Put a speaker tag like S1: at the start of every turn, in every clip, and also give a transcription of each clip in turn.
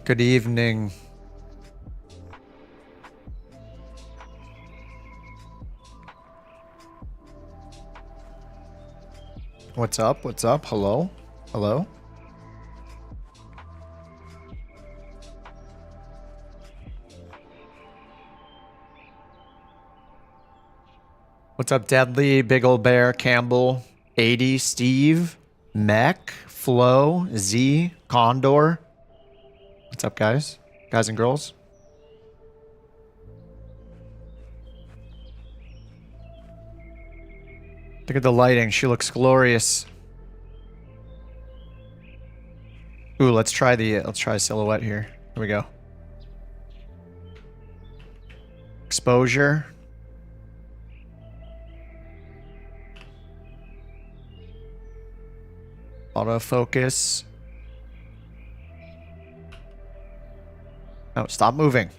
S1: Good evening. What's up? What's up? Hello? Hello? What's up, Deadly, Big Ol' Bear, Campbell, 80, Steve, Mech, Flo, Z, Condor? What's up, guys? Guys and girls? Look at the lighting. She looks glorious. Ooh, let's try silhouette here. Here we go. Exposure. Autofocus. No, stop moving.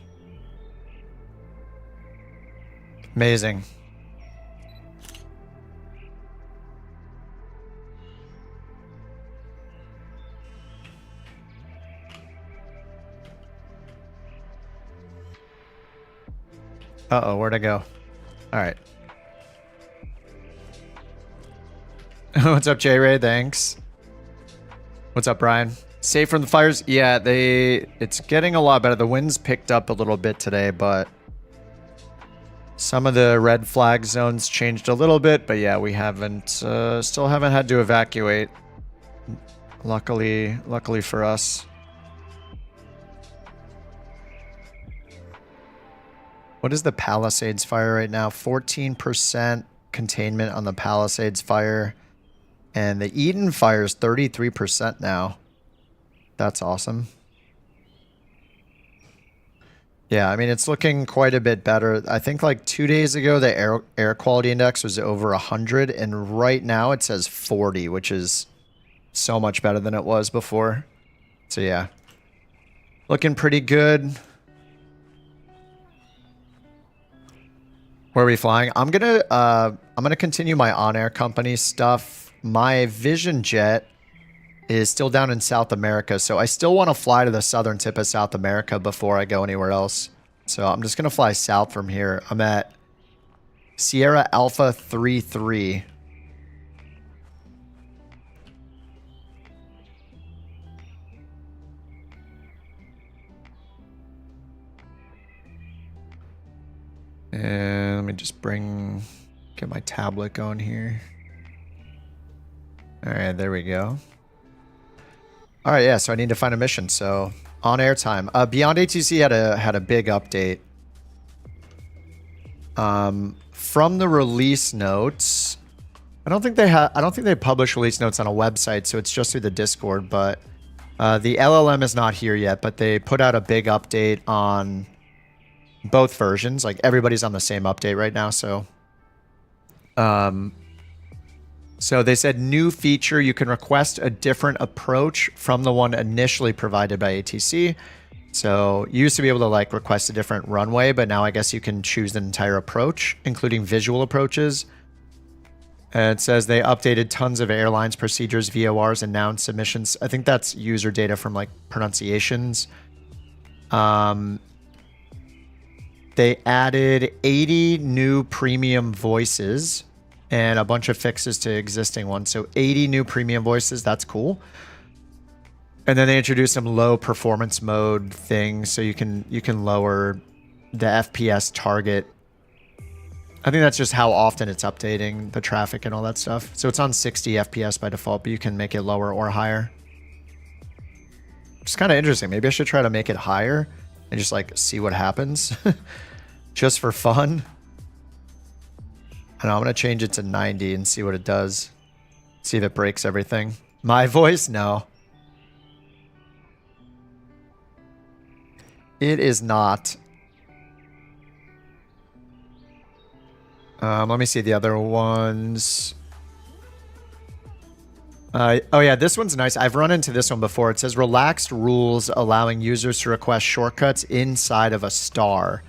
S1: Amazing. Uh-oh, where'd I go? All right. What's up, J-Ray? Thanks. What's up, Brian? Safe from the fires? Yeah, it's getting a lot better. The wind's picked up a little bit today, but some of the red flag zones changed a little bit, but yeah, we still haven't had to evacuate. Luckily for us. What is the Palisades fire right now? 14% containment on the Palisades fire. And the Eden fire is 33% now. That's awesome. Yeah, I mean, it's looking quite a bit better. I think like 2 days ago, the air quality index was over 100. And right now it says 40, which is so much better than it was before. So yeah, looking pretty good. Where are we flying? I'm gonna continue my OnAir Company stuff. My Vision Jet is still down in South America, so I still want to fly to the southern tip of South America before I go anywhere else. So I'm just gonna fly south from here. I'm at Sierra Alpha 33. And let me just get my tablet going here. All right, there we go. All right, yeah, so I need to find a mission. So on air time. BeyondATC had a big update. From the release notes, I don't think they publish release notes on a website, so it's just through the Discord, but the LLM is not here yet, but they put out a big update on both versions. Like everybody's on the same update right now, so so they said new feature, you can request a different approach from the one initially provided by ATC. So you used to be able to like request a different runway, but now I guess you can choose an entire approach, including visual approaches. And it says they updated tons of airlines, procedures, VORs, and noun submissions. I think that's user data from like pronunciations. They added 80 new premium voices and a bunch of fixes to existing ones. So 80 new premium voices, that's cool. And then they introduced some low performance mode things, so you can lower the FPS target. I think that's just how often it's updating the traffic and all that stuff. So it's on 60 FPS by default, but you can make it lower or higher. Which is kind of interesting. Maybe I should try to make it higher and just like see what happens just for fun. And I'm going to change it to 90 and see what it does. See if it breaks everything. My voice? No. It is not. Let me see the other ones. Oh yeah, this one's nice. I've run into this one before. It says relaxed rules allowing users to request shortcuts inside of a star.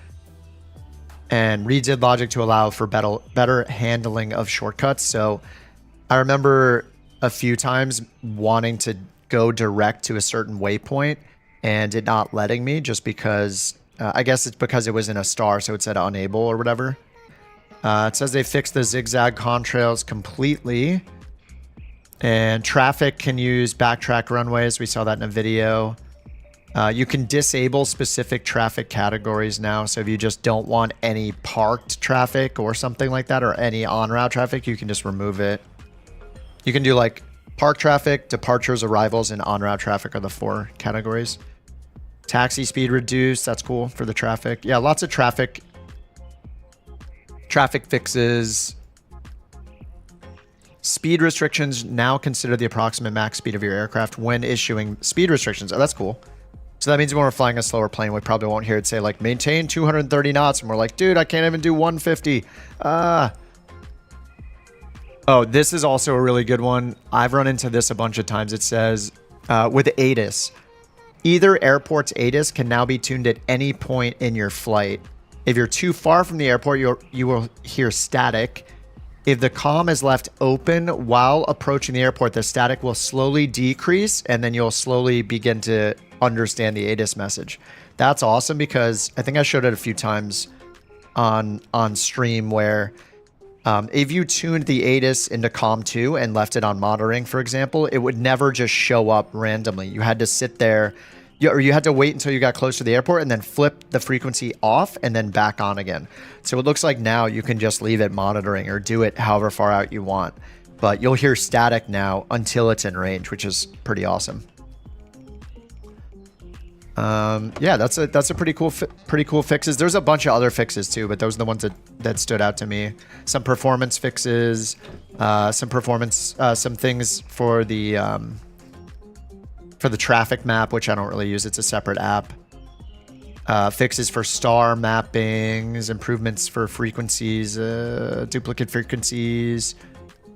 S1: And redid logic to allow for better handling of shortcuts. So I remember a few times wanting to go direct to a certain waypoint and it not letting me just because, I guess it's because it was in a star, so it said unable or whatever. It says they fixed the zigzag contrails completely. And traffic can use backtrack runways. We saw that in a video. You can disable specific traffic categories now. So if you just don't want any parked traffic or something like that, or any on-route traffic, you can just remove it. You can do like park traffic, departures, arrivals, and on-route traffic are the 4 categories. Taxi speed reduced. That's cool for the traffic. Yeah, lots of traffic fixes. Speed restrictions now consider the approximate max speed of your aircraft when issuing speed restrictions. Oh, that's cool. So that means when we're flying a slower plane, we probably won't hear it say like maintain 230 knots. And we're like, dude, I can't even do 150. Oh, this is also a really good one. I've run into this a bunch of times. It says with ATIS, either airport's ATIS can now be tuned at any point in your flight. If you're too far from the airport, you will hear static. If the comm is left open while approaching the airport, the static will slowly decrease, and then you'll slowly begin to understand the ATIS message. That's awesome because I think I showed it a few times on stream where if you tuned the ATIS into COM 2 and left it on monitoring, for example, it would never just show up randomly. You had to sit there, or you had to wait until you got close to the airport and then flip the frequency off and then back on again. So it looks like now you can just leave it monitoring or do it however far out you want. But you'll hear static now until it's in range, which is pretty awesome. Yeah, that's a pretty cool fixes. There's a bunch of other fixes too, but those are the ones that stood out to me. Some performance fixes, some things for the traffic map, which I don't really use. It's a separate app. Fixes for star mappings, improvements for frequencies, duplicate frequencies,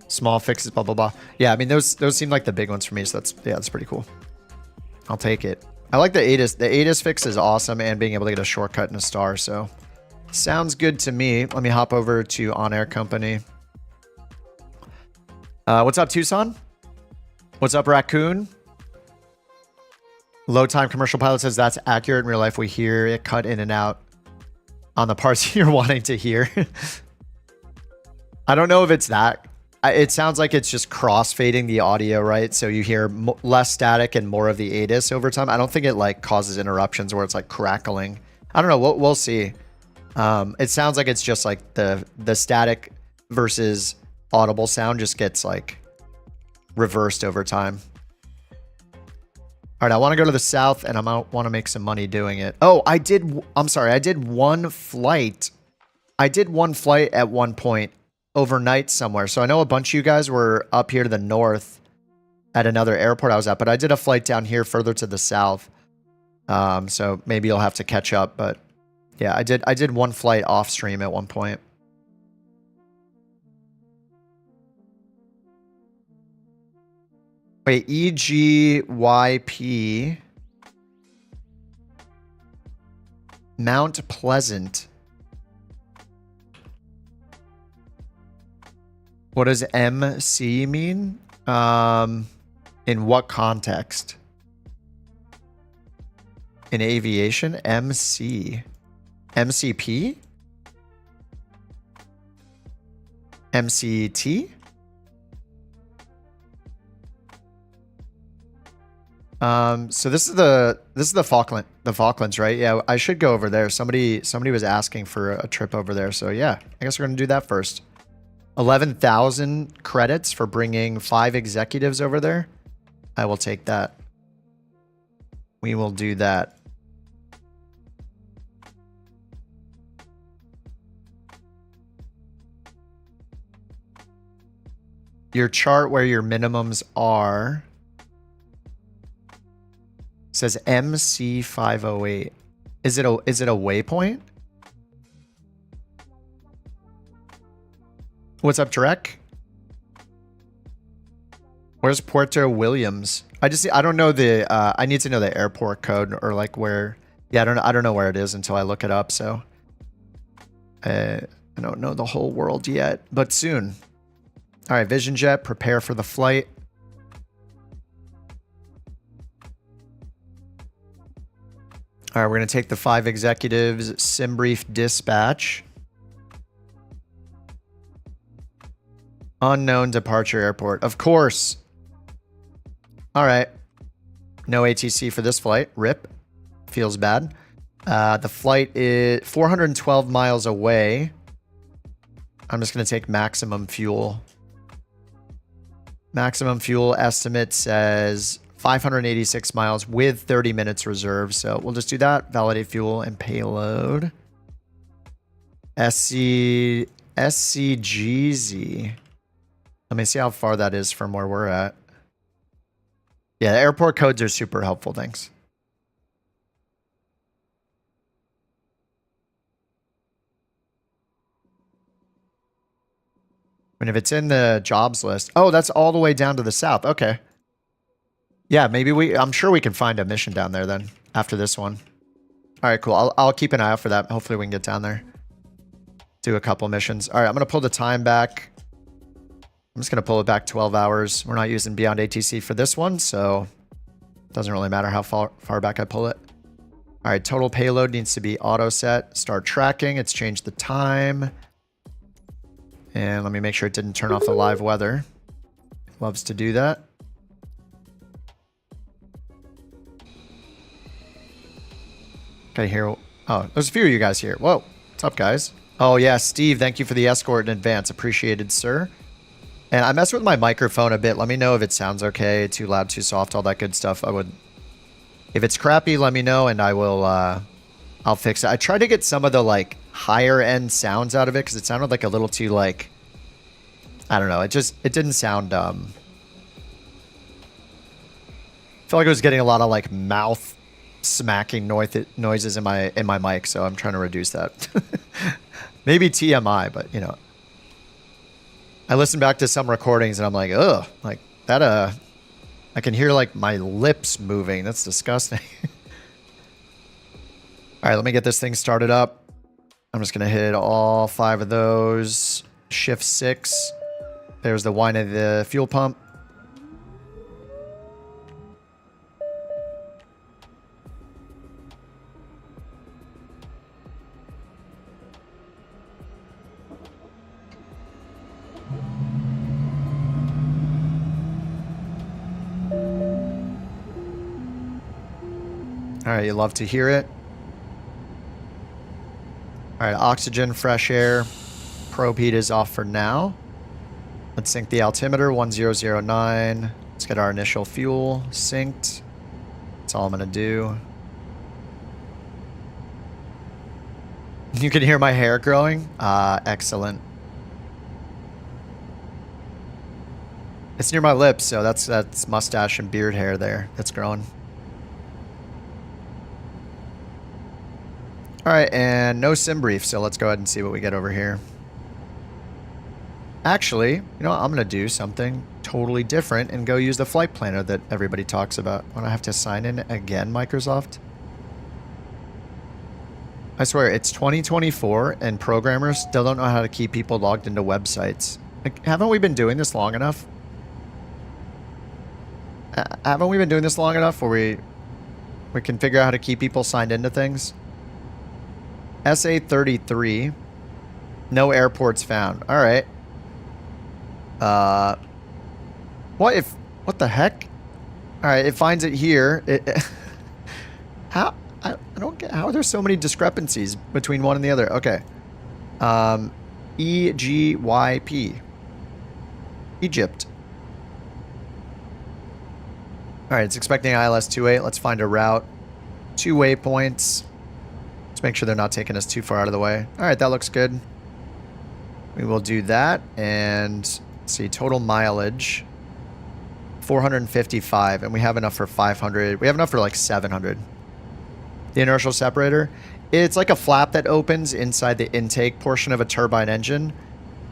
S1: small fixes, blah blah blah. Yeah, I mean those seem like the big ones for me. So that's pretty cool. I'll take it. I like the ATIS. The ATIS fix is awesome, and being able to get a shortcut in a star. So sounds good to me. Let me hop over to OnAir Company. What's up, Tucson? What's up, Raccoon? Low time commercial pilot says that's accurate. In real life, we hear it cut in and out on the parts you're wanting to hear. I don't know if it's that. It sounds like it's just crossfading the audio, right? So you hear less static and more of the ATIS over time. I don't think it like causes interruptions where it's like crackling. I don't know. We'll see. It sounds like it's just like the static versus audible sound just gets like reversed over time. All right, I want to go to the south and I want to make some money doing it. Oh, I'm sorry. I did one flight. At one point overnight somewhere. So I know a bunch of you guys were up here to the north at another airport I was at, but I did a flight down here further to the south. So maybe you'll have to catch up, but yeah, I did one flight off stream at one point. Wait, EGYP Mount Pleasant. What does MC mean? In what context? In aviation? MC. MCP? MCT? So this is the Falklands, right? Yeah, I should go over there. Somebody was asking for a trip over there. So yeah, I guess we're going to do that first. 11,000 credits for bringing 5 executives over there. I will take that. We will do that. Your chart where your minimums are says MC508. Is it a waypoint? What's up, Drek? Where's Puerto Williams? I don't know the I need to know the airport code or like where. Yeah, I don't know where it is until I look it up, so I don't know the whole world yet, but soon. All right, Vision Jet, prepare for the flight. All right, we're going to take the 5 executives, sim brief dispatch. Unknown departure airport. Of course. All right. No ATC for this flight. RIP. Feels bad. The flight is 412 miles away. I'm just going to take maximum fuel. Maximum fuel estimate says 586 miles with 30 minutes reserved. So we'll just do that. Validate fuel and payload. SCGZ. Let me see how far that is from where we're at. Yeah, the airport codes are super helpful. Thanks. And if it's in the jobs list, oh, that's all the way down to the south. Okay. Yeah, maybe I'm sure we can find a mission down there then after this one. All right, cool. I'll keep an eye out for that. Hopefully we can get down there. Do a couple missions. All right, I'm going to pull the time back. I'm just going to pull it back 12 hours. We're not using BeyondATC for this one, so it doesn't really matter how far back I pull it. All right, total payload needs to be auto set. Start tracking. It's changed the time. And let me make sure it didn't turn off the live weather. It loves to do that. Okay, here. Oh, there's a few of you guys here. Whoa. What's up, guys? Oh, yeah, Steve, thank you for the escort in advance. Appreciated, sir. And I messed with my microphone a bit. Let me know if it sounds okay, too loud, too soft, all that good stuff. If it's crappy, let me know, and I'll fix it. I tried to get some of the, like, higher end sounds out of it because it sounded like a little too, like, I don't know. It didn't sound, I feel like I was getting a lot of, like, mouth smacking noises in my mic, so I'm trying to reduce that. Maybe TMI, but, you know. I listened back to some recordings and I'm like, ugh, like that, I can hear like my lips moving. That's disgusting. All right, let me get this thing started up. I'm just going to hit all 5 of those. Shift 6. There's the whine of the fuel pump. All right, you love to hear it. All right, oxygen, fresh air. Probe heat is off for now. Let's sync the altimeter, 1009. Let's get our initial fuel synced. That's all I'm gonna do. You can hear my hair growing? Excellent. It's near my lips, so that's mustache and beard hair there that's growing. All right, and no sim brief, so let's go ahead and see what we get over here. Actually, you know what? I'm going to do something totally different and go use the flight planner that everybody talks about. When I have to sign in again, Microsoft. I swear, it's 2024 and programmers still don't know how to keep people logged into websites. Like, haven't we been doing this long enough? Haven't we been doing this long enough where we can figure out how to keep people signed into things? SA33. No airports found. All right. What the heck? All right, it finds it here. How? I don't get how there's so many discrepancies between one and the other. Okay. EGYP. Egypt. All right, it's expecting ILS 28. Let's find a route. 2 waypoints. Let's make sure they're not taking us too far out of the way. All right, that looks good. We will do that. And let's see, total mileage. 455. And we have enough for 500. We have enough for like 700. The inertial separator. It's like a flap that opens inside the intake portion of a turbine engine.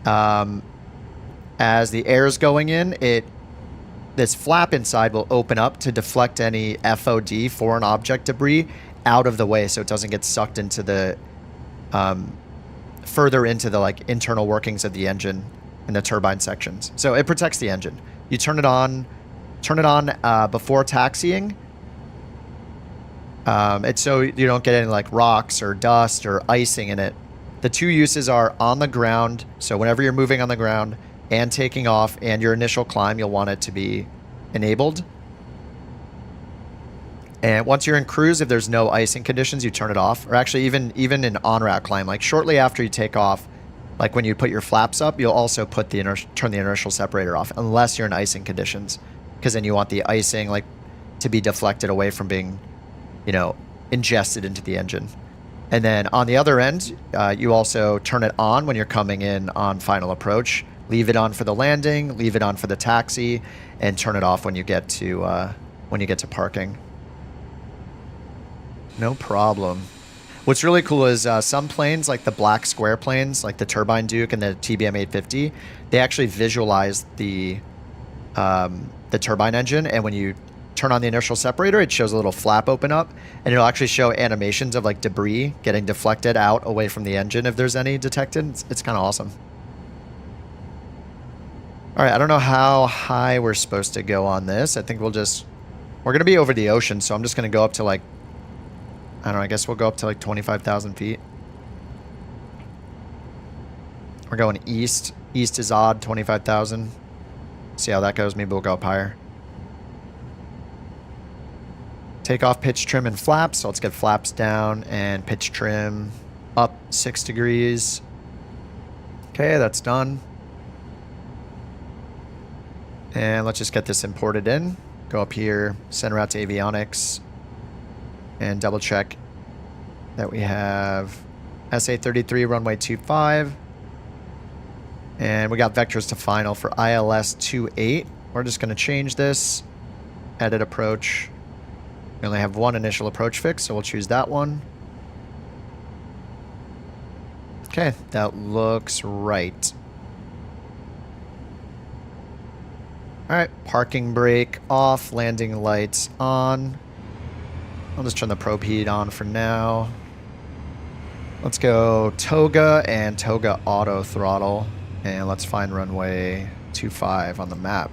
S1: As the air is going in, this flap inside will open up to deflect any FOD, foreign object debris, out of the way so it doesn't get sucked into the further into the like internal workings of the engine and the turbine sections. So it protects the engine. You turn it on before taxiing. It's so you don't get any like rocks or dust or icing in it. The two uses are on the ground. So whenever you're moving on the ground and taking off and your initial climb, you'll want it to be enabled. And once you're in cruise, if there's no icing conditions, you turn it off. Or actually even in on-route climb, like shortly after you take off, like when you put your flaps up, you'll also put turn the inertial separator off, unless you're in icing conditions. Because then you want the icing like to be deflected away from being, you know, ingested into the engine. And then on the other end, you also turn it on when you're coming in on final approach. Leave it on for the landing, leave it on for the taxi, and turn it off when you get to parking. No problem. What's really cool is some planes, like the black square planes, like the Turbine Duke and the TBM 850, they actually visualize the turbine engine, and when you turn on the inertial separator, it shows a little flap open up, and it'll actually show animations of like debris getting deflected out away from the engine if there's any detected. It's kind of awesome. All right, I don't know how high we're supposed to go on this. I think we're going to be over the ocean, so I'm just going to go up to like, I don't know, I guess we'll go up to like 25,000 feet. We're going east. East is odd, 25,000. See how that goes. Maybe we'll go up higher. Takeoff, pitch, trim, and flaps. So let's get flaps down and pitch trim up 6 degrees. Okay, that's done. And let's just get this imported in. Go up here, send route to avionics, and double check that we have SA33 runway 25. And we got vectors to final for ILS 28. We're just going to change this. Edit approach. We only have one initial approach fix, so we'll choose that one. Okay, that looks right. All right, parking brake off, landing lights on. I'll just turn the probe heat on for now. Let's go Toga and Toga auto throttle. And let's find runway 25 on the map.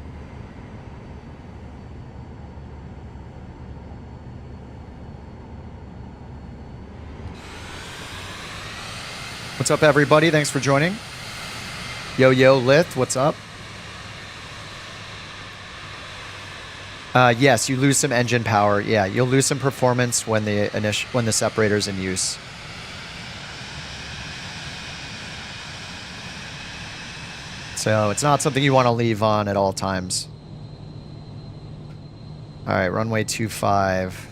S1: What's up, everybody? Thanks for joining. Yo, Lith, what's up? Yes, you lose some engine power. Yeah, you'll lose some performance when the separator's in use. So it's not something you want to leave on at all times. All right, runway 25.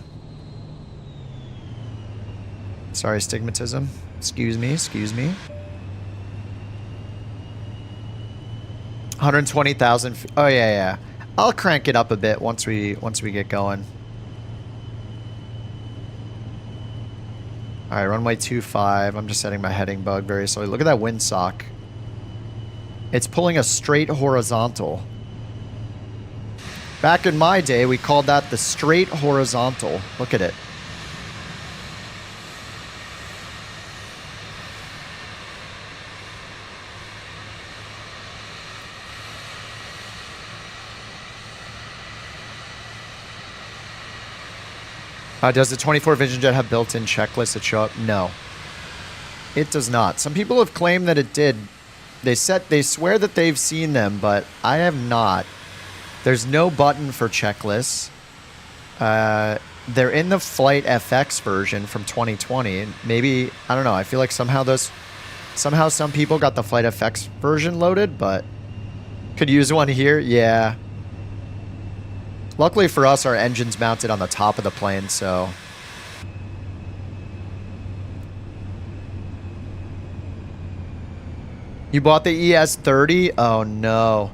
S1: Sorry, stigmatism. Excuse me. 120,000. Oh yeah. I'll crank it up a bit once we get going. All right, runway 25. I'm just setting my heading bug very slowly. Look at that windsock. It's pulling a straight horizontal. Back in my day, we called that the straight horizontal. Look at it. Does the 24 Vision Jet have built-in checklists that show up? No. It does not. Some people have claimed that it did. They swear that they've seen them, but I have not. There's no button for checklists. They're in the Flight FX version from 2020. Maybe, I don't know. I feel like somehow some people got the Flight FX version loaded, but could use one here. Yeah. Luckily for us, our engine's mounted on the top of the plane, so... You bought the ES30? Oh, no.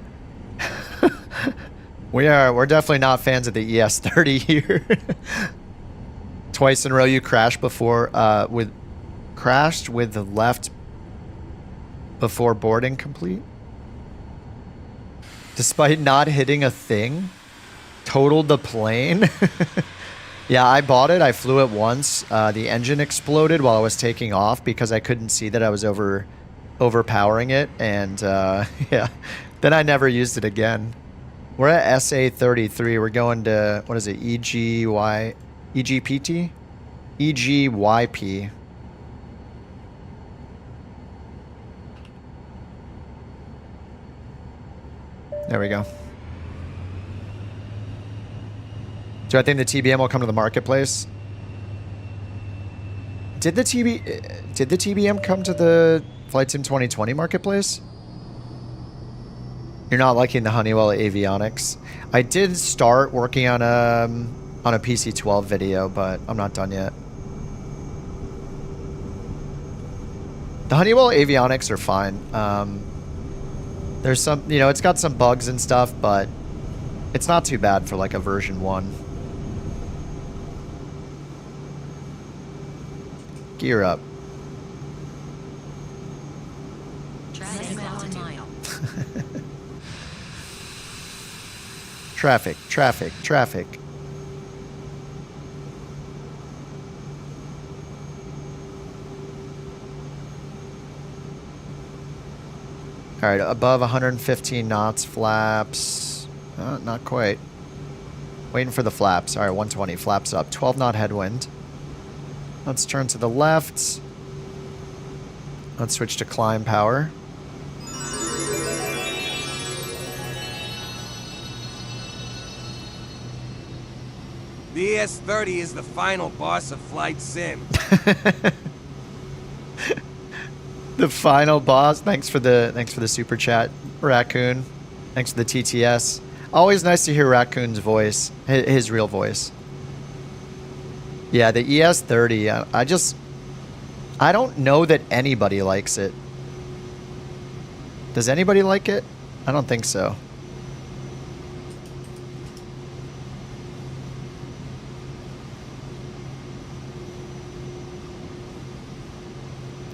S1: We're definitely not fans of the ES30 here. Twice in a row you crashed before, crashed with the left before boarding complete? Despite not hitting a thing? Totaled the plane? Yeah, I bought it. I flew it once. The engine exploded while I was taking off because I couldn't see that I was overpowering it. And yeah, then I never used it again. We're at SA33. We're going to, what is it, EGPT? EGYP. There we go. Do I think the TBM will come to the marketplace? Did the TBM come to the Flight Sim 2020 marketplace? You're not liking the Honeywell avionics. I did start working on a PC-12 video, but I'm not done yet. The Honeywell avionics are fine. There's some, you know, it's got some bugs and stuff, but it's not too bad for like a version 1. Gear up. Traffic, traffic, traffic. All right, above 115 knots, flaps. Not quite. Waiting for the flaps. All right, 120, flaps up. 12 knot headwind. Let's turn to the left. Let's switch to climb power.
S2: The ES-30 is the final boss of Flight Sim.
S1: The final boss. Thanks for the super chat, Raccoon. Thanks for the TTS. Always nice to hear Raccoon's voice, his real voice. Yeah, the ES-30. I don't know that anybody likes it. Does anybody like it? I don't think so.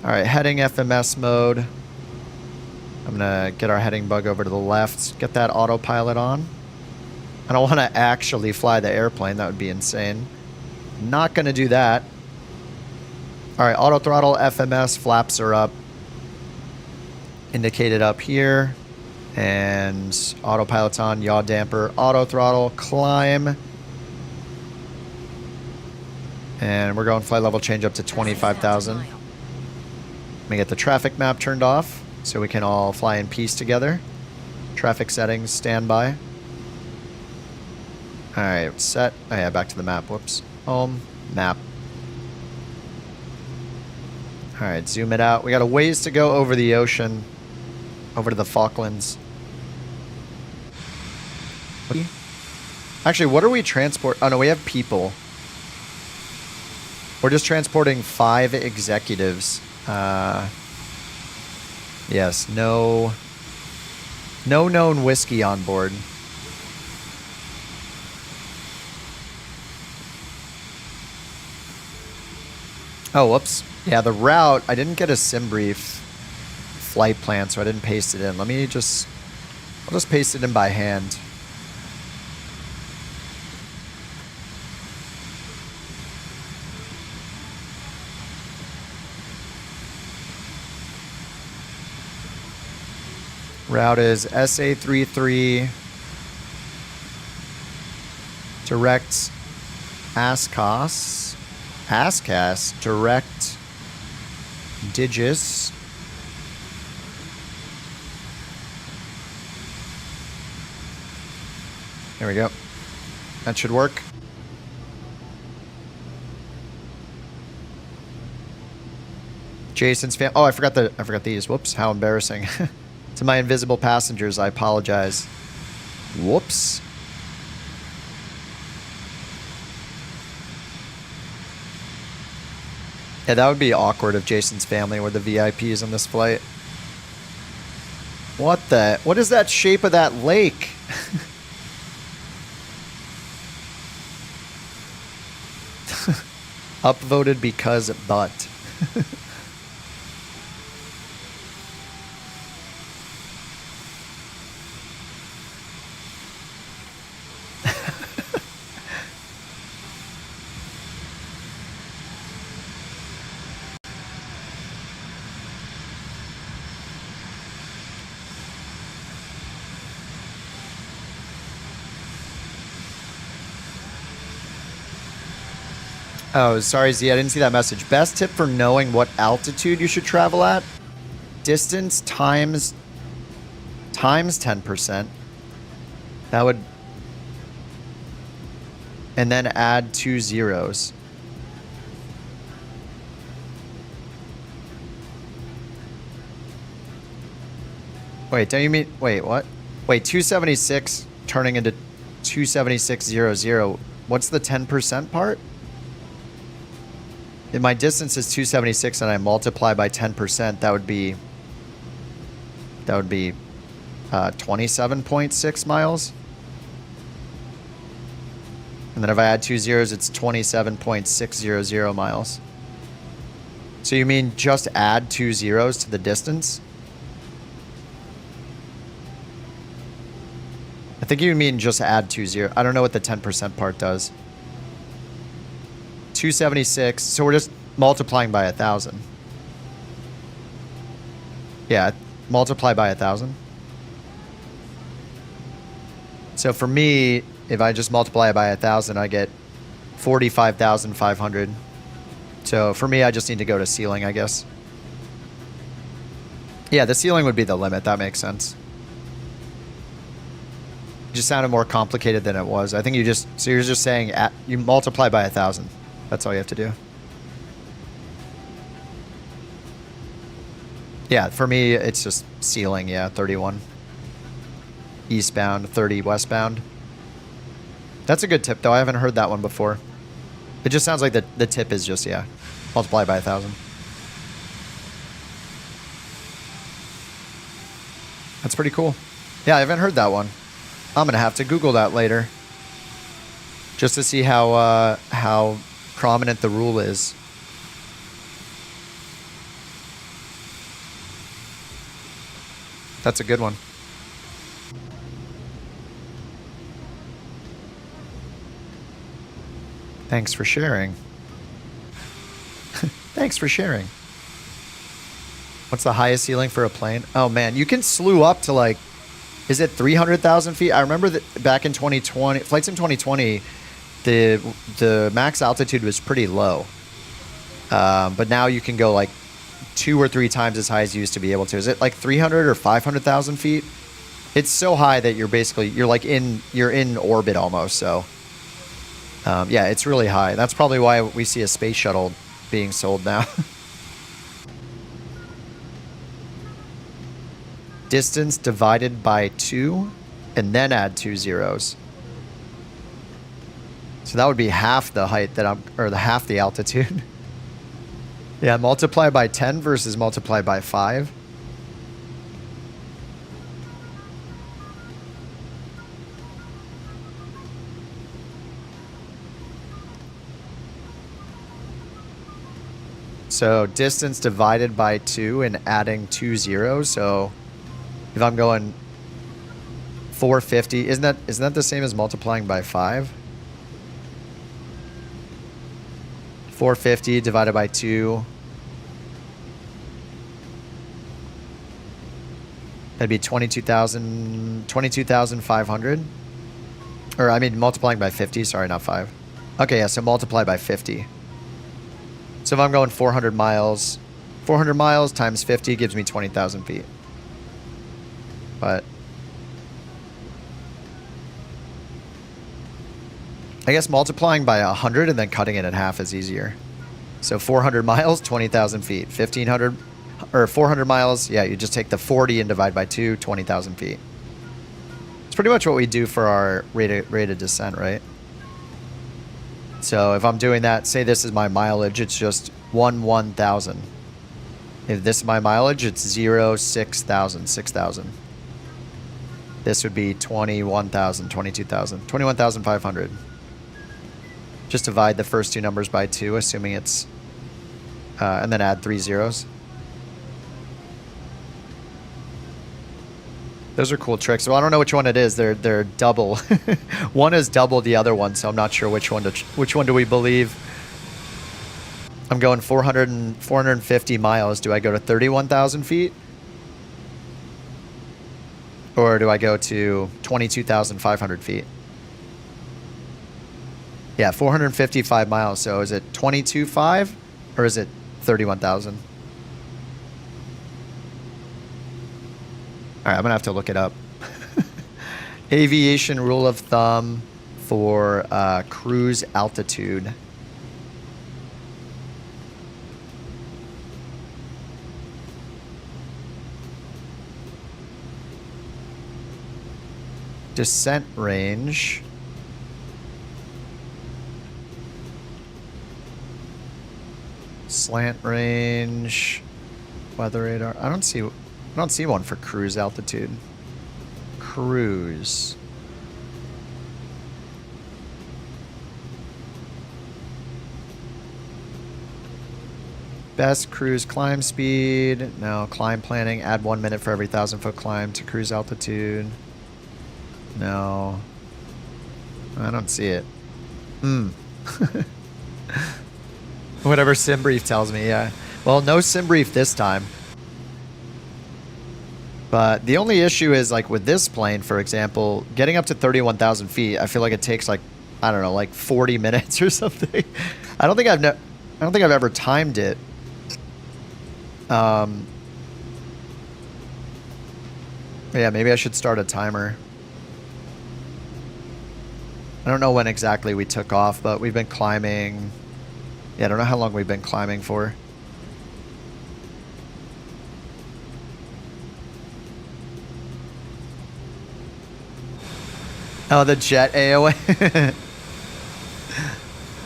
S1: All right, heading FMS mode. I'm gonna get our heading bug over to the left, get that autopilot on. I don't want to actually fly the airplane. That would be insane. Not gonna do that. All right, auto throttle, FMS, flaps are up. Indicated up here. And autopilot's on, yaw damper, auto throttle, climb. And we're going flight level change up to 25,000. Let me get the traffic map turned off so we can all fly in peace together. Traffic settings, standby. All right, set. Oh yeah, back to the map. Whoops. Home, map. All right, zoom it out. We got a ways to go over the ocean, over to the Falklands. Actually, what are we transport? Oh no, we have people. We're just transporting 5 executives. Yes, no known whiskey on board. Oh, whoops. Yeah, the route, I didn't get a sim brief flight plan, so I didn't paste it in. I'll just paste it in by hand. Route is SA33 direct ASCAS direct Digis. There we go. That should work. Jason's fan. Oh, I forgot these. Whoops, how embarrassing. To my invisible passengers, I apologize. Whoops. Yeah, that would be awkward if Jason's family were the VIPs on this flight. What is that shape of that lake? Upvoted because but. Oh, sorry, Z. I didn't see that message. Best tip for knowing what altitude you should travel at? Distance times 10%. That would... And then add 2 zeros. Wait, don't you mean... Wait, what? Wait, 276 turning into 276.00. What's the 10% part? If my distance is 276 and I multiply by 10%, that would be 27.6 miles. And then if I add 2 zeros, it's 27.600 miles. So you mean just add 2 zeros to the distance? I think you mean just add 2 zeros. I don't know what the 10% part does. 276. So we're just multiplying by 1,000. Yeah, multiply by 1,000. So for me, if I just multiply it by 1,000, I get 45,500. So for me, I just need to go to ceiling, I guess. Yeah, the ceiling would be the limit. That makes sense. It just sounded more complicated than it was. I think you just... So you're just saying you multiply by 1,000. That's all you have to do. Yeah, for me, it's just ceiling. Yeah, 31 eastbound, 30 westbound. That's a good tip, though. I haven't heard that one before. It just sounds like the tip is just, yeah, multiply by 1,000. That's pretty cool. Yeah, I haven't heard that one. I'm going to have to Google that later. Just to see how prominent the rule is. That's a good one. Thanks for sharing. Thanks for sharing. What's the highest ceiling for a plane? Oh man, you can slew up to like, is it 300,000 feet? I remember that back in 2020, flights in 2020, the max altitude was pretty low. But now you can go like 2 or 3 times as high as you used to be able to. Is it like 300 or 500,000 feet? It's so high that you're in orbit almost. So yeah, it's really high. That's probably why we see a space shuttle being sold now. Distance divided by 2 and then add 2 zeros. So that would be half the height that half the altitude. Yeah, multiply by 10 versus multiply by 5. So distance divided by 2 and adding 2 zeros. So if I'm going 450, isn't that the same as multiplying by 5? 450 divided by 2. That'd be 22,500. Or I mean multiplying by 50, sorry, not 5. Okay, yeah, so multiply by 50. So if I'm going 400 miles times 50 gives me 20,000 feet. But I guess multiplying by 100 and then cutting it in half is easier. So 400 miles, 20,000 feet. 1,500 or 400 miles, yeah, you just take the 40 and divide by 2, 20,000 feet. It's pretty much what we do for our rate of descent, right? So if I'm doing that, say this is my mileage, it's just 1,000. If this is my mileage, it's 6,000, 6,000. This would be 21,000, 22,000, 21,500. Just divide the first 2 numbers by 2, assuming it's, and then add 3 zeros. Those are cool tricks. So I don't know which one it is. They're double. One is double the other one, so I'm not sure which one do we believe. I'm going 450 miles. Do I go to 31,000 feet? Or do I go to 22,500 feet? Yeah, 455 miles. So is it 22.5 or is it 31,000? All right, I'm gonna have to look it up. Aviation rule of thumb for cruise altitude. Descent range. Slant range. Weather radar. I don't see one for cruise altitude. Cruise. Best cruise climb speed. No. Climb planning. Add 1 minute for every 1,000-foot climb to cruise altitude. No. I don't see it. Whatever SimBrief tells me, yeah. Well, no SimBrief this time. But the only issue is, like, with this plane, for example, getting up to 31,000 feet, I feel like it takes, like, I don't know, like 40 minutes or something. I don't think I've ever timed it. Yeah, maybe I should start a timer. I don't know when exactly we took off, but we've been climbing. Yeah, I don't know how long we've been climbing for. Oh, the jet AOA.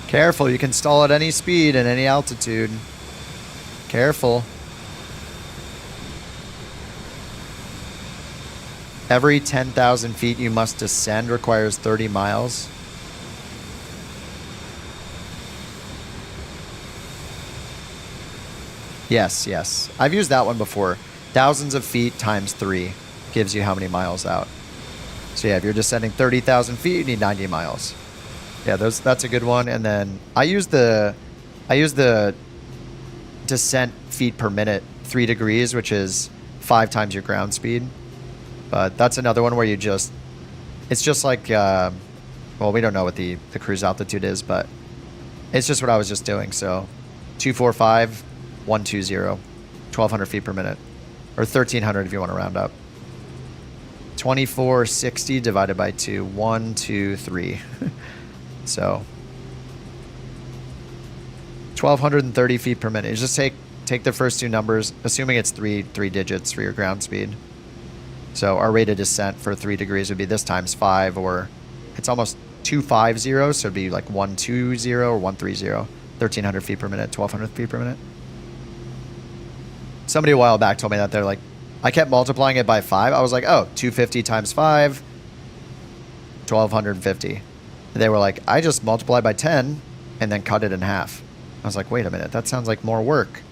S1: Careful, you can stall at any speed and any altitude. Careful. Every 10,000 feet you must descend requires 30 miles. Yes, yes. I've used that one before. Thousands of feet times 3 gives you how many miles out. So yeah, if you're descending 30,000 feet, you need 90 miles. Yeah, that's a good one. And then I use the descent feet per minute, 3 degrees, which is 5 times your ground speed. But that's another one where you just, it's just like, well, we don't know what the cruise altitude is, but it's just what I was just doing. So 245, 120, 1,200 feet per minute, or 1,300 if you want to round up. 2460 divided by 2, 1, 2, 3. So 1,230 feet per minute. You just take the first 2 numbers, assuming it's three digits for your ground speed. So our rate of descent for 3 degrees would be this times 5, or it's almost 250, so it'd be like 120 or 130. 1,300 feet per minute, 1,200 feet per minute. Somebody a while back told me that. They're like, I kept multiplying it by 5. I was like, oh, 250 times 5, 1,250. They were like, I just multiplied by 10 and then cut it in half. I was like, wait a minute, that sounds like more work.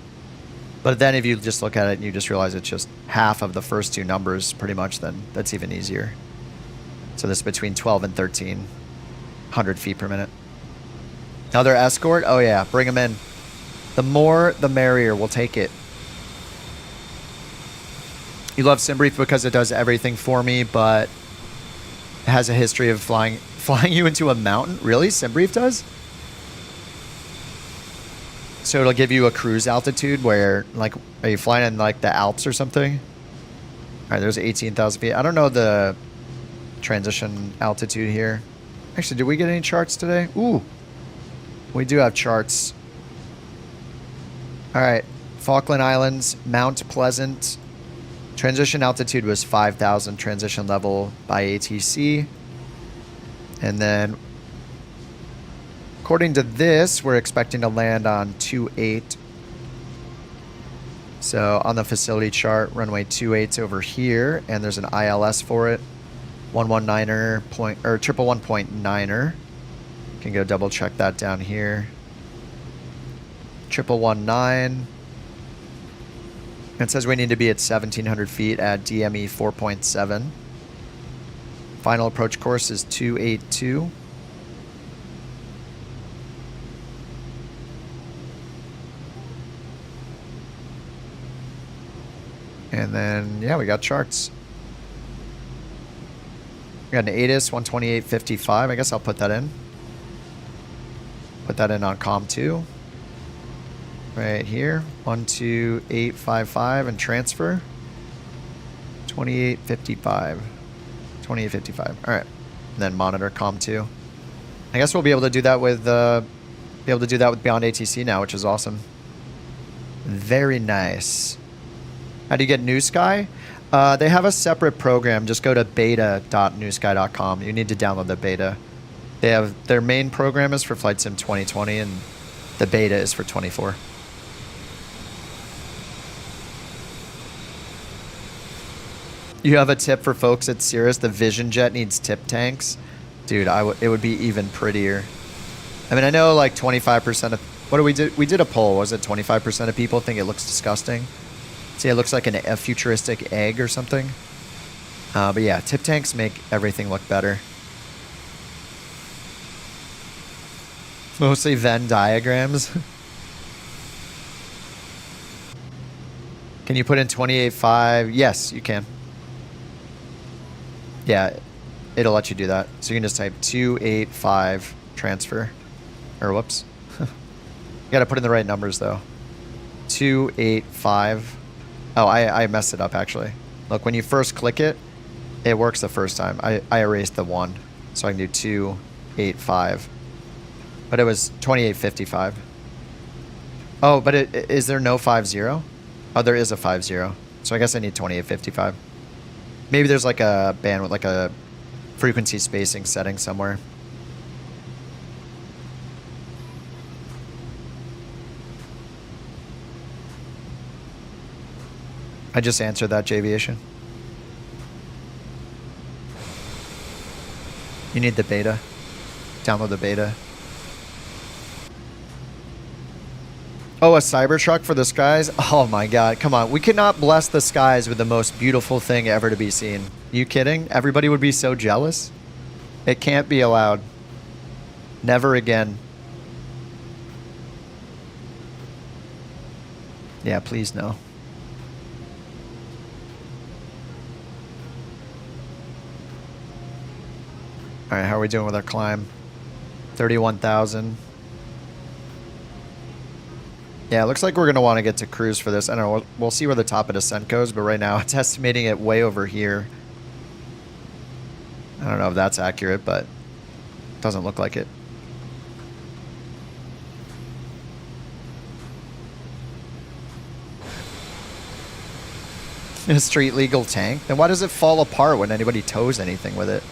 S1: But then if you just look at it and you just realize it's just half of the first 2 numbers pretty much, then that's even easier. So this is between 12 and 1,300 feet per minute. Another escort? Oh yeah, bring them in. The more, the merrier. We'll take it. You love SimBrief because it does everything for me, but it has a history of flying you into a mountain. Really? SimBrief does? So it'll give you a cruise altitude where, like, are you flying in, like, the Alps or something? All right, there's 18,000 feet. I don't know the transition altitude here. Actually, did we get any charts today? Ooh, we do have charts. All right, Falkland Islands, Mount Pleasant. Transition altitude was 5,000, transition level by ATC. And then, according to this, we're expecting to land on 28. So on the facility chart, runway 28's over here, and there's an ILS for it. 119er point, or 111.9er. Can go double check that down here. 119. It says we need to be at 1,700 feet at DME 4.7. Final approach course is 282. And then, yeah, we got charts. We got an ATIS 128.55. I guess I'll put that in. Put that in on COM 2. Right here. 12855 and transfer. 2855. 2855. All right. And then monitor COM 2. I guess we'll be able to do that with BeyondATC now, which is awesome. Very nice. How do you get New Sky? They have a separate program. Just go to beta.newsky.com. You need to download the beta. They have their main program is for Flight Sim 2020, and the beta is for 24. You have a tip for folks at Cirrus? The Vision Jet needs tip tanks. Dude, it would be even prettier. I mean, I know like 25% of... What do we do? We did a poll. Was it 25% of people think it looks disgusting? See, it looks like a futuristic egg or something. But yeah, tip tanks make everything look better. Mostly Venn diagrams. Can you put in 28.5? Yes, you can. Yeah, it'll let you do that. So you can just type 285 transfer. Or whoops. You gotta put in the right numbers though. 285. Oh, I messed it up actually. Look, when you first click it, it works the first time. I erased the 1. So I can do 285. But it was 2855. Oh, but is there no 50? Oh, there is a 50. So I guess I need 2855. Maybe there's like a bandwidth, like a frequency spacing setting somewhere. I just answered that, Aviation. You need the beta. Download the beta. Oh, a Cybertruck for the skies? Oh my god, come on. We cannot bless the skies with the most beautiful thing ever to be seen. You kidding? Everybody would be so jealous. It can't be allowed. Never again. Yeah, please no. Alright, how are we doing with our climb? 31,000. Yeah, it looks like we're going to want to get to cruise for this. I don't know. We'll see where the top of descent goes, but right now it's estimating it way over here. I don't know if that's accurate, but it doesn't look like it. A street legal tank? Then why does it fall apart when anybody tows anything with it?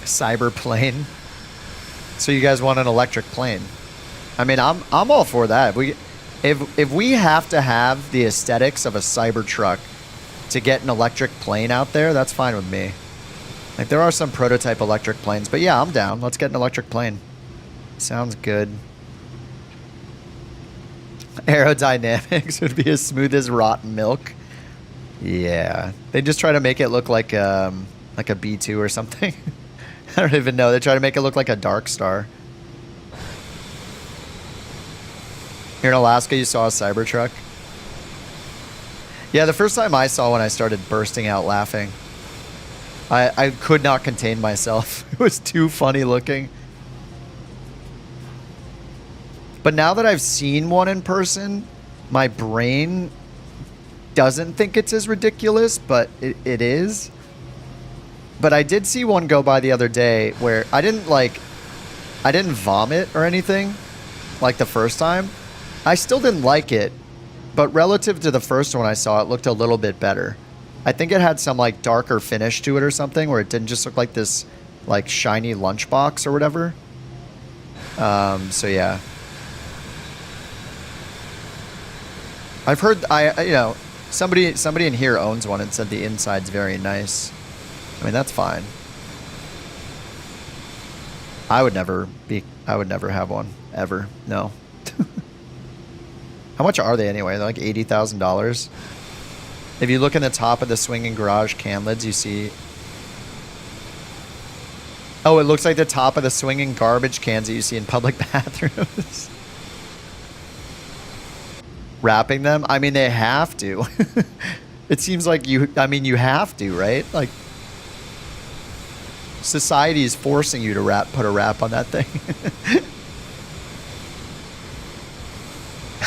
S1: Cyber plane. So you guys want an electric plane? I mean, I'm all for that. If we have to have the aesthetics of a Cybertruck to get an electric plane out there, that's fine with me. Like there are some prototype electric planes, but yeah, I'm down. Let's get an electric plane. Sounds good. Aerodynamics would be as smooth as rotten milk. Yeah, they just try to make it look like a B2 or something. I don't even know. They try to make it look like a Dark Star. Here in Alaska, you saw a Cybertruck? Yeah, the first time I saw one, I started bursting out laughing. I could not contain myself. It was too funny looking. But now that I've seen one in person, my brain doesn't think it's as ridiculous, but it is. But I did see one go by the other day where I didn't vomit or anything like the first time. I still didn't like it, but relative to the first one I saw, it looked a little bit better. I think it had some like darker finish to it or something where it didn't just look like this like shiny lunchbox or whatever. So yeah. I've heard, you know, somebody in here owns one and said the inside's very nice. I mean, that's fine. I would never have one ever. No. How much are they anyway? They're like $80,000. If you look in the top of the swinging garage can lids, you see. Oh, it looks like the top of the swinging garbage cans that you see in public bathrooms. Wrapping them? I mean, they have to. It seems like you have to, right? Like, society is forcing you to put a wrap on that thing.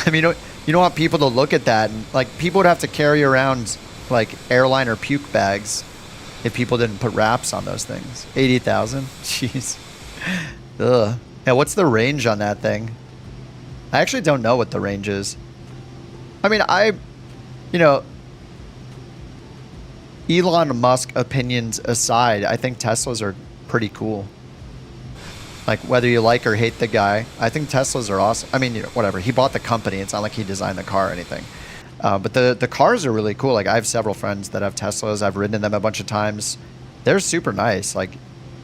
S1: I mean, you don't want people to look at that, and like, people would have to carry around like airliner puke bags if people didn't put wraps on those things. 80,000? Jeez. Ugh. Yeah, what's the range on that thing? I actually don't know what the range is. I mean, you know, Elon Musk opinions aside, I think Teslas are pretty cool. Like, whether you like or hate the guy, I think Teslas are awesome. I mean, you know, whatever. He bought the company. It's not like he designed the car or anything. But the cars are really cool. Like, I have several friends that have Teslas. I've ridden in them a bunch of times. They're super nice. Like,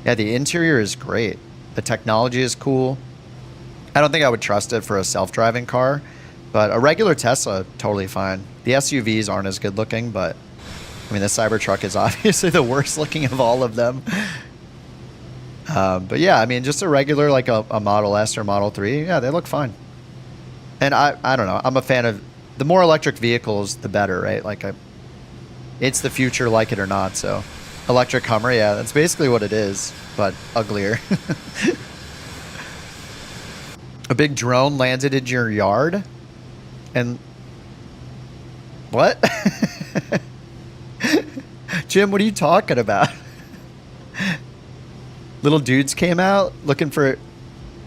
S1: yeah, the interior is great. The technology is cool. I don't think I would trust it for a self-driving car, but a regular Tesla, totally fine. The SUVs aren't as good looking, but I mean, the Cybertruck is obviously the worst looking of all of them. But yeah, I mean, just a regular, like a Model S or Model 3, yeah, they look fine. And I don't know, I'm a fan of, the more electric vehicles, the better, right? Like, it's the future, like it or not, so. Electric Hummer, yeah, that's basically what it is, but uglier. A big drone landed in your yard? And... what? Jim, what are you talking about? Little dudes came out looking for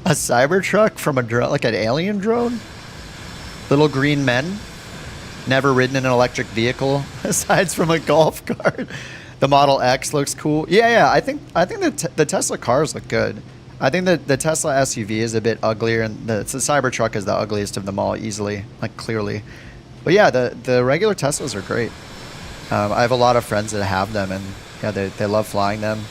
S1: a Cybertruck from a drone, like an alien drone? Little green men? Never ridden in an electric vehicle aside from a golf cart. The Model X looks cool. Yeah, I think the Tesla cars look good. I think that the Tesla SUV is a bit uglier, and the Cybertruck is the ugliest of them all, easily, like, clearly. But yeah, the regular Teslas are great. I have a lot of friends that have them, and yeah, they love flying them.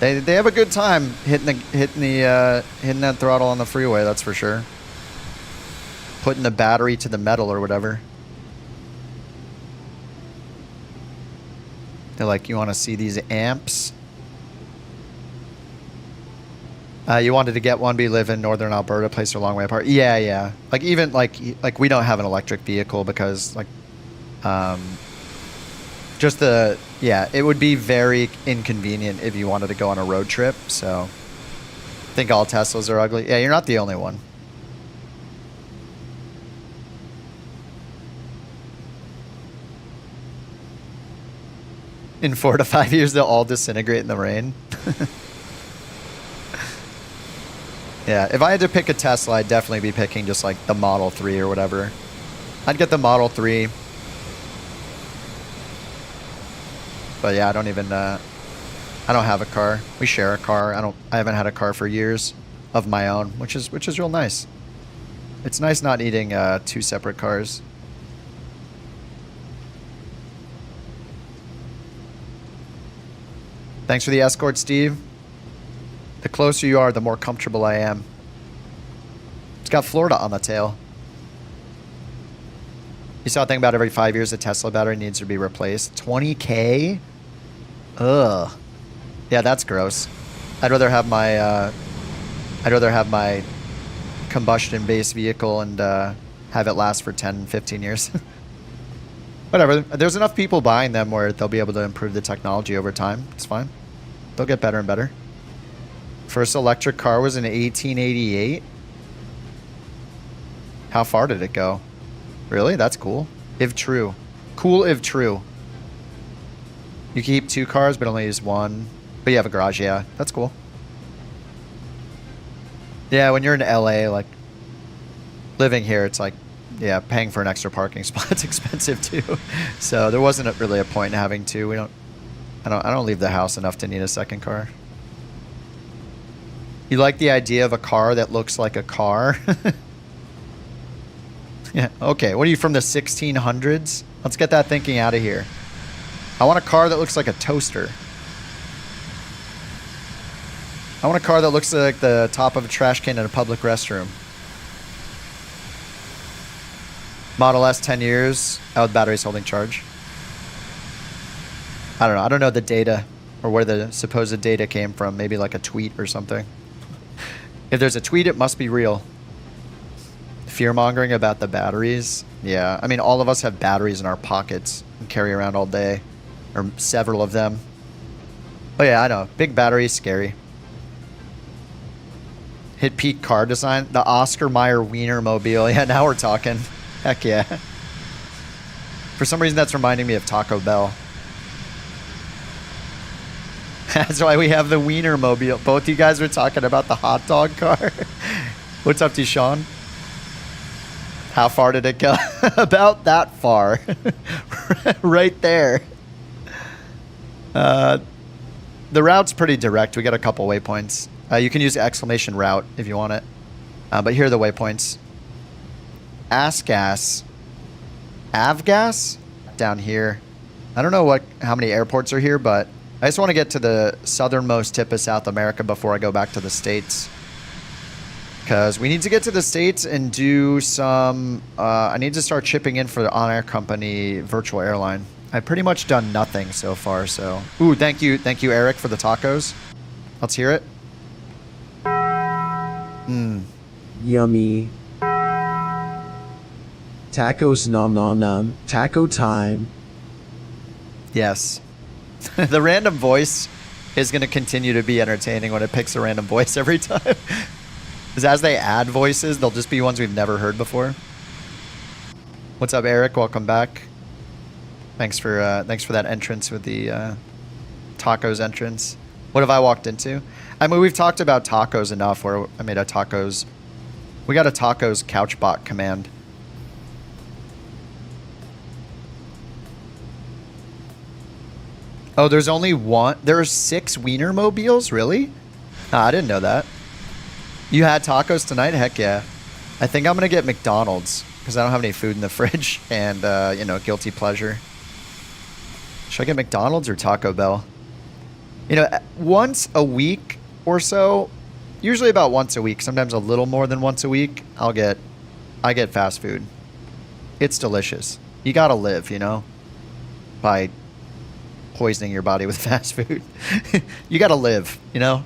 S1: They have a good time hitting that throttle on the freeway. That's for sure. Putting the battery to the metal or whatever. They're like, you want to see these amps? You wanted to get one, but you live in northern Alberta, place are a long way apart. Yeah. Like, even like we don't have an electric vehicle because like, it would be very inconvenient if you wanted to go on a road trip. So, I think all Teslas are ugly. Yeah, you're not the only one. In 4 to 5 years, they'll all disintegrate in the rain. Yeah, if I had to pick a Tesla, I'd definitely be picking just like the Model 3 or whatever. I'd get the Model 3. But yeah, I don't have a car. We share a car. I haven't had a car for years of my own, which is real nice. It's nice not needing 2 separate cars. Thanks for the escort, Steve. The closer you are, the more comfortable I am. It's got Florida on the tail. You saw a thing about every 5 years, the Tesla battery needs to be replaced. 20K? Ugh. Yeah, that's gross. I'd rather have my combustion-based vehicle and have it last for 10, 15 years. Whatever. There's enough people buying them where they'll be able to improve the technology over time. It's fine. They'll get better and better. First electric car was in 1888. How far did it go? Really? That's cool. If true. Cool if true. You keep 2 cars but only use 1. But you have a garage, yeah. That's cool. Yeah, when you're in LA, like, living here, it's like, yeah, paying for an extra parking spot's expensive too. So there wasn't really a point in having 2. I don't leave the house enough to need a second car. You like the idea of a car that looks like a car? Yeah, okay. What are you, from the 1600s? Let's get that thinking out of here. I want a car that looks like a toaster. I want a car that looks like the top of a trash can in a public restroom. Model S, 10 years. Oh, the battery's holding charge. I don't know. I don't know the data or where the supposed data came from. Maybe like a tweet or something. If there's a tweet, it must be real. fear-mongering about the batteries. Yeah, I mean, all of us have batteries in our pockets and carry around all day, or several of them. Oh yeah, I know. Big batteries, scary. Hit peak car design. The Oscar Mayer Wiener Mobile. Yeah, now we're talking. Heck yeah. For some reason, that's reminding me of Taco Bell. That's why we have the Wiener Mobile. Both you guys were talking about the hot dog car. What's up, Deshaun? How far did it go? About that far. Right there. The route's pretty direct. We got a couple waypoints. You can use exclamation route if you want it. But here are the waypoints. ASGAS. Avgas? Down here. I don't know how many airports are here, but I just want to get to the southernmost tip of South America before I go back to the States. Because we need to get to the States and do some... I need to start chipping in for the OnAir Company virtual airline. I've pretty much done nothing so far, so... Ooh, thank you, Eric, for the tacos. Let's hear it. Mmm.
S3: Yummy. Tacos nom nom nom. Taco time.
S1: Yes. The random voice is going to continue to be entertaining when it picks a random voice every time. Because as they add voices, they'll just be ones we've never heard before. What's up, Eric? Welcome back. Thanks for that entrance with the tacos entrance. What have I walked into? I mean, we've talked about tacos enough where I made a tacos... We got a tacos couchbot command. Oh, there's only one... There are 6 Wiener Mobiles? Really? I didn't know that. You had tacos tonight? Heck yeah. I think I'm going to get McDonald's because I don't have any food in the fridge and, you know, guilty pleasure. Should I get McDonald's or Taco Bell? You know, once a week or so, usually about once a week, sometimes a little more than once a week, I get fast food. It's delicious. You got to live, you know, by poisoning your body with fast food. You got to live, you know?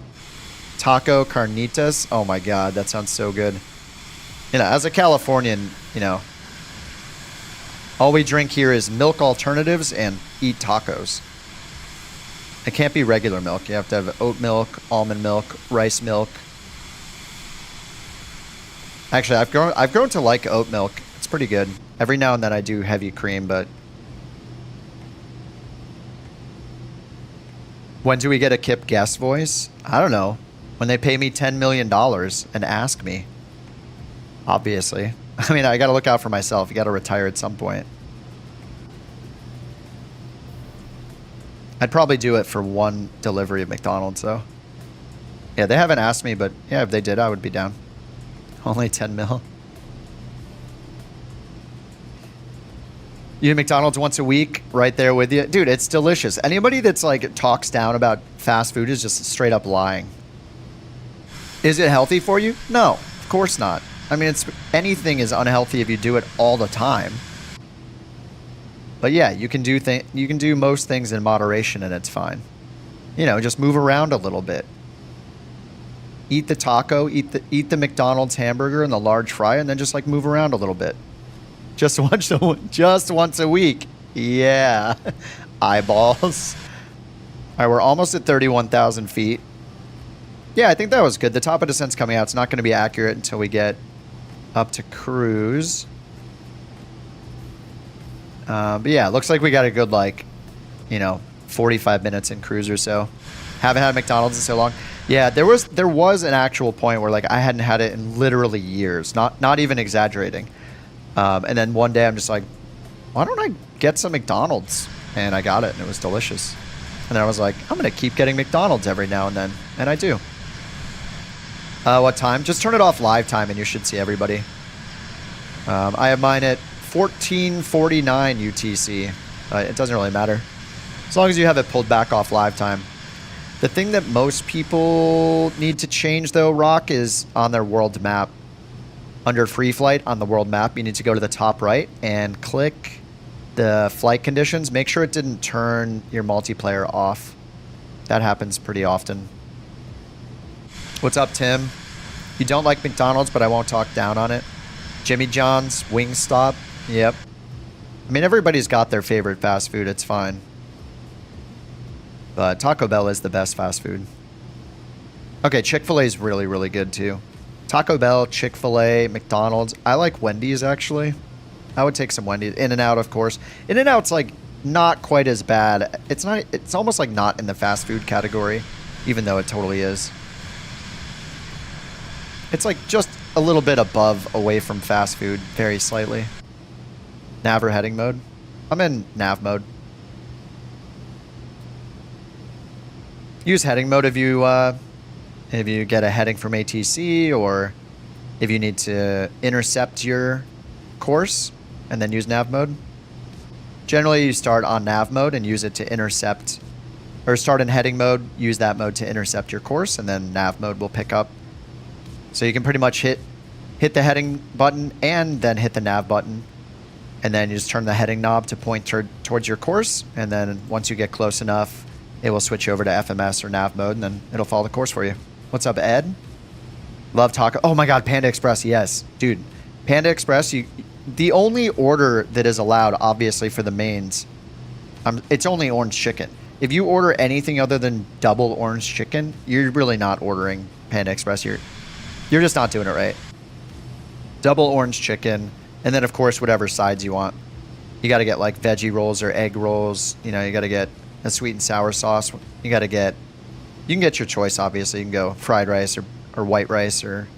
S1: Taco carnitas. Oh my God, that sounds so good. You know, as a Californian, you know, all we drink here is milk alternatives and eat tacos. It can't be regular milk. You have to have oat milk, almond milk, rice milk. Actually, I've grown to like oat milk. It's pretty good. Every now and then I do heavy cream, but when do we get a Kip guest voice? I don't know. When they pay me $10 million and ask me. Obviously. I mean, I got to look out for myself. You got to retire at some point. I'd probably do it for one delivery of McDonald's, though. Yeah, they haven't asked me, but yeah, if they did, I would be down. Only 10 mil. You eat McDonald's once a week, right there with you. Dude, it's delicious. Anybody that's like talks down about fast food is just straight up lying. Is it healthy for you? No, of course not. I mean, anything is unhealthy if you do it all the time. But yeah, you can do most things in moderation and it's fine. You know, just move around a little bit. Eat the taco, eat the McDonald's hamburger and the large fry, and then just like move around a little bit. Just once a week. Yeah. Eyeballs. All right, we're almost at 31,000 feet. Yeah, I think that was good. The top of descent's coming out. It's not going to be accurate until we get up to cruise. But yeah, it looks like we got a good, like, you know, 45 minutes in cruise or so. Haven't had McDonald's in so long. Yeah, there was an actual point where, like, I hadn't had it in literally years. Not even exaggerating. And then one day I'm just like, why don't I get some McDonald's? And I got it, and it was delicious. And then I was like, I'm going to keep getting McDonald's every now and then. And I do. What time? Just turn it off live time and you should see everybody. I have mine at 14:49 UTC. It doesn't really matter. As long as you have it pulled back off live time. The thing that most people need to change, though, Rock, is on their world map. Under free flight on the world map, you need to go to the top right and click the flight conditions. Make sure it didn't turn your multiplayer off. That happens pretty often. What's up, Tim? You don't like McDonald's, but I won't talk down on it. Jimmy John's, Wingstop. Yep. I mean, everybody's got their favorite fast food. It's fine. But Taco Bell is the best fast food. Okay, Chick-fil-A is really, really good too. Taco Bell, Chick-fil-A, McDonald's. I like Wendy's actually. I would take some Wendy's. In-N-Out, of course. In-N-Out's like not quite as bad. It's not. It's almost like not in the fast food category, even though it totally is. It's like just a little bit above, away from fast food, very slightly. Nav or heading mode? I'm in nav mode. Use heading mode if you get a heading from ATC, or if you need to intercept your course, and then use nav mode. Generally, you start on nav mode and use it to intercept, or start in heading mode, use that mode to intercept your course, and then nav mode will pick up. So you can pretty much hit the heading button and then hit the nav button, and then you just turn the heading knob to point towards your course, and then once you get close enough, it will switch over to FMS or nav mode, and then it'll follow the course for you. What's up, Ed? Love Taco. Oh my God, Panda Express. Yes, dude. Panda Express. The only order that is allowed, obviously, for the mains, it's only orange chicken. If you order anything other than double orange chicken, you're really not ordering Panda Express. You're just not doing it right. Double orange chicken, and then of course whatever sides you want. You got to get like veggie rolls or egg rolls. You know, you got to get a sweet and sour sauce. You got to get. You can get your choice. Obviously, you can go fried rice or white rice or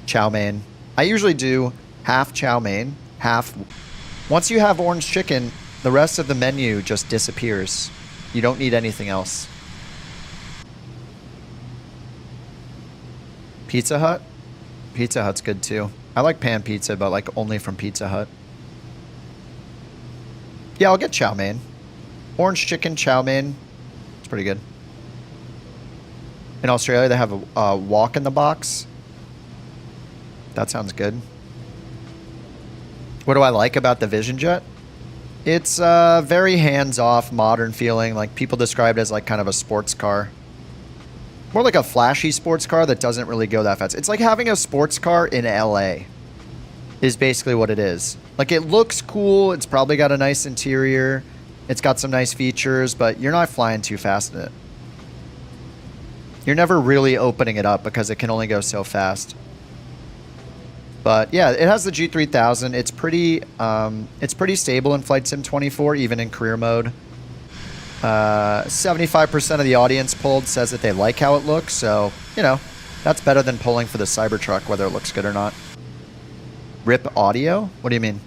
S1: chow mein. I usually do half chow mein, half. Once you have orange chicken, the rest of the menu just disappears. You don't need anything else. Pizza Hut? Pizza Hut's good too. I like pan pizza, but like only from Pizza Hut. Yeah, I'll get chow mein. Orange chicken chow mein. It's pretty good. In Australia, they have a walk in the box. That sounds good. What do I like about the Vision Jet? It's very hands-off, modern feeling. Like people describe it as like kind of a sports car. More like a flashy sports car that doesn't really go that fast. It's like having a sports car in LA is basically what it is. Like it looks cool. It's probably got a nice interior. It's got some nice features, but you're not flying too fast in it. You're never really opening it up because it can only go so fast. But yeah, it has the G3000. It's pretty stable in Flight Sim 24, even in career mode. 75% of the audience polled says that they like how it looks, so you know that's better than polling for the Cybertruck, whether it looks good or not. Rip audio? What do you mean?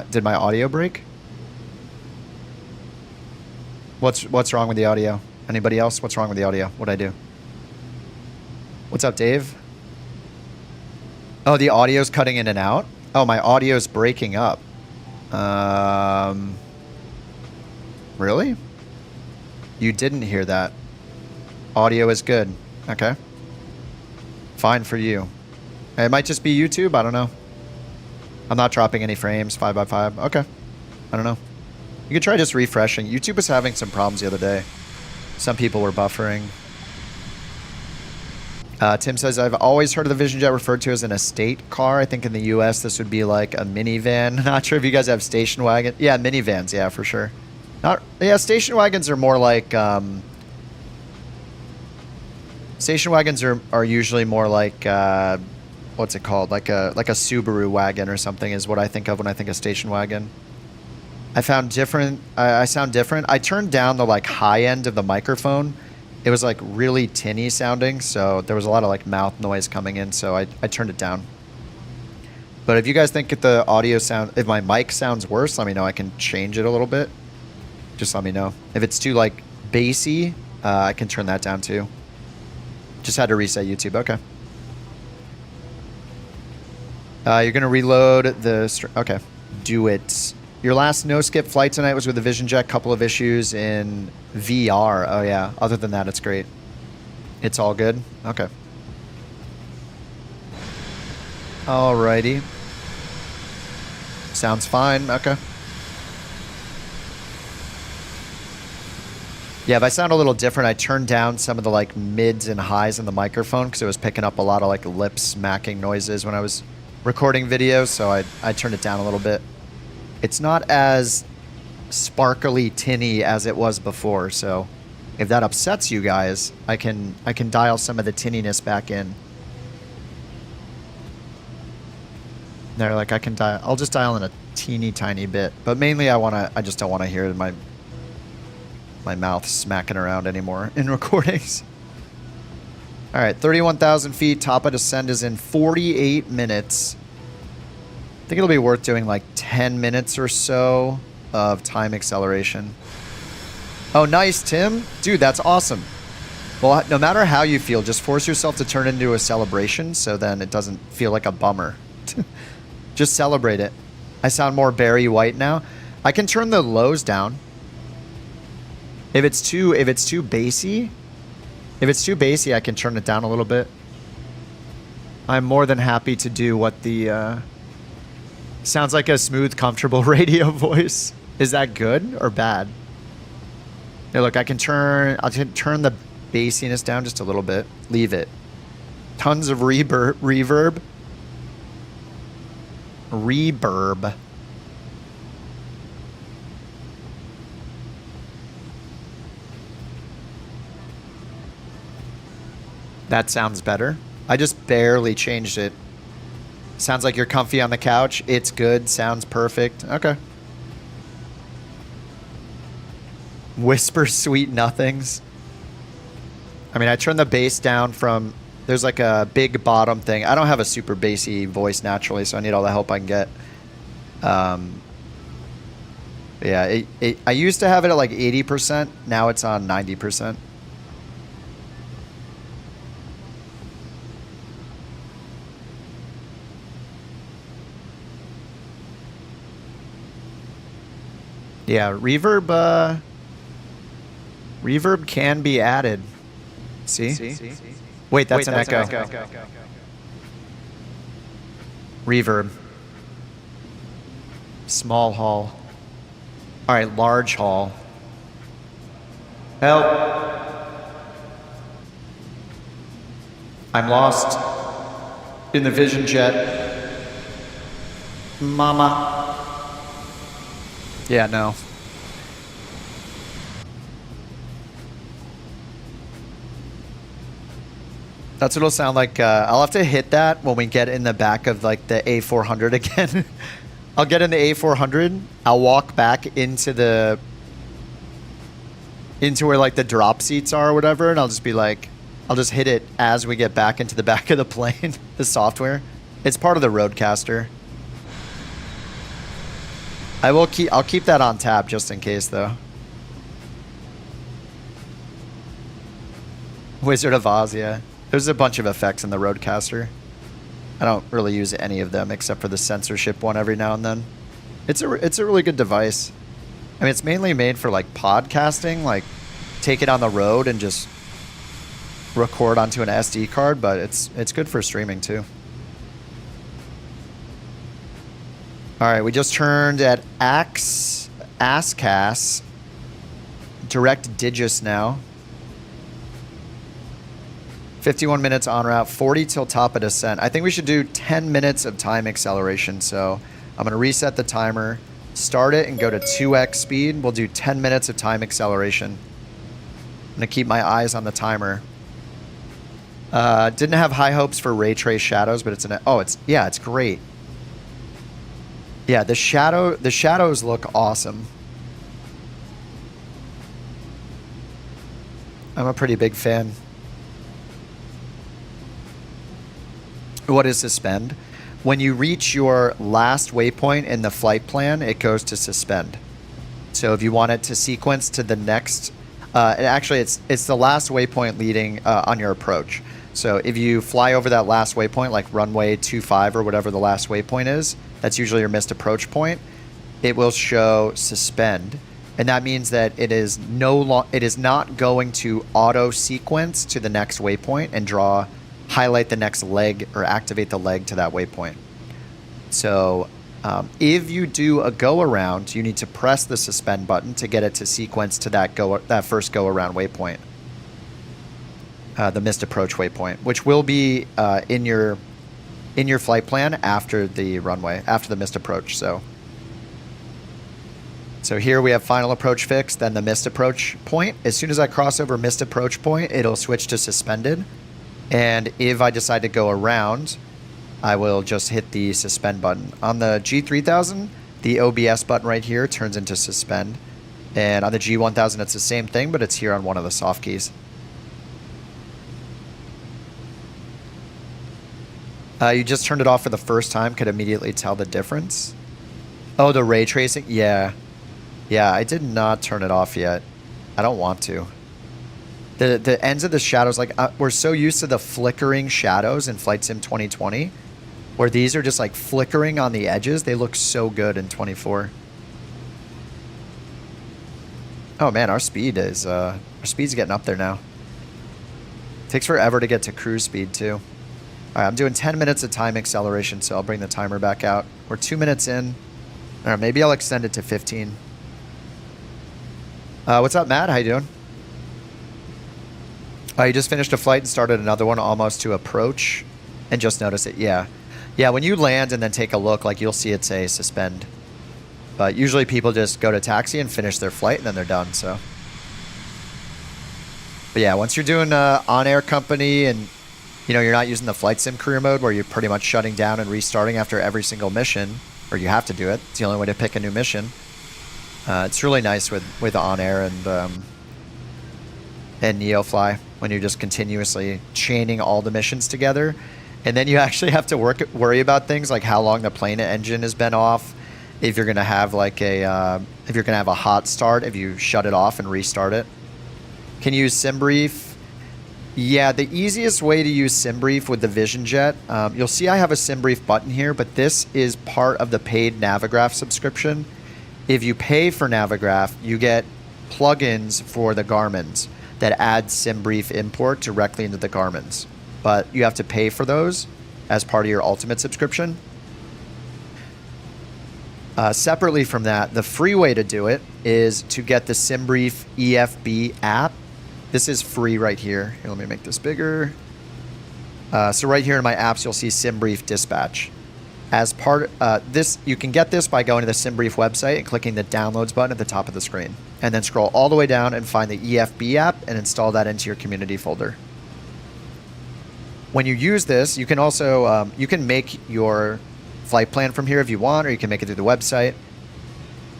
S1: Did my audio break? What's wrong with the audio? Anybody else? What's wrong with the audio? What'd I do? What's up, Dave? Oh, the audio's cutting in and out? Oh, my audio's breaking up. Really? You didn't hear that. Audio is good. Okay. Fine for you. It might just be YouTube. I don't know. I'm not dropping any frames. 5x5. Okay. I don't know. You could try just refreshing. YouTube was having some problems the other day. Some people were buffering. Tim says, I've always heard of the Vision Jet referred to as an estate car. I think in the US this would be like a minivan. Not sure if you guys have station wagon. Yeah, minivans. Yeah, for sure. Station wagons are more like station wagons are usually more like what's it called, like a Subaru wagon or something is what I think of when I think of station wagon. I sound different. I turned down the like high end of the microphone. It was like really tinny sounding, so there was a lot of like mouth noise coming in, so I turned it down. But if you guys think if my mic sounds worse, let me know. I can change it a little bit. Just let me know. If it's too like bassy, I can turn that down too. Just had to reset YouTube. Okay. You're gonna reload the. Okay. Do it. Your last no-skip flight tonight was with the Vision Jet. Couple of issues in VR. Oh yeah. Other than that, it's great. It's all good. Okay. Alrighty. Sounds fine. Okay. Yeah, if I sound a little different, I turned down some of the like mids and highs in the microphone because it was picking up a lot of like lip smacking noises when I was recording videos, so I turned it down a little bit. It's not as sparkly tinny as it was before, so if that upsets you guys, I can dial some of the tinniness back in. They're like I'll just dial in a teeny tiny bit, but mainly I just don't want to hear my mouth smacking around anymore in recordings. All right, 31,000 feet, top of descent is in 48 minutes. I think it'll be worth doing like 10 minutes or so of time acceleration. Oh, nice, Tim. Dude, that's awesome. Well, no matter how you feel, just force yourself to turn it into a celebration so then it doesn't feel like a bummer. Just celebrate it. I sound more Barry White now. I can turn the lows down. If it's too bassy, I can turn it down a little bit. I'm more than happy to do what the sounds like a smooth, comfortable radio voice. Is that good or bad? Hey, look, I'll turn the bassiness down just a little bit. Leave it. Tons of reverb. That sounds better. I just barely changed it. Sounds like you're comfy on the couch. It's good. Sounds perfect. Okay. Whisper sweet nothings. I mean, I turned the bass down from... There's like a big bottom thing. I don't have a super bassy voice naturally, so I need all the help I can get. Yeah, I used to have it at like 80%. Now it's on 90%. Yeah, reverb can be added. See? Wait, that's an echo. Reverb. Small hall. All right, large hall. Help. I'm lost in the vision jet. Mama. Yeah, no. That's what it'll sound like. I'll have to hit that when we get in the back of like the A400 again. I'll get in the A400. I'll walk back into where like the drop seats are or whatever, and I'll just be like, I'll just hit it as we get back into the back of the plane. The software. It's part of the Roadcaster. I'll keep that on tap just in case though. Wizard of Oz, yeah. There's a bunch of effects in the Roadcaster. I don't really use any of them except for the censorship one every now and then. It's a really good device. I mean, it's mainly made for like podcasting, like take it on the road and just record onto an SD card, but it's good for streaming too. All right, we just turned at ASCAS. Direct Digis now. 51 minutes en route, 40 till top of descent. I think we should do 10 minutes of time acceleration. So I'm going to reset the timer, start it, and go to 2x speed. We'll do 10 minutes of time acceleration. I'm going to keep my eyes on the timer. Didn't have high hopes for ray trace shadows, but it's great. Yeah, the shadows look awesome. I'm a pretty big fan. What is suspend? When you reach your last waypoint in the flight plan, it goes to suspend. So if you want it to sequence to the next, actually it's the last waypoint leading on your approach. So if you fly over that last waypoint, like runway 25 or whatever the last waypoint is, that's usually your missed approach point, it will show suspend. And that means that it is not going to auto sequence to the next waypoint and highlight the next leg or activate the leg to that waypoint. So If you do a go around, you need to press the suspend button to get it to sequence to that first go around waypoint, the missed approach waypoint, which will be in your flight plan after the runway, after the missed approach. So here we have final approach fix, then the missed approach point. As soon as I cross over missed approach point, it'll switch to suspended. And if I decide to go around, I will just hit the suspend button. On the G3000, the OBS button right here turns into suspend. And on the G1000, it's the same thing, but it's here on one of the soft keys. You just turned it off for the first time, could immediately tell the difference. Oh, the ray tracing? Yeah. Yeah, I did not turn it off yet. I don't want to. The ends of the shadows, like we're so used to the flickering shadows in Flight Sim 2020, where these are just like flickering on the edges. They look so good in 24. Oh man, our speed's getting up there now. Takes forever to get to cruise speed too. All right, I'm doing 10 minutes of time acceleration, so I'll bring the timer back out. We're 2 minutes in. All right, maybe I'll extend it to 15. What's up, Matt? How you doing? You just finished a flight and started another one almost to approach and just noticed it. Yeah. Yeah, when you land and then take a look, like you'll see it say suspend. But usually people just go to taxi and finish their flight and then they're done, so. But yeah, once you're doing OnAir Company and you're not using the flight sim career mode where you're pretty much shutting down and restarting after every single mission, or you have to do it. It's the only way to pick a new mission. It's really nice with OnAir and NeoFly when you're just continuously chaining all the missions together. And then you actually have to worry about things like how long the plane engine has been off, if you're going to have like a hot start, if you shut it off and restart it. Can you use SimBrief? Yeah, the easiest way to use SimBrief with the VisionJet, you'll see I have a SimBrief button here, but this is part of the paid Navigraph subscription. If you pay for Navigraph, you get plugins for the Garmins that add SimBrief import directly into the Garmins. But you have to pay for those as part of your Ultimate subscription. Separately from that, the free way to do it is to get the SimBrief EFB app. This is free right here. Here, let me make this bigger. So right here in my apps, you'll see SimBrief Dispatch. As part this, you can get this by going to the SimBrief website and clicking the downloads button at the top of the screen, and then scroll all the way down and find the EFB app and install that into your community folder. When you use this, you can also you can make your flight plan from here if you want, or you can make it through the website.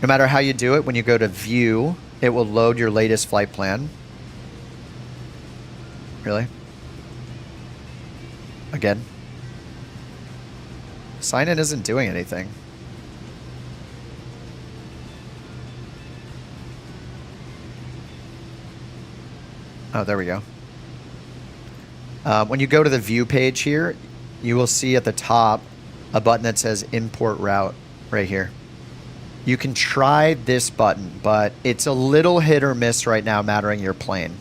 S1: No matter how you do it, when you go to view, it will load your latest flight plan. Really? Again? Sign in isn't doing anything. Oh, there we go. When you go to the view page here, you will see at the top a button that says import route right here. You can try this button, but it's a little hit or miss right now mattering your plane.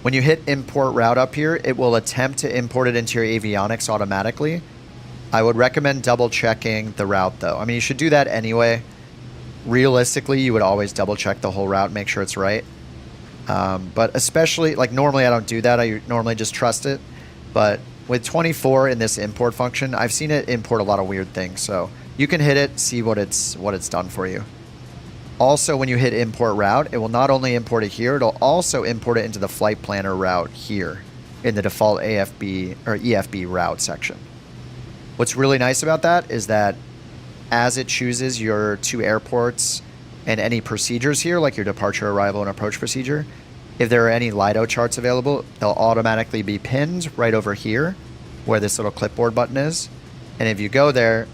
S1: When you hit import route up here, it will attempt to import it into your avionics automatically. I would recommend double checking the route though. I mean, you should do that anyway. Realistically, you would always double check the whole route, make sure it's right. But especially, like normally I don't do that. I normally just trust it. But with 24 in this import function, I've seen it import a lot of weird things. So you can hit it, see what it's done for you. Also, when you hit import route, it will not only import it here, it'll also import it into the flight planner route here in the default AFB or EFB route section. What's really nice about that is that as it chooses your two airports and any procedures here, like your departure, arrival, and approach procedure, if there are any Lido charts available, they'll automatically be pinned right over here where this little clipboard button is. And if you go there,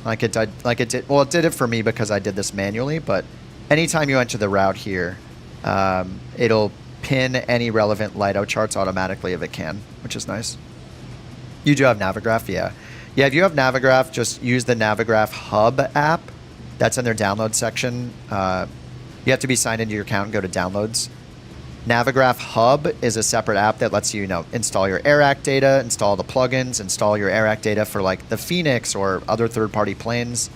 S1: well, it did it for me because I did this manually, but anytime you enter the route here, it'll pin any relevant Lido charts automatically if it can, which is nice. You do have Navigraph, yeah. Yeah, if you have Navigraph, just use the Navigraph Hub app. That's in their download section. You have to be signed into your account and go to downloads. Navigraph Hub is a separate app that lets you, install your AirAct data, install the plugins, install your AirAct data for like the Phoenix or other third-party planes.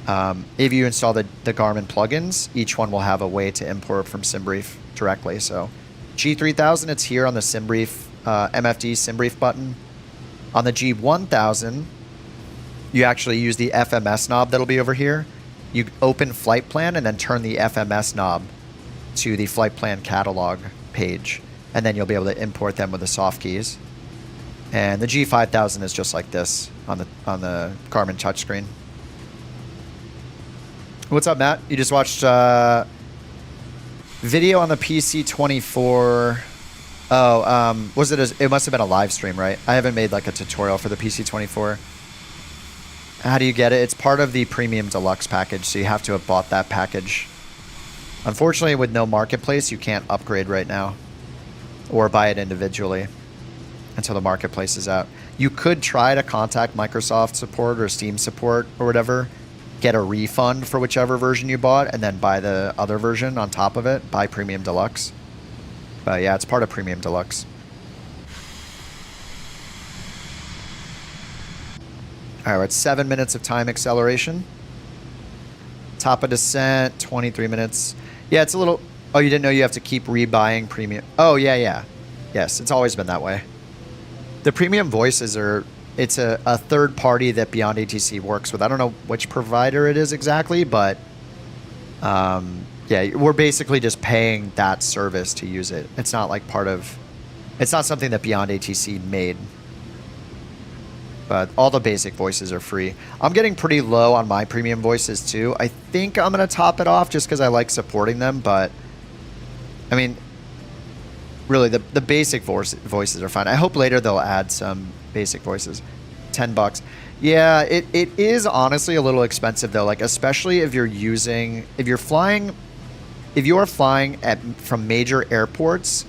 S1: If you install the Garmin plugins, each one will have a way to import from SimBrief directly. So G3000, it's here on the SimBrief, MFD SimBrief button. On the G1000, you actually use the FMS knob that'll be over here. You open flight plan and then turn the FMS knob to the flight plan catalog page, and then you'll be able to import them with the soft keys. And the G5000 is just like this on the Garmin touchscreen. What's up, Matt? You just watched video on the PC24. Oh, was it? It must have been a live stream, right? I haven't made like a tutorial for the PC24. How do you get it? It's part of the Premium Deluxe package, so you have to have bought that package. Unfortunately, with no marketplace, you can't upgrade right now or buy it individually until the marketplace is out. You could try to contact Microsoft support or Steam support or whatever, get a refund for whichever version you bought, and then buy the other version on top of it, buy Premium Deluxe. But yeah, it's part of Premium Deluxe. All right, we're at 7 minutes of time acceleration. Top of descent, 23 minutes. Yeah, it's a little... Oh, you didn't know you have to keep rebuying premium... Oh, yeah. Yes, it's always been that way. The premium voices are... It's a third party that BeyondATC works with. I don't know which provider it is exactly, but... yeah, we're basically just paying that service to use it. It's not like part of... It's not something that BeyondATC made. But all the basic voices are free. I'm getting pretty low on my premium voices too. I think I'm going to top it off just because I like supporting them. But, I mean, really, the basic voices are fine. I hope later they'll add some basic voices. $10. Yeah, it is honestly a little expensive though. Like, especially if you're flying from major airports.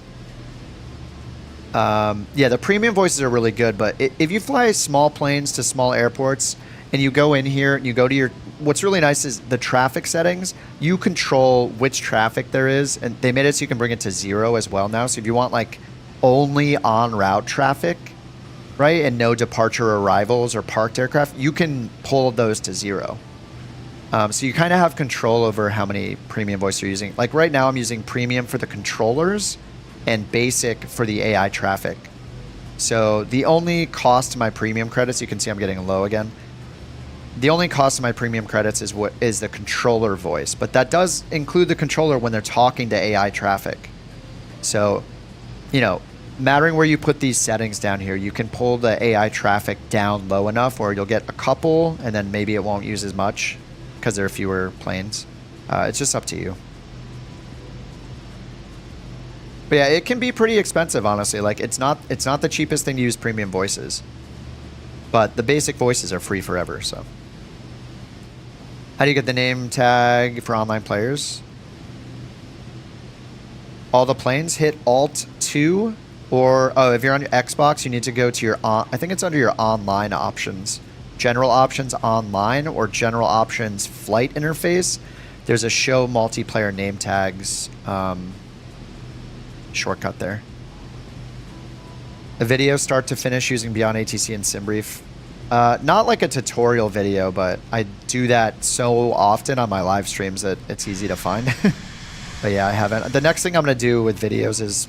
S1: Yeah, the premium voices are really good, but if you fly small planes to small airports and you go in here and you go to your... What's really nice is the traffic settings. You control which traffic there is, and they made it so you can bring it to 0 as well now. So if you want like only on-route traffic, right, and no departure arrivals or parked aircraft, you can pull those to 0. So you kind of have control over how many premium voices you're using. Like right now I'm using premium for the controllers and basic for the AI traffic. So the only cost to my premium credits, you can see I'm getting low again. The only cost of my premium credits is the controller voice, but that does include the controller when they're talking to AI traffic. So, mattering where you put these settings down here, you can pull the AI traffic down low enough where you'll get a couple and then maybe it won't use as much because there are fewer planes. It's just up to you. But yeah, it can be pretty expensive, honestly. Like it's not the cheapest thing to use premium voices. But the basic voices are free forever, so. How do you get the name tag for online players? All the planes hit Alt 2 or if you're on your Xbox, you need to go to your I think it's under your online options. General options online or general options flight interface. There's a show multiplayer name tags shortcut there. A video start to finish using BeyondATC and SimBrief. Not like a tutorial video, but I do that so often on my live streams that it's easy to find. But yeah, I haven't. The next thing I'm going to do with videos is,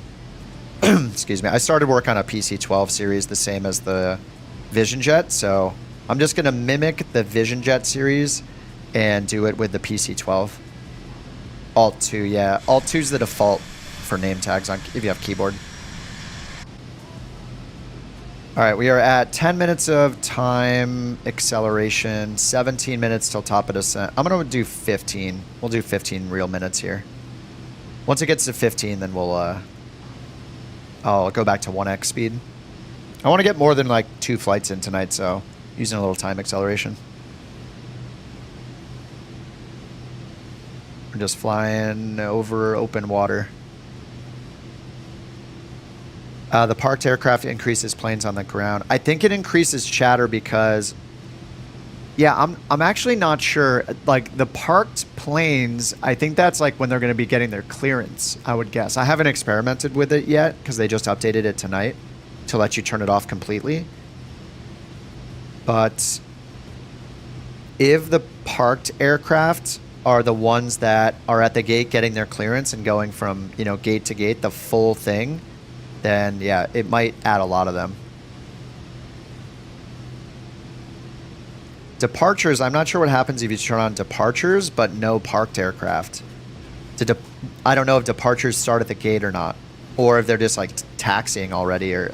S1: excuse me, I started work on a PC-12 series, the same as the Vision Jet. So I'm just going to mimic the Vision Jet series and do it with the PC-12. Alt 2, yeah. Alt 2 is the default for name tags on if you have keyboard. All right, we are at 10 minutes of time acceleration, 17 minutes till top of descent. I'm going to do 15. We'll do 15 real minutes here. Once it gets to 15, then we'll I'll go back to 1x speed. I want to get more than like 2 flights in tonight, so using a little time acceleration. We're just flying over open water. The parked aircraft increases planes on the ground. I think it increases chatter because Yeah, I'm actually not sure. Like the parked planes, I think that's like when they're going to be getting their clearance, I would guess. I haven't experimented with it yet because they just updated it tonight to let you turn it off completely. But if the parked aircraft are the ones that are at the gate getting their clearance and going from, you know, gate to gate, the full thing, then yeah, it might add a lot of them. Departures, I'm not sure what happens if you turn on departures, but no parked aircraft. I don't know if departures start at the gate or not, or if they're just like taxiing already or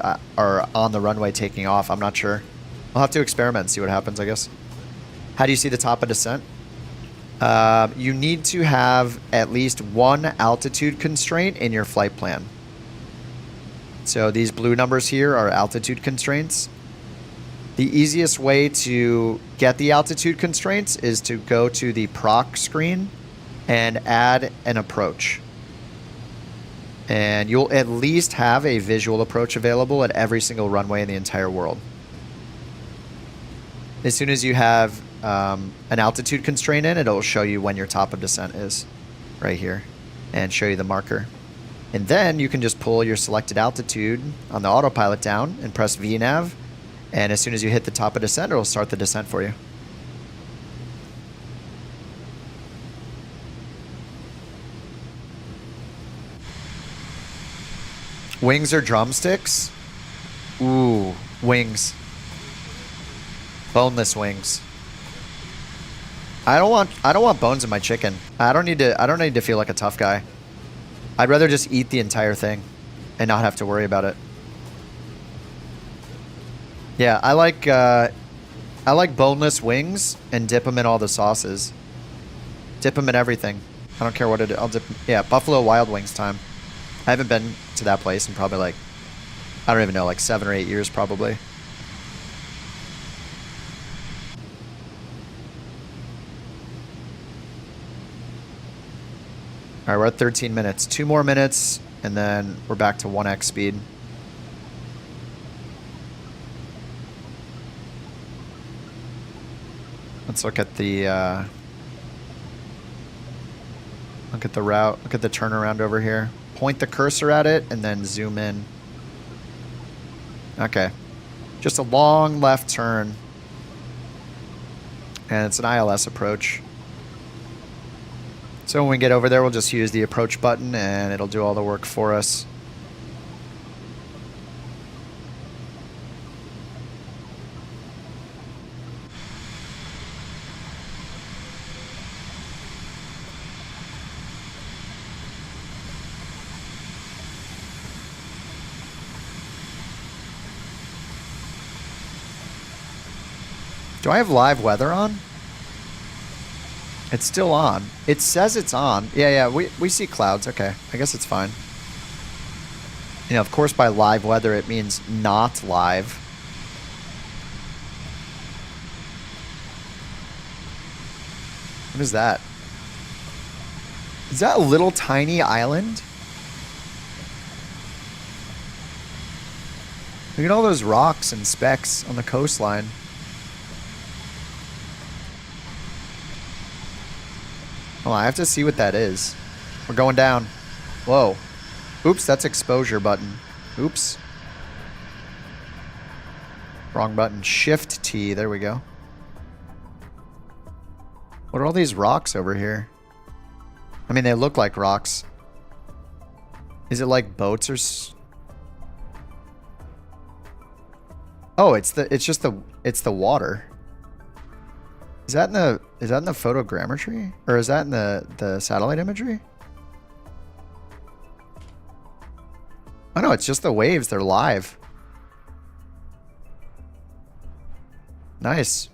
S1: on the runway taking off. I'm not sure. I'll have to experiment and see what happens, I guess. How do you see the top of descent? You need to have at least one altitude constraint in your flight plan. So these blue numbers here are altitude constraints. The easiest way to get the altitude constraints is to go to the proc screen and add an approach. And you'll at least have a visual approach available at every single runway in the entire world. As soon as you have an altitude constraint in, it'll show you when your top of descent is right here and show you the marker. And then you can just pull your selected altitude on the autopilot down and press VNAV. And as soon as you hit the top of descent, it'll start the descent for you. Wings or drumsticks? Ooh, wings. Boneless wings. I don't want bones in my chicken. I don't need to feel like a tough guy. I'd rather just eat the entire thing and not have to worry about it. Yeah, I like boneless wings and dip them in all the sauces. Dip them in everything. I don't care what it is. I'll dip. Yeah, Buffalo Wild Wings time. I haven't been to that place in probably like, I don't even know, like 7 or 8 years probably. All right, we're at 13 minutes. 2 more minutes, and then we're back to 1x speed. Let's look at the route. Look at the turnaround over here. Point the cursor at it and then zoom in. Okay. Just a long left turn. And it's an ILS approach. So when we get over there, we'll just use the approach button and it'll do all the work for us. Do I have live weather on? It's still on. It says it's on. Yeah, we see clouds. Okay, I guess it's fine. You know, of course by live weather it means not live. What is that? Is that a little tiny island? Look at all those rocks and specks on the coastline. Oh, I have to see what that is. We're going down. Whoa. Oops, that's exposure button. Oops. Wrong button. Shift T. There we go. What are all these rocks over here? I mean, they look like rocks. Is it like boats or... Oh, it's just the water. Is that in the photogrammetry? Or is that in the satellite imagery? Oh no, it's just the waves. They're live. Nice.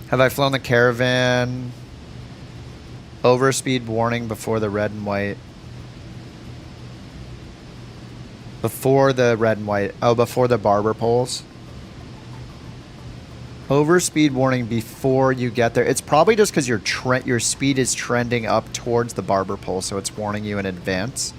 S1: Have I flown the Caravan? Overspeed warning before the red and white. Before the red and white. Oh, before the barber poles. Overspeed warning before you get there. It's probably just because your speed is trending up towards the barber pole, so it's warning you in advance.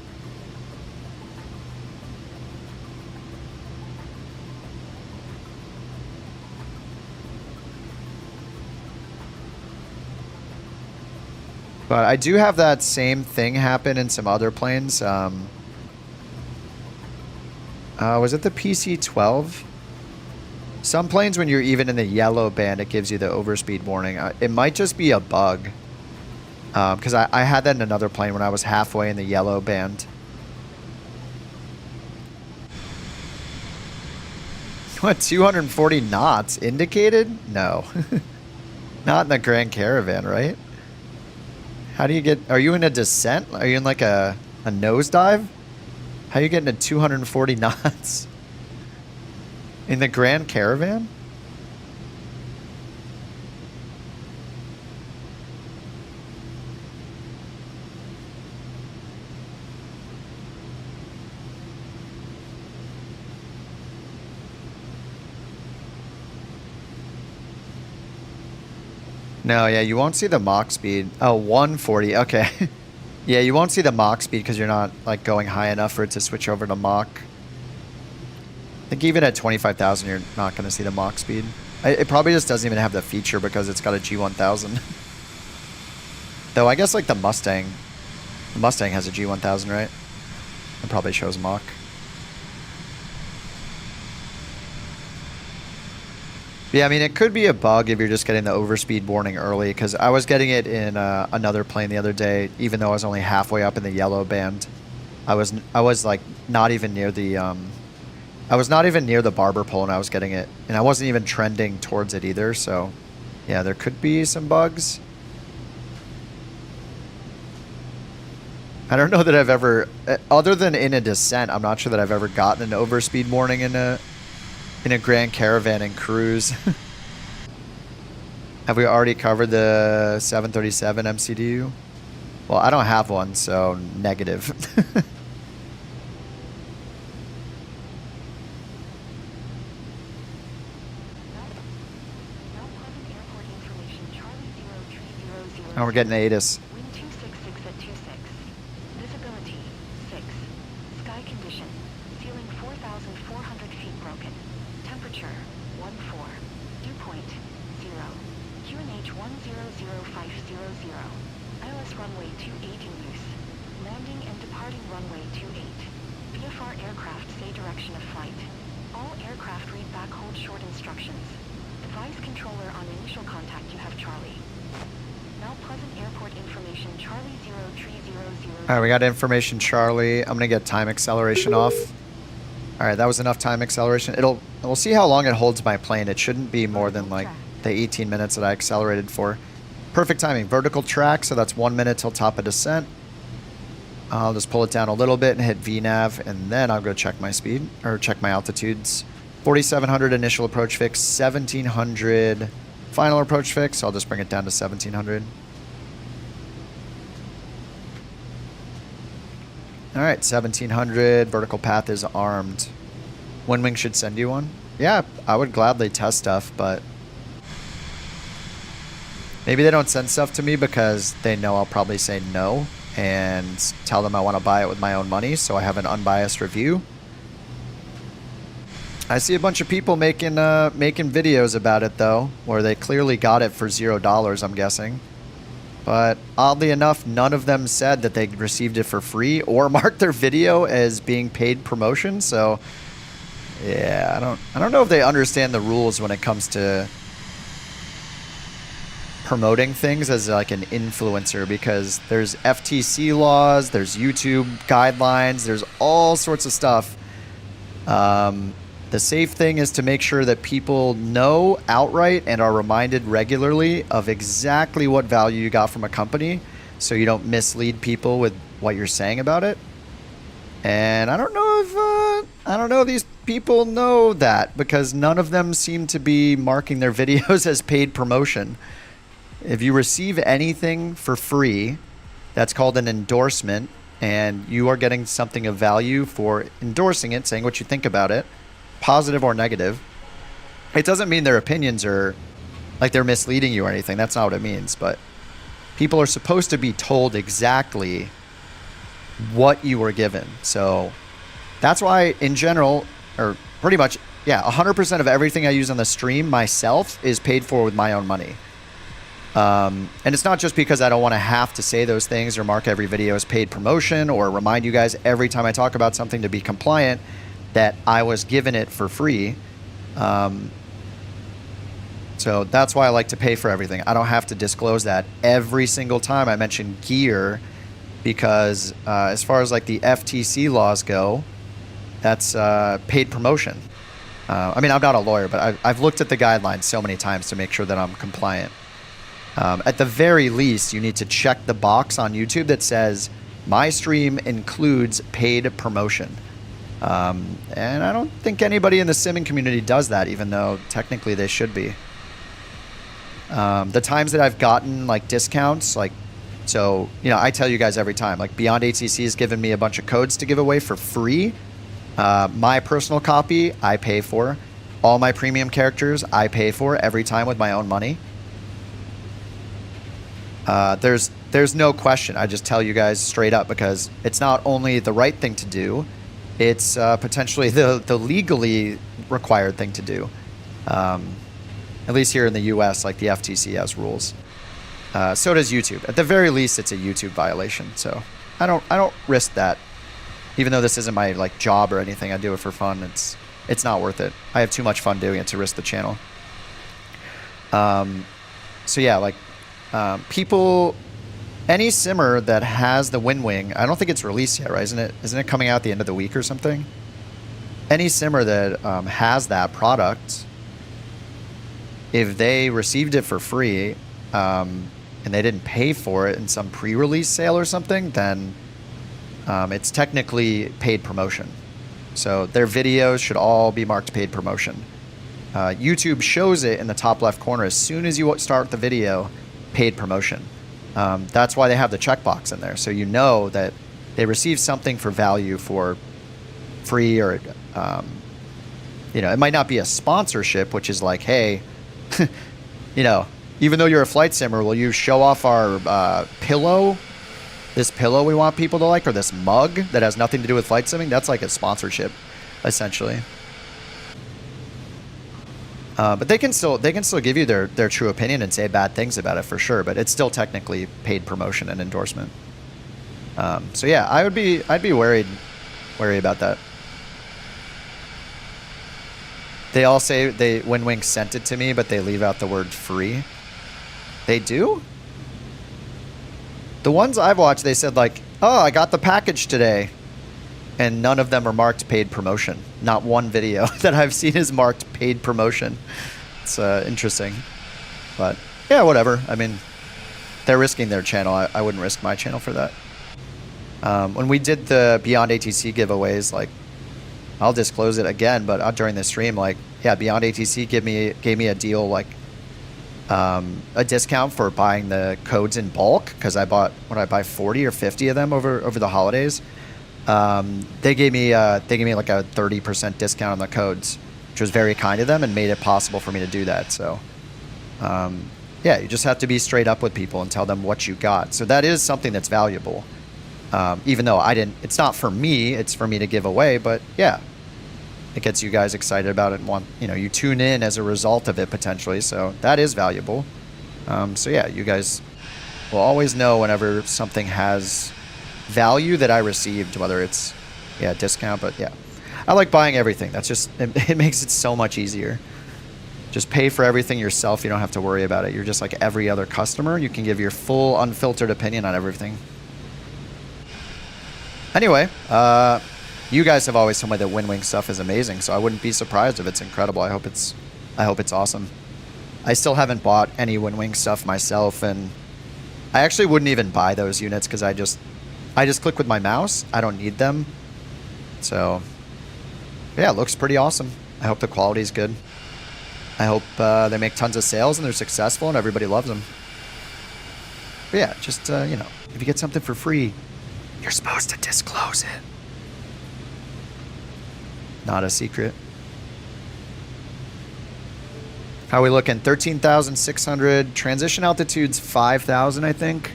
S1: But I do have that same thing happen in some other planes. Was it the PC-12? Some planes, when you're even in the yellow band, it gives you the overspeed warning. It might just be a bug. Because I had that in another plane when I was halfway in the yellow band. What, 240 knots indicated? No. Not in the Grand Caravan, right? How do you get... Are you in a descent? Are you in like a nosedive? How are you getting to 240 knots? In the Grand Caravan? No, yeah, you won't see the Mach speed. Oh, 140. Okay. Yeah, you won't see the Mach speed because you're not like going high enough for it to switch over to Mach. I think even at 25,000, you're not going to see the Mach speed. It probably just doesn't even have the feature because it's got a G1000. Though I guess like the Mustang has a G1000, right? It probably shows Mach. Yeah, I mean, it could be a bug if you're just getting the overspeed warning early, because I was getting it in another plane the other day, even though I was only halfway up in the yellow band. I was like not even near the barber pole, and I was getting it, and I wasn't even trending towards it either. So, yeah, there could be some bugs. I don't know that I've ever, other than in a descent, I'm not sure that I've ever gotten an overspeed warning in a Grand Caravan and cruise. Have we already covered the 737 MCDU? Well, I don't have one, so negative. Oh, we're getting ATIS.
S4: Wind 266 at 26. Visibility 6. Sky condition. Ceiling 4,400 feet broken. Temperature 14. Dew point 0. QNH 100500. ILS runway 28 in use. Landing and departing runway 28. VFR aircraft say direction of flight. All aircraft read back hold short instructions. Advise controller on initial contact you have Charlie. Mount Pleasant Airport information Charlie 03000.
S1: Alright, we got information Charlie. I'm gonna get time acceleration off. Alright, that was enough time acceleration. We'll see how long it holds my plane. It shouldn't be more than like the 18 minutes that I accelerated for. Perfect timing. Vertical track, so that's 1 minute till top of descent. I'll just pull it down a little bit and hit VNAV, and then I'll go check my speed, or check my altitudes. 4,700 initial approach fix, 1,700 final approach fix. So I'll just bring it down to 1,700. All right, 1,700. Vertical path is armed. Bonnnggg should send you one. Yeah, I would gladly test stuff, but maybe they don't send stuff to me because they know I'll probably say no and tell them I want to buy it with my own money, so I have an unbiased review. I see a bunch of people making videos about it though, where they clearly got it for $0, I'm guessing. But oddly enough, none of them said that they received it for free or marked their video as being paid promotion. So yeah, I don't know if they understand the rules when it comes to promoting things as like an influencer, because there's FTC laws, there's YouTube guidelines, there's all sorts of stuff. The safe thing is to make sure that people know outright and are reminded regularly of exactly what value you got from a company, so you don't mislead people with what you're saying about it. And I don't know if these people know that, because none of them seem to be marking their videos as paid promotion. If you receive anything for free, that's called an endorsement, and you are getting something of value for endorsing it, saying what you think about it, positive or negative. It doesn't mean their opinions are like they're misleading you or anything. That's not what it means. But people are supposed to be told exactly what you were given. So that's why in general, or pretty much, yeah, 100% of everything I use on the stream myself is paid for with my own money. And it's not just because I don't want to have to say those things or mark every video as paid promotion or remind you guys every time I talk about something to be compliant that I was given it for free. So that's why I like to pay for everything. I don't have to disclose that every single time I mention gear, because as far as like the FTC laws go, that's paid promotion. I mean, I'm not a lawyer, but I've looked at the guidelines so many times to make sure that I'm compliant. At the very least, you need to check the box on YouTube that says, my stream includes paid promotion. And I don't think anybody in the simming community does that, even though technically they should be. The times that I've gotten like discounts, like, so, you know, I tell you guys every time, like BeyondATC has given me a bunch of codes to give away for free. My personal copy, I pay for. All my premium characters, I pay for every time with my own money. There's no question. I just tell you guys straight up because it's not only the right thing to do, it's potentially the legally required thing to do. At least here in the US, like the FTC has rules. So does YouTube. At the very least, it's a YouTube violation. So I don't risk that. Even though this isn't my like job or anything, I do it for fun. It's not worth it. I have too much fun doing it to risk the channel. So yeah, like people, any simmer that has the WinWing, I don't think it's released yet, right? Isn't it coming out at the end of the week or something? Any simmer that has that product, if they received it for free and they didn't pay for it in some pre-release sale or something, then it's technically paid promotion. So their videos should all be marked paid promotion. YouTube shows it in the top left corner as soon as you start the video, paid promotion. That's why they have the checkbox in there. So you know that they received something for value for free, or, you know, it might not be a sponsorship, which is like, hey, you know, even though you're a flight simmer, will you show off our pillow? This pillow we want people to like, or this mug that has nothing to do with flight simming? That's like a sponsorship, essentially. But they can still give you their true opinion and say bad things about it for sure. But it's still technically paid promotion and endorsement. So yeah, I'd be wary about that. They all say WinWing sent it to me, but they leave out the word free. They do? The ones I've watched, they said like, oh, I got the package today. And none of them are marked paid promotion. Not one video that I've seen is marked paid promotion. It's interesting. But yeah, whatever. I mean, they're risking their channel. I wouldn't risk my channel for that. When we did the BeyondATC giveaways, like, I'll disclose it again, but during the stream, like, yeah, BeyondATC gave me a deal, like, a discount for buying the codes in bulk, because I bought, what, I buy 40 or 50 of them over the holidays. They gave me like a 30% discount on the codes, which was very kind of them and made it possible for me to do that. So, yeah, you just have to be straight up with people and tell them what you got. So that is something that's valuable. Even though it's not for me, it's for me to give away, but yeah, it gets you guys excited about it and you tune in as a result of it potentially. So that is valuable. So yeah, you guys will always know whenever something has value that I received, whether it's discount, but yeah, I like buying everything. That's just, it makes it so much easier. Just pay for everything yourself. You don't have to worry about it. You're just like every other customer. You can give your full unfiltered opinion on everything. Anyway, you guys have always told me that WinWing stuff is amazing, so I wouldn't be surprised if it's incredible. I hope it's awesome. I still haven't bought any WinWing stuff myself, and I actually wouldn't even buy those units because I just click with my mouse. I don't need them. So yeah, it looks pretty awesome. I hope the quality is good. I hope they make tons of sales and they're successful and everybody loves them. But yeah, just if you get something for free, you're supposed to disclose it. Not a secret. How are we looking? 13,600. Transition altitude's 5,000, I think.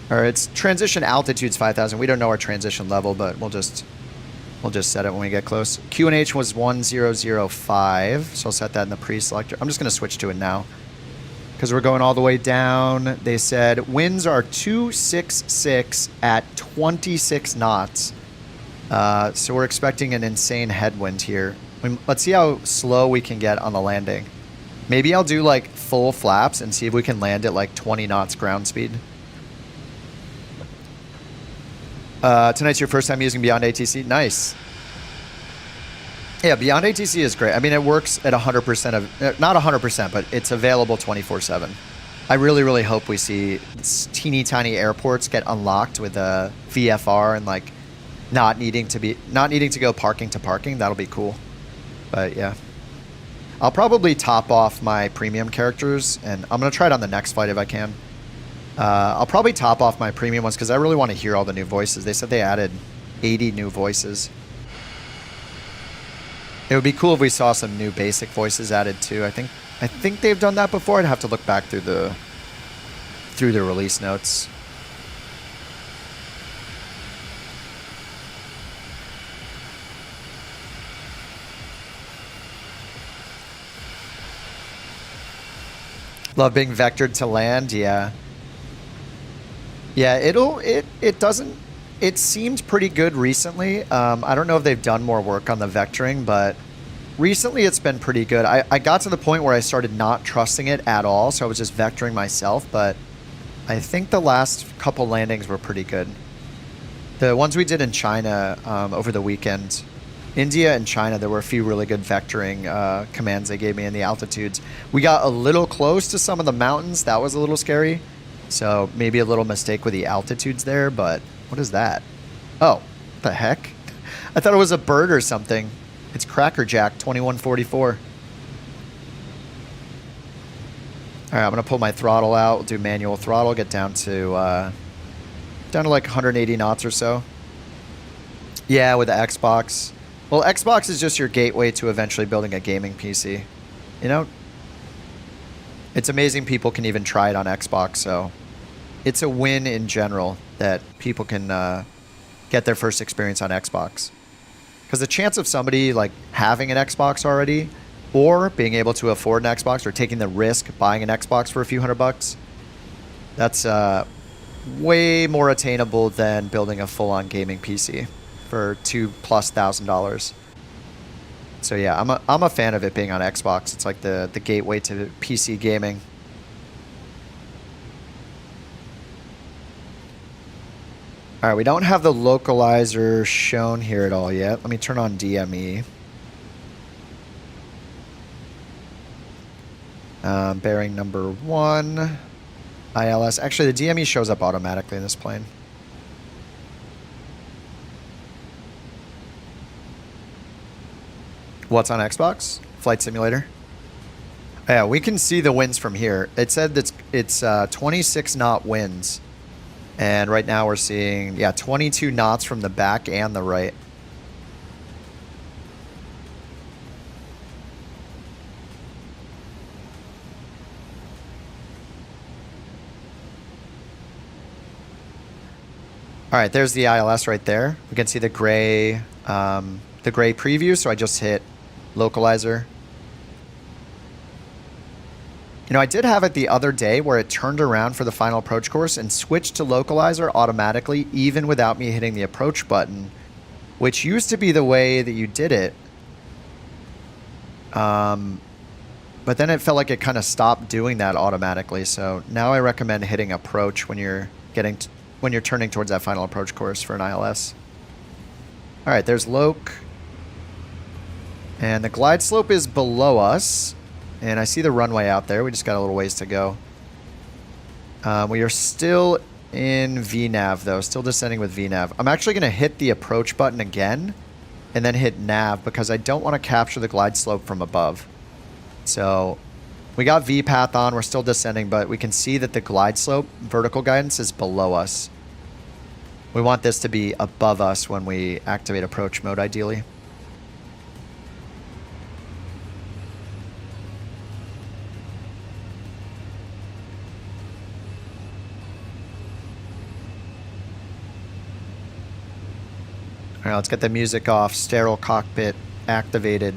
S1: Or it's transition altitude's 5,000. We don't know our transition level, but we'll just set it when we get close. QNH was 1005, so I'll set that in the pre-selector. I'm just going to switch to it now because we're going all the way down. They said winds are 266 at 26 knots. So we're expecting an insane headwind here. Let's see how slow we can get on the landing. Maybe I'll do like full flaps and see if we can land at like 20 knots ground speed. Tonight's your first time using BeyondATC? Nice. Yeah, BeyondATC is great. I mean, it works at 100% of, not 100%, but it's available 24/7. I really, really hope we see teeny tiny airports get unlocked with a VFR and like not needing to go parking to parking. That'll be cool. But yeah, I'll probably top off my premium characters, and I'm gonna try it on the next flight if I can. I'll probably top off my premium ones because I really want to hear all the new voices. They said they added 80 new voices. It would be cool if we saw some new basic voices added too. I think they've done that before. I'd have to look back through the release notes. Love being vectored to land, yeah. Yeah, it seemed pretty good recently. I don't know if they've done more work on the vectoring, but recently it's been pretty good. I got to the point where I started not trusting it at all, so I was just vectoring myself, but I think the last couple landings were pretty good. The ones we did in China over the weekend, India and China, there were a few really good vectoring commands they gave me in the altitudes. We got a little close to some of the mountains. That was a little scary. So maybe a little mistake with the altitudes there, but what is that? Oh, what the heck? I thought it was a bird or something. It's Crackerjack 2144. All right, I'm gonna pull my throttle out. We'll do manual throttle, get down to like 180 knots or so. Yeah, with the Xbox. Well, Xbox is just your gateway to eventually building a gaming PC. You know, it's amazing people can even try it on Xbox, so it's a win in general that people can get their first experience on Xbox. Because the chance of somebody like having an Xbox already, or being able to afford an Xbox, or taking the risk buying an Xbox for a few $100, that's way more attainable than building a full-on gaming PC for $2,000+. So yeah, I'm a fan of it being on Xbox. It's like the gateway to PC gaming. All right, we don't have the localizer shown here at all yet. Let me turn on DME. Bearing number 1, ILS. Actually, the DME shows up automatically in this plane. What's on Xbox? Flight Simulator. Yeah, we can see the winds from here. It said that it's 26 knot winds. And right now we're seeing, yeah, 22 knots from the back and the right. All right, there's the ILS right there. We can see the gray preview. So I just hit localizer. You know, I did have it the other day where it turned around for the final approach course and switched to localizer automatically, even without me hitting the approach button, which used to be the way that you did it. But then it felt like it kind of stopped doing that automatically. So now I recommend hitting approach when you're turning towards that final approach course for an ILS. All right, there's loc. And the glide slope is below us. And I see the runway out there. We just got a little ways to go. We are still in VNAV, though. Still descending with VNAV. I'm actually going to hit the approach button again and then hit nav because I don't want to capture the glide slope from above. So we got VPath on. We're still descending, but we can see that the glide slope, vertical guidance, is below us. We want this to be above us when we activate approach mode, ideally. All right, let's get the music off. Sterile cockpit activated.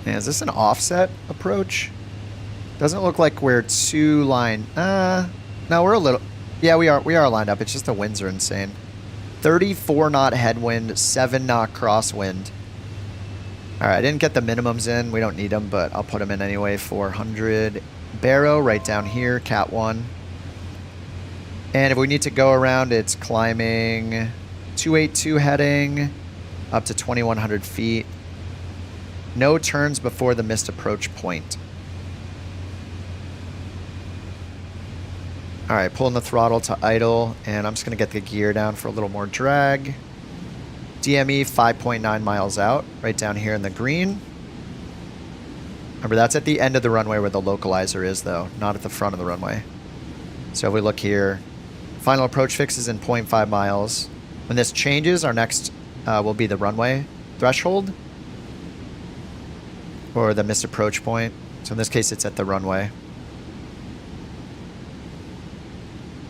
S1: Man, is this an offset approach? Doesn't look like we're too lined. No, we're a little. Yeah, we are lined up. It's just the winds are insane. 34 knot headwind, 7 knot crosswind. All right, I didn't get the minimums in. We don't need them, but I'll put them in anyway. 400 barrow right down here, Cat 1. And if we need to go around, it's climbing 282 heading up to 2,100 feet. No turns before the missed approach point. All right, pulling the throttle to idle, and I'm just gonna get the gear down for a little more drag. DME 5.9 miles out, right down here in the green. Remember, that's at the end of the runway where the localizer is, though, not at the front of the runway. So if we look here, final approach fix is in 0.5 miles. When this changes, our next will be the runway threshold, or the missed approach point. So in this case, it's at the runway.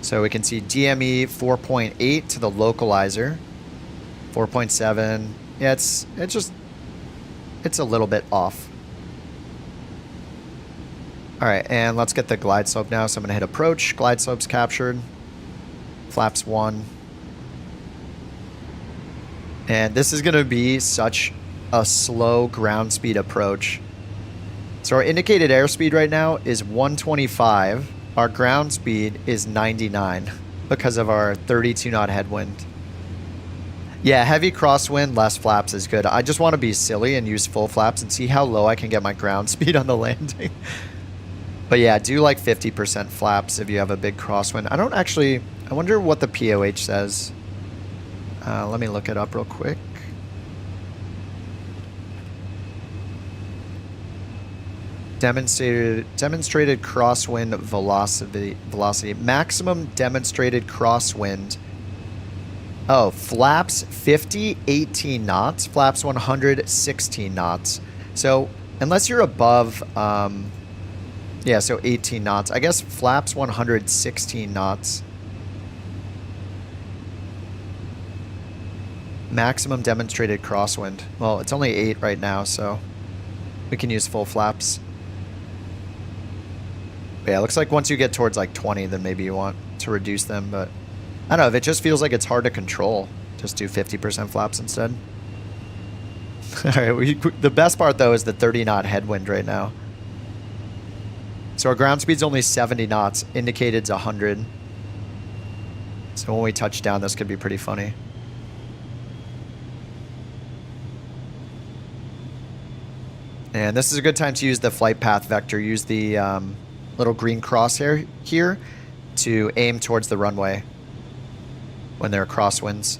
S1: So we can see DME 4.8 to the localizer, 4.7. Yeah, it's a little bit off. All right, and let's get the glide slope now. So I'm gonna hit approach, glide slope's captured, flaps 1. And this is gonna be such a slow ground speed approach. So our indicated airspeed right now is 125. Our ground speed is 99 because of our 32 knot headwind. Yeah, heavy crosswind, less flaps is good. I just want to be silly and use full flaps and see how low I can get my ground speed on the landing. But yeah, do like 50% flaps if you have a big crosswind. I wonder what the POH says. Let me look it up real quick. Demonstrated crosswind velocity. Maximum demonstrated crosswind. Oh, flaps 50, 18 knots. Flaps 100, 16 knots. So unless you're above, yeah, so 18 knots. I guess flaps 100, 16 knots. Maximum demonstrated crosswind. Well, it's only 8 right now, so we can use full flaps. But yeah, it looks like once you get towards like 20, then maybe you want to reduce them, but I don't know, if it just feels like it's hard to control, just do 50% flaps instead. All right, the best part though is the 30 knot headwind right now. So our ground speed's only 70 knots, indicated's 100. So when we touch down, this could be pretty funny. And this is a good time to use the flight path vector. Use the little green crosshair here to aim towards the runway when there are crosswinds.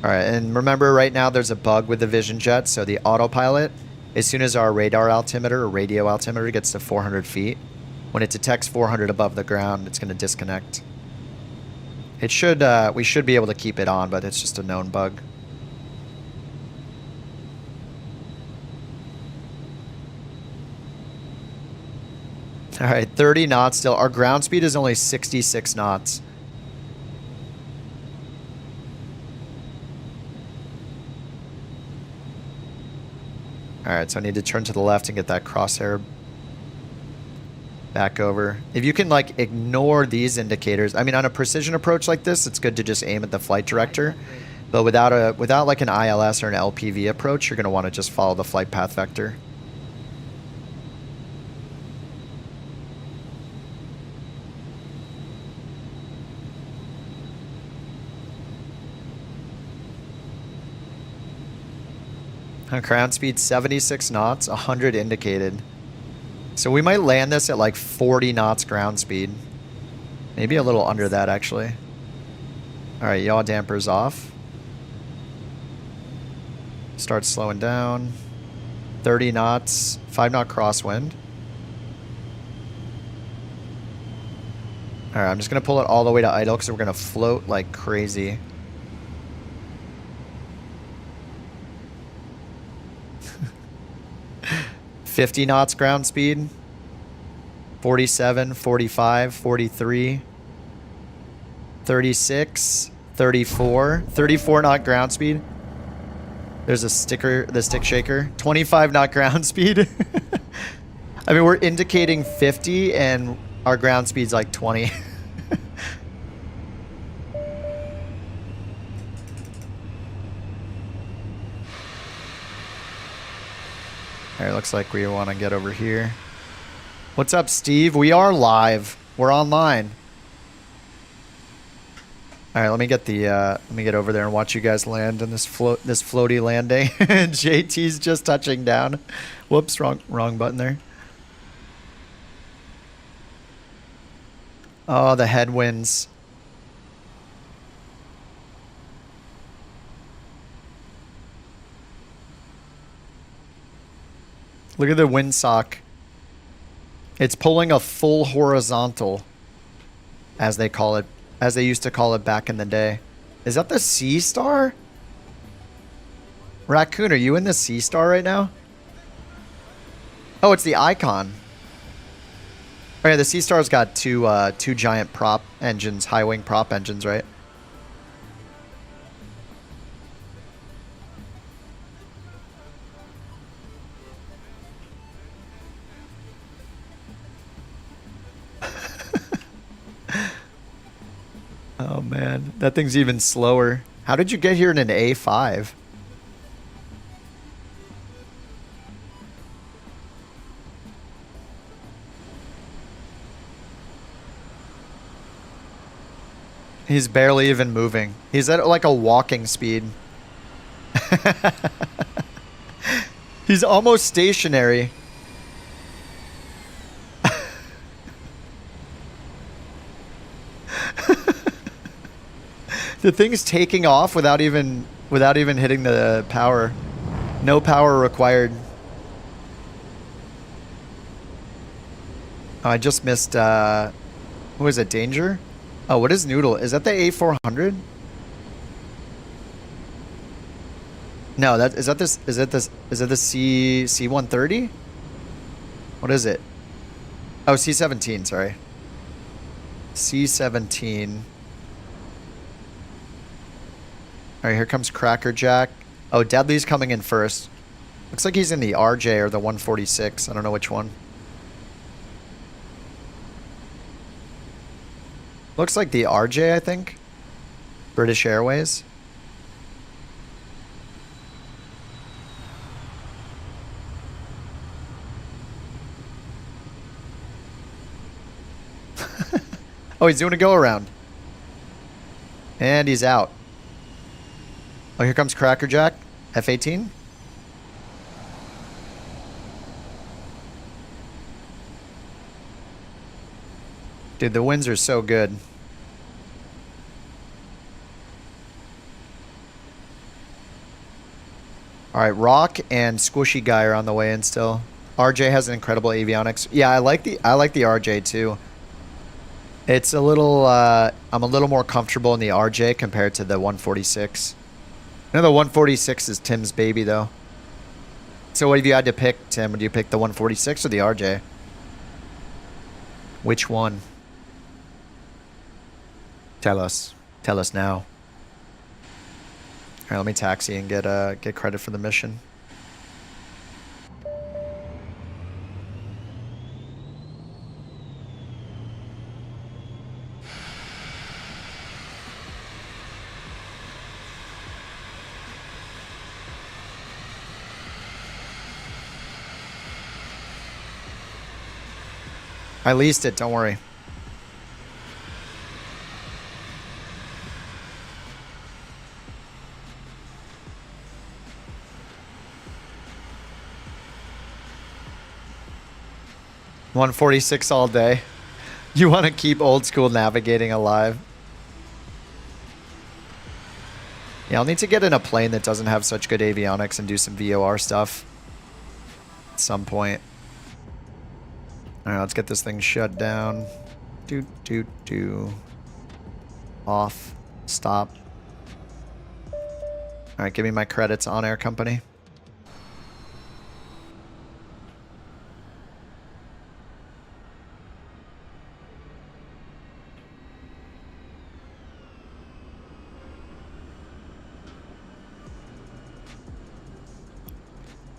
S1: All right, and remember right now there's a bug with the Vision Jet, so the autopilot, as soon as our radar altimeter or radio altimeter gets to 400 feet, when it detects 400 above the ground, it's going to disconnect. It should, we should be able to keep it on, but it's just a known bug. All right, 30 knots still. Our ground speed is only 66 knots. All right, so I need to turn to the left and get that crosshair back over. If you can like ignore these indicators, I mean, on a precision approach like this, it's good to just aim at the flight director. But without like an ILS or an LPV approach, you're going to want to just follow the flight path vector. Ground speed 76 knots, 100 indicated. So we might land this at like 40 knots ground speed. Maybe a little under that actually. All right, yaw dampers off. Start slowing down. 30 knots, 5 knot crosswind. All right, I'm just gonna pull it all the way to idle because we're gonna float like crazy. $50 knots ground speed, 47, 45, 43, 36, 34, 34 knot ground speed. There's a sticker, the stick shaker. 25 knot ground speed. I mean, we're indicating 50 and our ground speed's like 20. Alright, looks like we want to get over here. What's up, Steve? We are live. We're online. Alright, let me get over there and watch you guys land in this floaty landing. JT's just touching down. Whoops, wrong button there. Oh, the headwinds. Look at the windsock. It's pulling a full horizontal, as they call it, as they used to call it back in the day. Is that the Sea Star? Raccoon, are you in the Sea Star right now? Oh, it's the Icon. Oh yeah, the Sea Star's got two giant prop engines, high wing prop engines, right? Oh man, that thing's even slower. How did you get here in an A5? He's barely even moving. He's at like a walking speed. He's almost stationary. The thing's taking off without even hitting the power. No power required. Oh, I just missed who is it? Danger? Oh, what is Noodle? Is that the A400? No, is it the C130? What is it? Oh, C17, sorry. C17. Alright, here comes Crackerjack. Oh, Deadly's coming in first. Looks like he's in the RJ or the 146. I don't know which one. Looks like the RJ, I think. British Airways. Oh, he's doing a go around. And he's out. Oh, here comes Crackerjack. F-18. Dude, the winds are so good. Alright, Rock and Squishy Guy are on the way in still. RJ has an incredible avionics. Yeah, I like the RJ too. It's a little I'm a little more comfortable in the RJ compared to the 146. I know the 146 is Tim's baby though. So what if you had to pick, Tim? Would you pick the 146 or the RJ? Which one? Tell us. Tell us now. Alright, let me taxi and get credit for the mission. I leased it, don't worry. $146 all day. You want to keep old school navigating alive. Yeah, I'll need to get in a plane that doesn't have such good avionics and do some VOR stuff at some point. Alright, let's get this thing shut down. Do. Off. Stop. Alright, give me my credits, OnAir Company.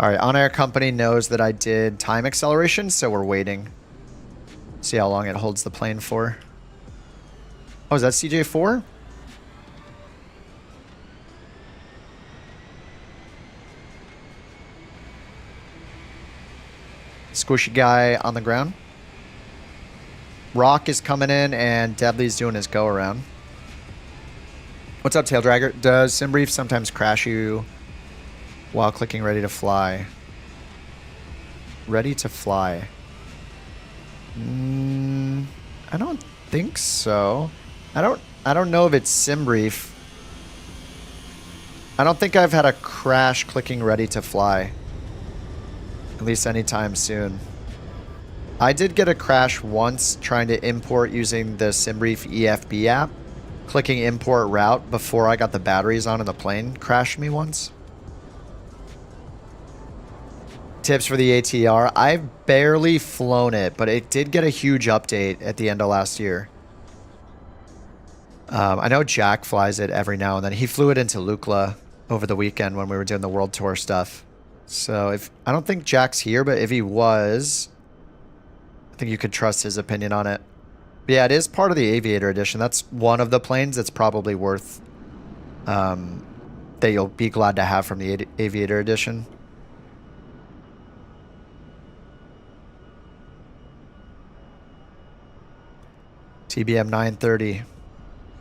S1: All right, OnAir Company knows that I did time acceleration, so we're waiting. See how long it holds the plane for. Oh, is that CJ4? Squishy guy on the ground. Rock is coming in, and Deadly's doing his go-around. What's up, Tail Dragger? Does SimBrief sometimes crash you while clicking ready to fly? Ready to fly. I don't think so. I don't know if it's SimBrief. I don't think I've had a crash clicking ready to fly. At least anytime soon. I did get a crash once trying to import using the SimBrief EFB app. Clicking import route before I got the batteries on in the plane crashed me once. Tips for the ATR. I've barely flown it, but it did get a huge update at the end of last year. I know Jack flies it every now and then. He flew it into Lukla over the weekend when we were doing the World Tour stuff. So I don't think Jack's here, but if he was, I think you could trust his opinion on it. But yeah, it is part of the Aviator Edition. That's one of the planes that's probably worth, that you'll be glad to have from the Aviator Edition. TBM 930.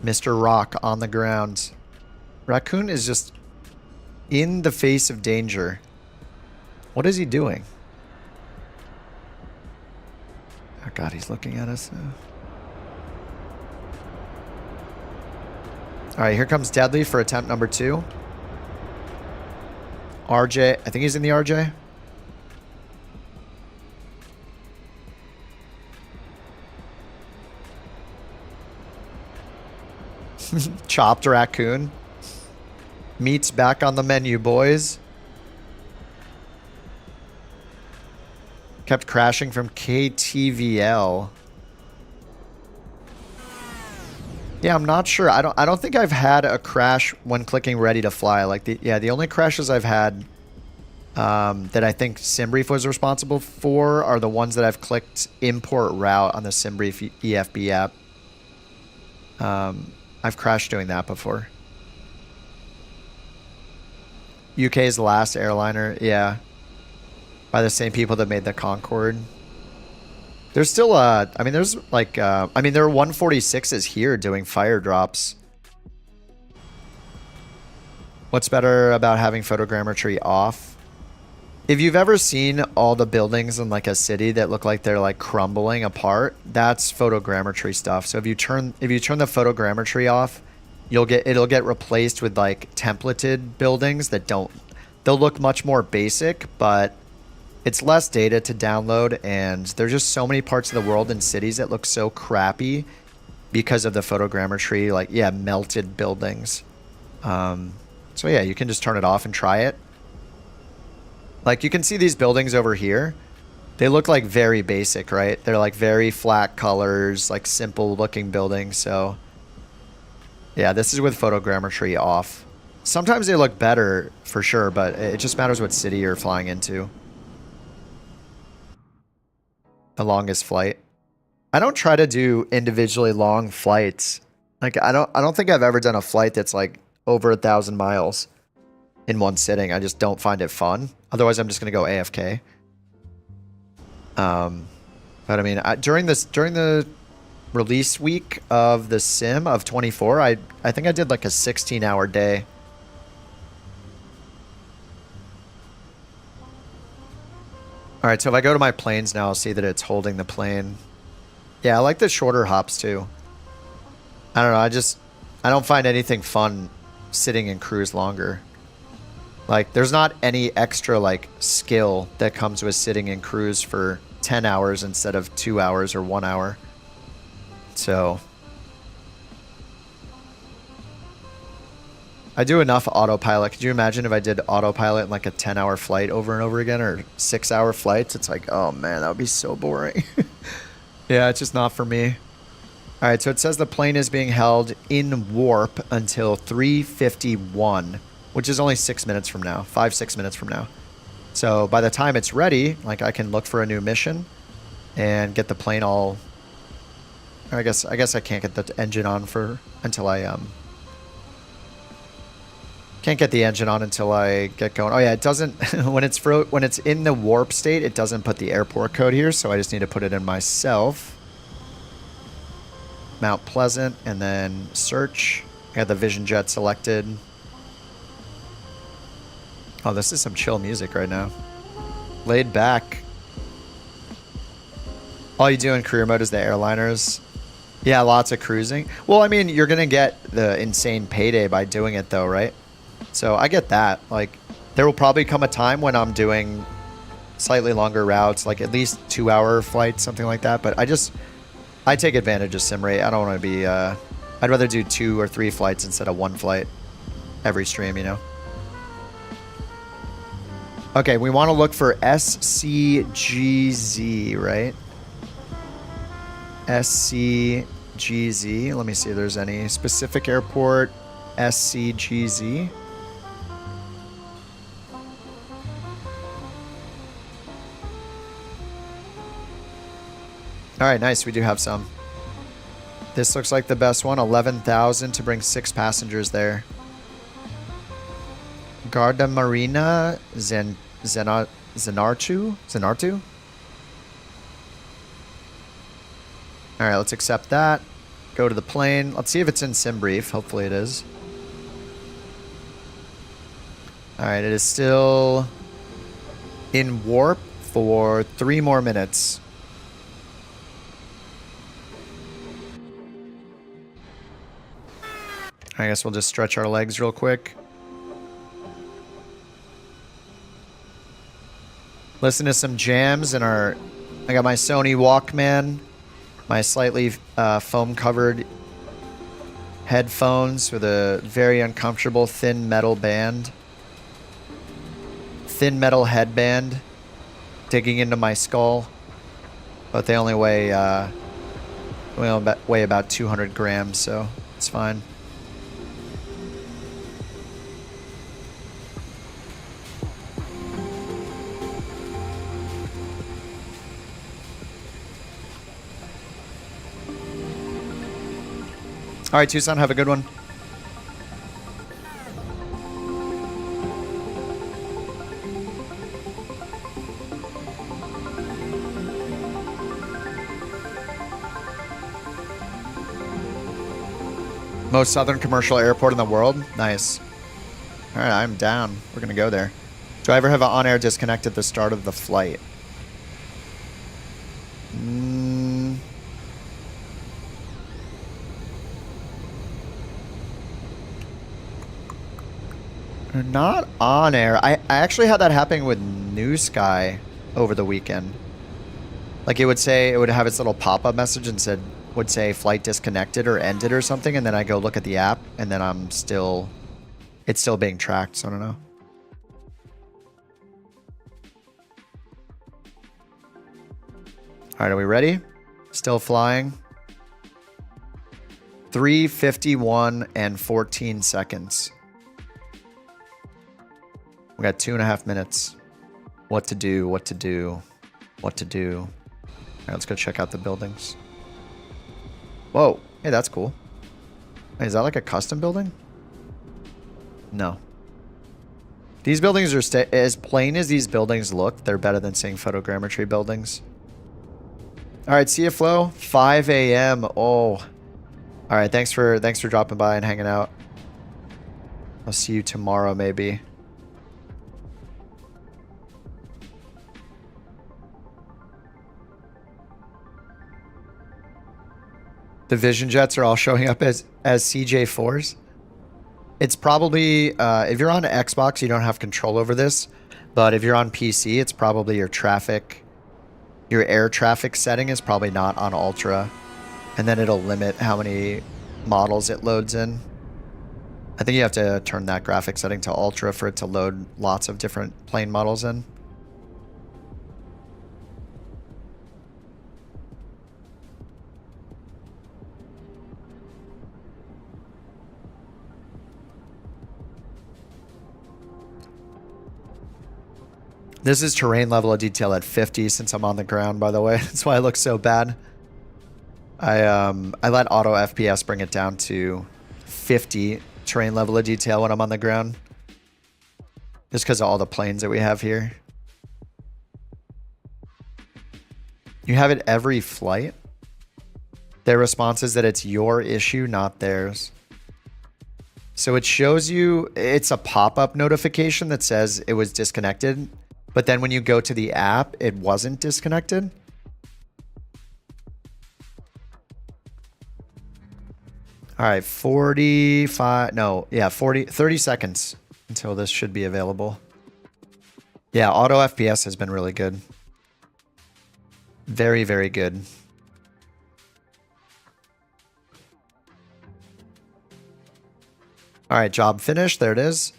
S1: Mr. Rock on the ground. Raccoon is just in the face of danger. What is he doing? Oh god, he's looking at us now. Alright, here comes Deadly for attempt number 2. RJ, I think he's in the RJ. Chopped raccoon. Meat's back on the menu, boys. Kept crashing from KTVL. Yeah, I'm not sure. I don't think I've had a crash when clicking ready to fly. Like the only crashes I've had that I think SimBrief was responsible for are the ones that I've clicked import route on the SimBrief EFB app. I've crashed doing that before. UK's last airliner, yeah. By the same people that made the Concorde. There's still, I mean, there's like, I mean, there are 146s here doing fire drops. What's better about having photogrammetry off? If you've ever seen all the buildings in like a city that look like they're like crumbling apart, that's photogrammetry stuff. So if you turn the photogrammetry off, it'll get replaced with like templated buildings that they'll look much more basic, but it's less data to download, and there's just so many parts of the world and cities that look so crappy because of the photogrammetry, like, yeah, melted buildings. So yeah, you can just turn it off and try it. Like, you can see these buildings over here. They look like very basic, right? They're like very flat colors, like simple looking buildings. So yeah, this is with photogrammetry off. Sometimes they look better for sure, but it just matters what city you're flying into. The longest flight. I don't try to do individually long flights. Like I don't think I've ever done a flight that's like over 1,000 miles in one sitting. I just don't find it fun. Otherwise, I'm just gonna go AFK. But I mean, during the release week of the sim of 24, I think I did like a 16-hour day. All right, so if I go to my planes now, I'll see that it's holding the plane. Yeah, I like the shorter hops too. I don't know, I don't find anything fun sitting in cruise longer. Like, there's not any extra, like, skill that comes with sitting in cruise for 10 hours instead of 2 hours or 1 hour. So I do enough autopilot. Could you imagine if I did autopilot in like a 10-hour flight over and over again, or 6-hour flights? It's like, oh man, that would be so boring. Yeah, it's just not for me. All right, so it says the plane is being held in warp until 3:51, which is only 6 minutes from now, 5-6 minutes from now. So by the time it's ready, like I can look for a new mission and get the plane all. I guess I can't get the engine on until I can't get the engine on until I get going. Oh yeah, it doesn't when it's in the warp state, it doesn't put the airport code here, so I just need to put it in myself. Mount Pleasant and then search. I got the Vision Jet selected. Oh, this is some chill music right now. Laid back. All you do in career mode is the airliners. Yeah, lots of cruising. Well, I mean, you're going to get the insane payday by doing it though, right? So I get that. Like, there will probably come a time when I'm doing slightly longer routes, like at least 2-hour flights, something like that. But I take advantage of sim rate. I don't want to be, I'd rather do 2 or 3 flights instead of 1 flight every stream, you know? Okay, we want to look for SCGZ, right? SCGZ. Let me see if there's any specific airport. SCGZ. All right, nice. We do have some. This looks like the best one. 11,000 to bring 6 passengers there. Garda Marina Zenartu? All right, let's accept that. Go to the plane. Let's see if it's in sim brief. Hopefully it is. All right, it is still in warp for 3 more minutes. I guess we'll just stretch our legs real quick. Listen to some jams in our... I got my Sony Walkman, my slightly foam-covered headphones with a very uncomfortable thin metal band. Thin metal headband digging into my skull. But they only weigh about 200 grams, so it's fine. All right, Tucson, have a good one. Most southern commercial airport in the world? Nice. All right, I'm down. We're going to go there. Do I ever have an on-air disconnect at the start of the flight? Not on air. I actually had that happening with New Sky over the weekend. Like it would have its little pop-up message and would say flight disconnected or ended or something, and then I go look at the app and then it's still being tracked, so I don't know. All right, are we ready? Still flying. 3:51 and 14 seconds. We got 2.5 minutes. What to do, what to do, what to do. All right, let's go check out the buildings. Whoa, hey, that's cool. Hey, is that like a custom building? No. These buildings are as plain as these buildings look. They're better than seeing photogrammetry buildings. All right, see you, Flo. 5 a.m. Oh. All right, thanks for dropping by and hanging out. I'll see you tomorrow, maybe. The Vision Jets are all showing up as CJ4s. It's probably, if you're on Xbox, you don't have control over this. But if you're on PC, it's probably your air traffic setting is probably not on Ultra. And then it'll limit how many models it loads in. I think you have to turn that graphic setting to Ultra for it to load lots of different plane models in. This is terrain level of detail at 50 since I'm on the ground, by the way. That's why I look so bad. I let auto FPS bring it down to 50 terrain level of detail when I'm on the ground. Just because of all the planes that we have here. You have it every flight. Their response is that it's your issue, not theirs. So it shows you, it's a pop-up notification that says it was disconnected. But then when you go to the app, it wasn't disconnected. All right, 30 seconds until this should be available. Yeah, auto FPS has been really good. Very, very good. All right, job finished. There it is.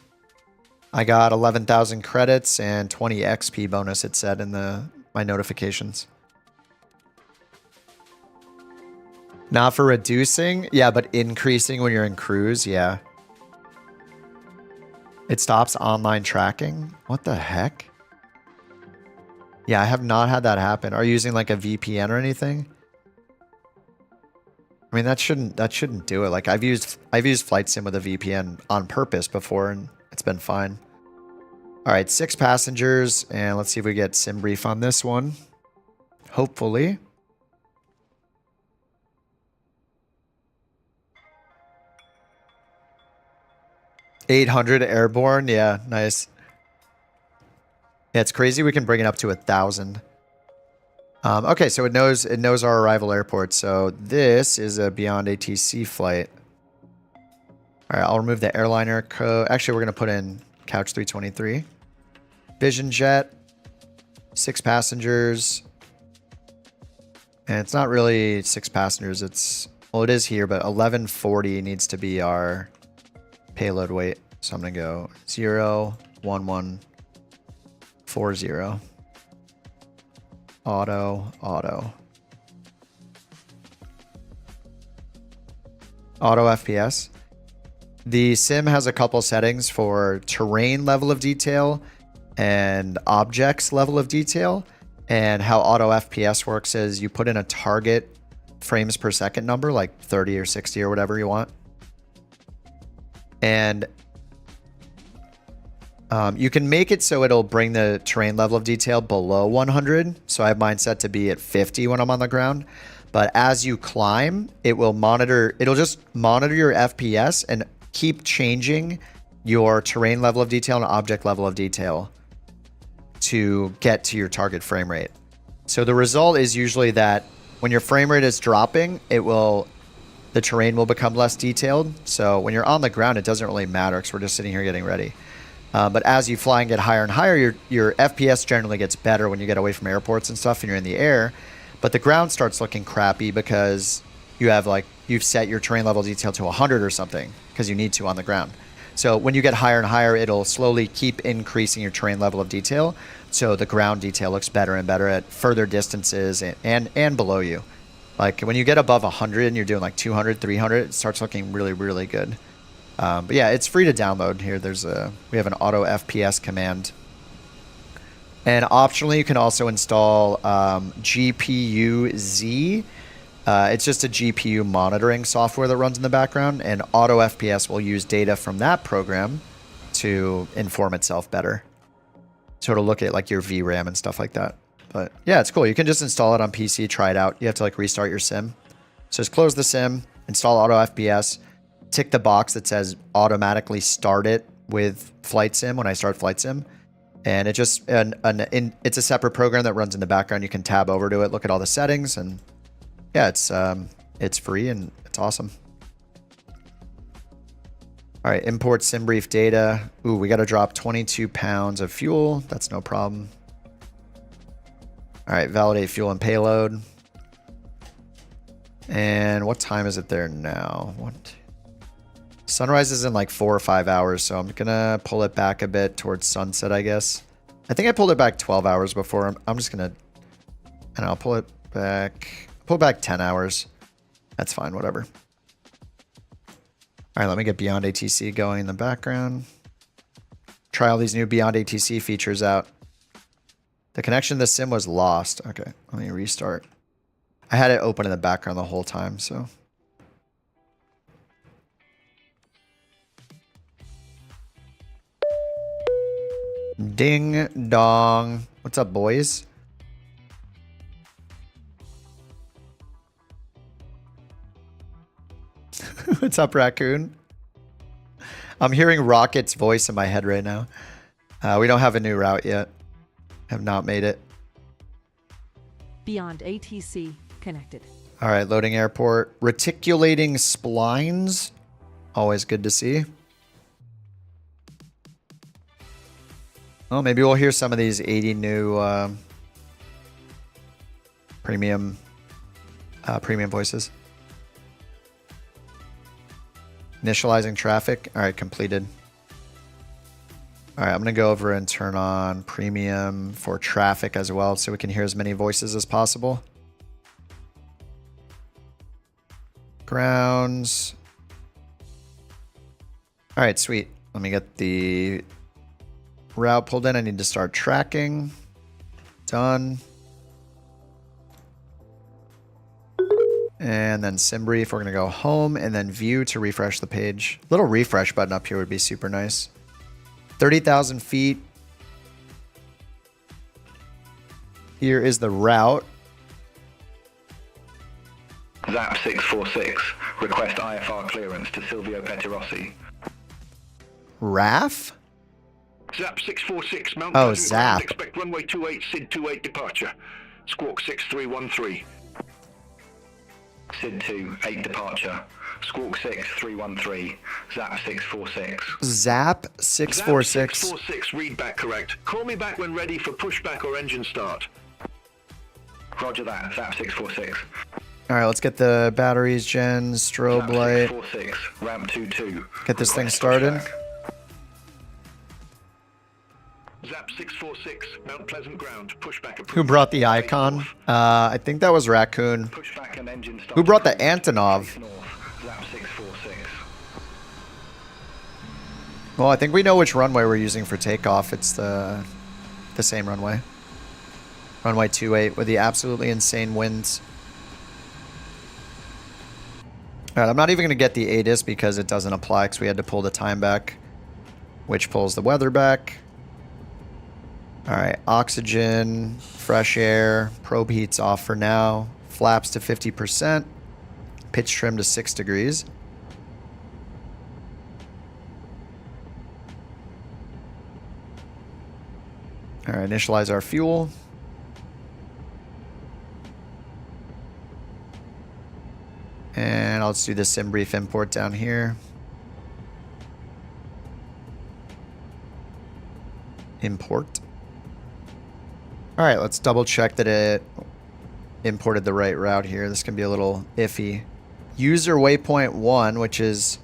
S1: I got 11,000 credits and 20 XP bonus, it said in my notifications. Not for reducing, yeah, but increasing when you're in cruise, yeah. It stops online tracking. What the heck? Yeah, I have not had that happen. Are you using like a VPN or anything? I mean, that shouldn't do it. Like I've used Flight Sim with a VPN on purpose before, and it's been fine. All right, 6 passengers, and let's see if we get sim brief on this one. Hopefully. $800 airborne, yeah, nice. Yeah, it's crazy. We can bring it up to 1,000. Okay, so it knows our arrival airport. So this is a BeyondATC flight. All right, I'll remove the airliner code. Actually, we're gonna put in Couch 323. Vision jet, 6 passengers. And it's not really 6 passengers. It's, well, it is here, but 1140 needs to be our payload weight. So I'm gonna go 01140. Auto FPS. The sim has a couple settings for terrain level of detail and objects level of detail. And how auto FPS works is you put in a target frames per second number, like 30 or 60 or whatever you want. And you can make it so it'll bring the terrain level of detail below 100. So I have mine set to be at 50 when I'm on the ground. But as you climb, it will monitor, it'll just monitor your FPS and keep changing your terrain level of detail and object level of detail to get to your target frame rate. So the result is usually that when your frame rate is dropping, the terrain will become less detailed. So when you're on the ground, it doesn't really matter because we're just sitting here getting ready. But as you fly and get higher and higher, your FPS generally gets better when you get away from airports and stuff and you're in the air. But the ground starts looking crappy because you've set your terrain level detail to 100 or something because you need to on the ground. So when you get higher and higher, it'll slowly keep increasing your terrain level of detail. So the ground detail looks better and better at further distances and below you. Like when you get above 100 and you're doing like 200, 300, it starts looking really, really good. But yeah, it's free to download here. We have an auto FPS command. And optionally, you can also install GPU-Z. It's just a GPU monitoring software that runs in the background, and auto FPS will use data from that program to inform itself better. So it'll look at like your VRAM and stuff like that. But yeah, it's cool. You can just install it on PC, try it out. You have to like restart your sim. So just close the sim, install auto FPS, tick the box that says automatically start it with Flight Sim when I start Flight Sim. And it just, it's a separate program that runs in the background. You can tab over to it, look at all the settings, and yeah, it's free and it's awesome. All right, import SimBrief data. Ooh, we got to drop 22 pounds of fuel. That's no problem. All right, validate fuel and payload. And what time is it there now? Sunrise is in like 4 or 5 hours, so I'm gonna pull it back a bit towards sunset, I guess. I think I pulled it back 12 hours before. I'm just gonna, and I'll pull it back 10 hours. That's fine, whatever. All right, let me get BeyondATC going in the background. Try all these new BeyondATC features out. The connection to the sim was lost. Okay, let me restart. I had it open in the background the whole time, so. Ding dong. What's up, boys? What's up, raccoon? I'm hearing Rocket's voice in my head right now. We don't have a new route yet. Have not made it.
S5: BeyondATC connected.
S1: All right, loading airport. Reticulating splines. Always good to see. Well, maybe we'll hear some of these 80 new premium voices. Initializing traffic. All right, completed. All right, I'm going to go over and turn on premium for traffic as well so we can hear as many voices as possible. Grounds. All right, sweet. Let me get the route pulled in. I need to start tracking. Done. And then sim brief. We're going to go home and then view to refresh the page. Little refresh button up here would be super nice. 30,000 feet. Here is the route.
S6: ZAP 646. Request IFR clearance to Silvio Petirossi.
S1: RAF?
S7: ZAP 646, Mount
S1: Oh,
S7: Pleasant
S1: Zap.
S7: Ground, expect runway 28, SID 28 departure. Squawk 6313.
S6: SID 28 departure. Squawk 6313. ZAP 646.
S1: ZAP 646.
S7: 646, read back correct. Call me back when ready for pushback or engine start.
S6: Roger that. ZAP 646.
S1: All right, let's get the batteries, gens, strobe
S6: ZAP
S1: light.
S6: 646. Ramp 22.
S1: Get this thing
S6: Request
S1: started.
S6: pushback.
S7: ZAP 646, Mount Pleasant Ground, pushback approved.
S1: Who brought the icon? I think that was Raccoon.
S6: Pushback and engine start.
S1: Who brought the Antonov?
S6: North. ZAP 646.
S1: Well, I think we know which runway we're using for takeoff. It's the same runway. Runway 28 with the absolutely insane winds. All right, I'm not even going to get the ATIS because it doesn't apply because we had to pull the time back, which pulls the weather back. All right, oxygen, fresh air, probe heat's off for now. Flaps to 50%. Pitch trim to 6 degrees. All right, initialize our fuel. And I'll just do the sim brief import down here. Import. All right, let's double check that it imported the right route here. This can be a little iffy. User waypoint 1, which is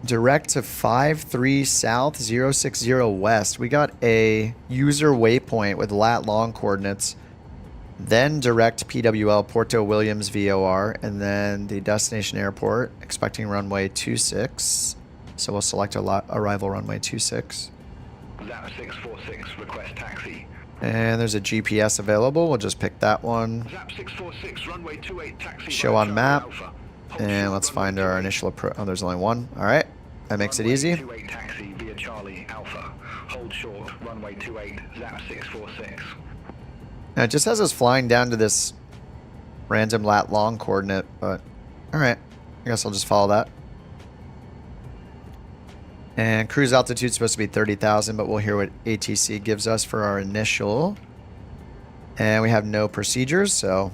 S1: direct to 53 south 060 west. We got a user waypoint with lat long coordinates, then direct PWL Porto Williams VOR, and then the destination airport expecting runway 26. So we'll select arrival runway 26.
S6: ZAP 646. Request taxi.
S1: And there's a GPS available. We'll just pick that one.
S7: ZAP 646, runway 28, taxi.
S1: Show on
S7: Charlie
S1: map.
S7: Alpha. Hold
S1: And
S7: short,
S1: let's
S7: runway
S1: find our
S7: 28.
S1: initial approach. Oh, there's only one. All right. That makes it
S6: Runway
S1: easy.
S6: 28 taxi via Charlie Alpha. Hold short. Runway 28. ZAP 646.
S1: Now it just has us flying down to this random lat long coordinate, but all right. I guess I'll just follow that. And cruise altitude is supposed to be 30,000, but we'll hear what ATC gives us for our initial. And we have no procedures, so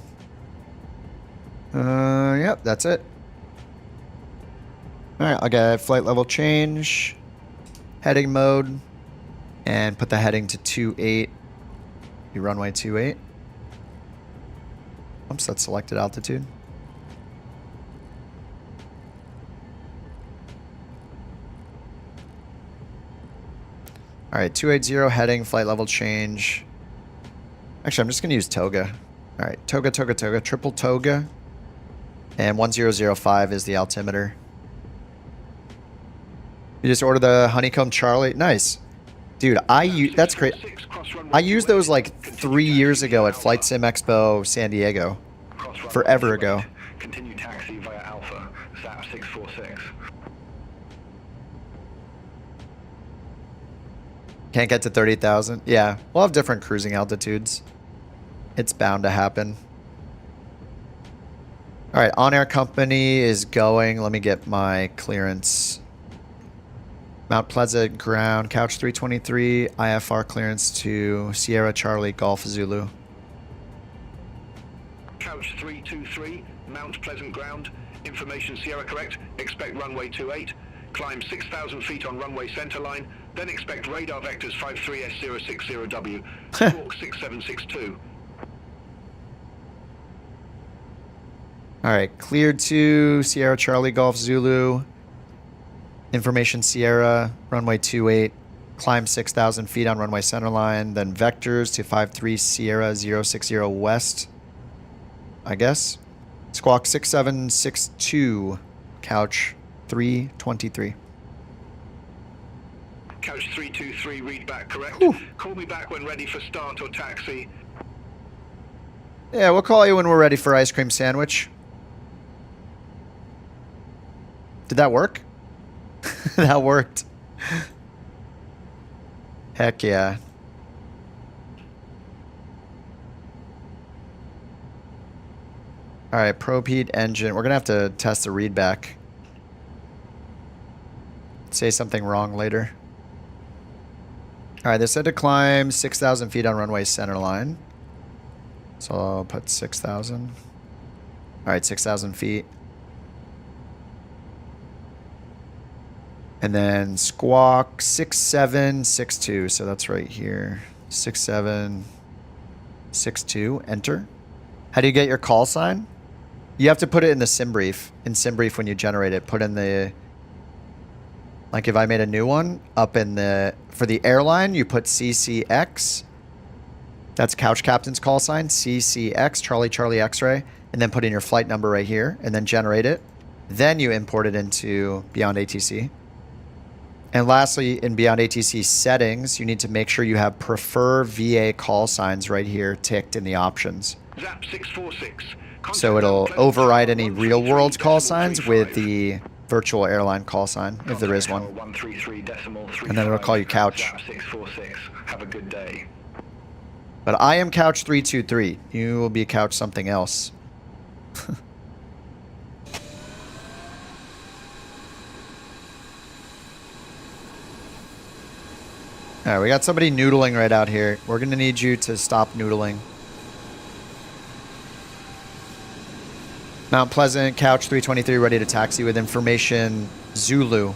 S1: yep, that's it. All right, I'll get flight level change, heading mode, and put the heading to 28. You runway 28. Oops, that's selected altitude. All right, 280 heading, flight level change. Actually, I'm just going to use toga. All right, toga, toga, toga, triple toga. And 1005 is the altimeter. You just order the Honeycomb Charlie. Nice. Dude, that's great. I used those like 3 years ago at Flight Sim Expo San Diego. Forever ago.
S6: Continue taxi via Alpha, ZAP 646.
S1: Can't get to 30,000. Yeah, we'll have different cruising altitudes. It's bound to happen. All right, OnAir Company is going. Let me get my clearance. Mount Pleasant ground, Couch 323, IFR clearance to Sierra Charlie Golf Zulu.
S7: Couch 323, Mount Pleasant ground. Information Sierra correct. Expect runway 28. Climb 6,000 feet on runway centerline. Then expect radar vectors 53S060W. Squawk 6762.
S1: All right, cleared to Sierra Charlie Golf Zulu. Information Sierra, runway 28. Climb 6,000 feet on runway centerline. Then vectors to 53 Sierra 060 west. I guess. Squawk 6762. Couch 323.
S7: Couch 323, read back correct.
S1: Whew.
S7: Call me back when ready for start or taxi.
S1: Yeah, we'll call you when we're ready for ice cream sandwich. Did that work? That worked. Heck yeah. All right, probe heat engine. We're going to have to test the read back. Say something wrong later. All right, they said to climb 6,000 feet on runway centerline. So I'll put 6,000. All right, 6,000 feet. And then squawk 6762. So that's right here. 6762. Enter. How do you get your call sign? You have to put it in the sim brief. In sim brief, when you generate it, put in the, like if I made a new one, up in the, for the airline, you put CCX. That's Couch Captain's call sign, CCX, Charlie Charlie X-ray, and then put in your flight number right here, and then generate it. Then you import it into BeyondATC. And lastly, in BeyondATC settings, you need to make sure you have prefer VA call signs right here ticked in the options.
S7: ZAP 646.
S1: So it'll override any real world call signs with the virtual airline call sign, if there is one. And then it'll call you Couch.
S6: ZAP 646. Have a good day.
S1: But I am Couch 323. You will be Couch something else. All right, we got somebody noodling right out here. We're going to need you to stop noodling. Mount Pleasant, Couch 323, ready to taxi with information Zulu.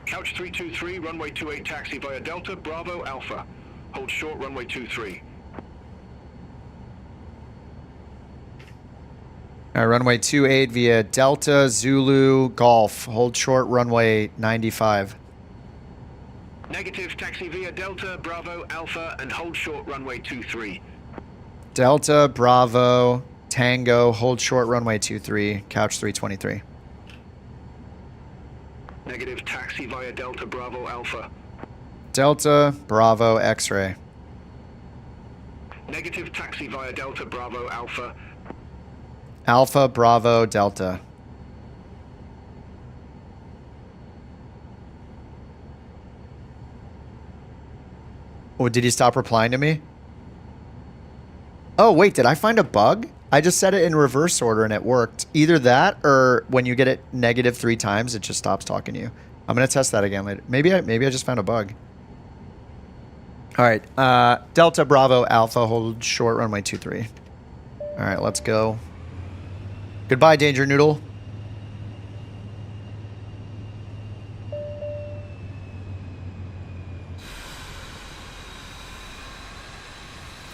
S7: Couch 323, runway 28 taxi via Delta, Bravo, Alpha. Hold short, runway 23.
S1: All right, runway 28 via Delta, Zulu, Golf. Hold short, runway 95.
S7: Negative, taxi via Delta, Bravo, Alpha, and hold short, runway 23.
S1: Delta, Bravo, Tango, hold short, runway 23, Couch 323.
S7: Negative, taxi via Delta, Bravo, Alpha.
S1: Delta, Bravo, X-ray.
S7: Negative, taxi via Delta, Bravo, Alpha.
S1: Alpha, Bravo, Delta. Oh, did he stop replying to me? Oh, wait, did I find a bug? I just set it in reverse order and it worked. Either that or when you get it -3 times, it just stops talking to you. I'm going to test that again later. Maybe I just found a bug. All right. Delta, Bravo, Alpha, hold short, runway 23. All right, let's go. Goodbye, Danger Noodle.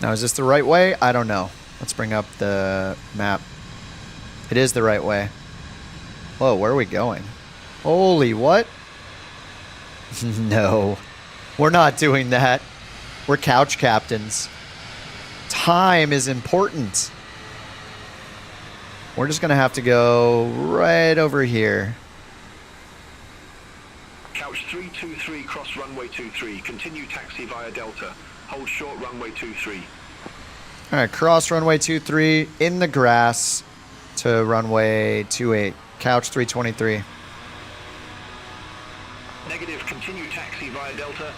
S1: Now, is this the right way? I don't know. Let's bring up the map. It is the right way. Whoa, where are we going? Holy, what? No. We're not doing that. We're couch captains. Time is important. We're just going to have to go right over here.
S7: Couch 323, cross runway 23. Continue taxi via Delta. Hold short runway 23.
S1: All right, cross runway 23 in the grass to runway 28. Couch 323.
S7: Negative, continue taxi via Delta.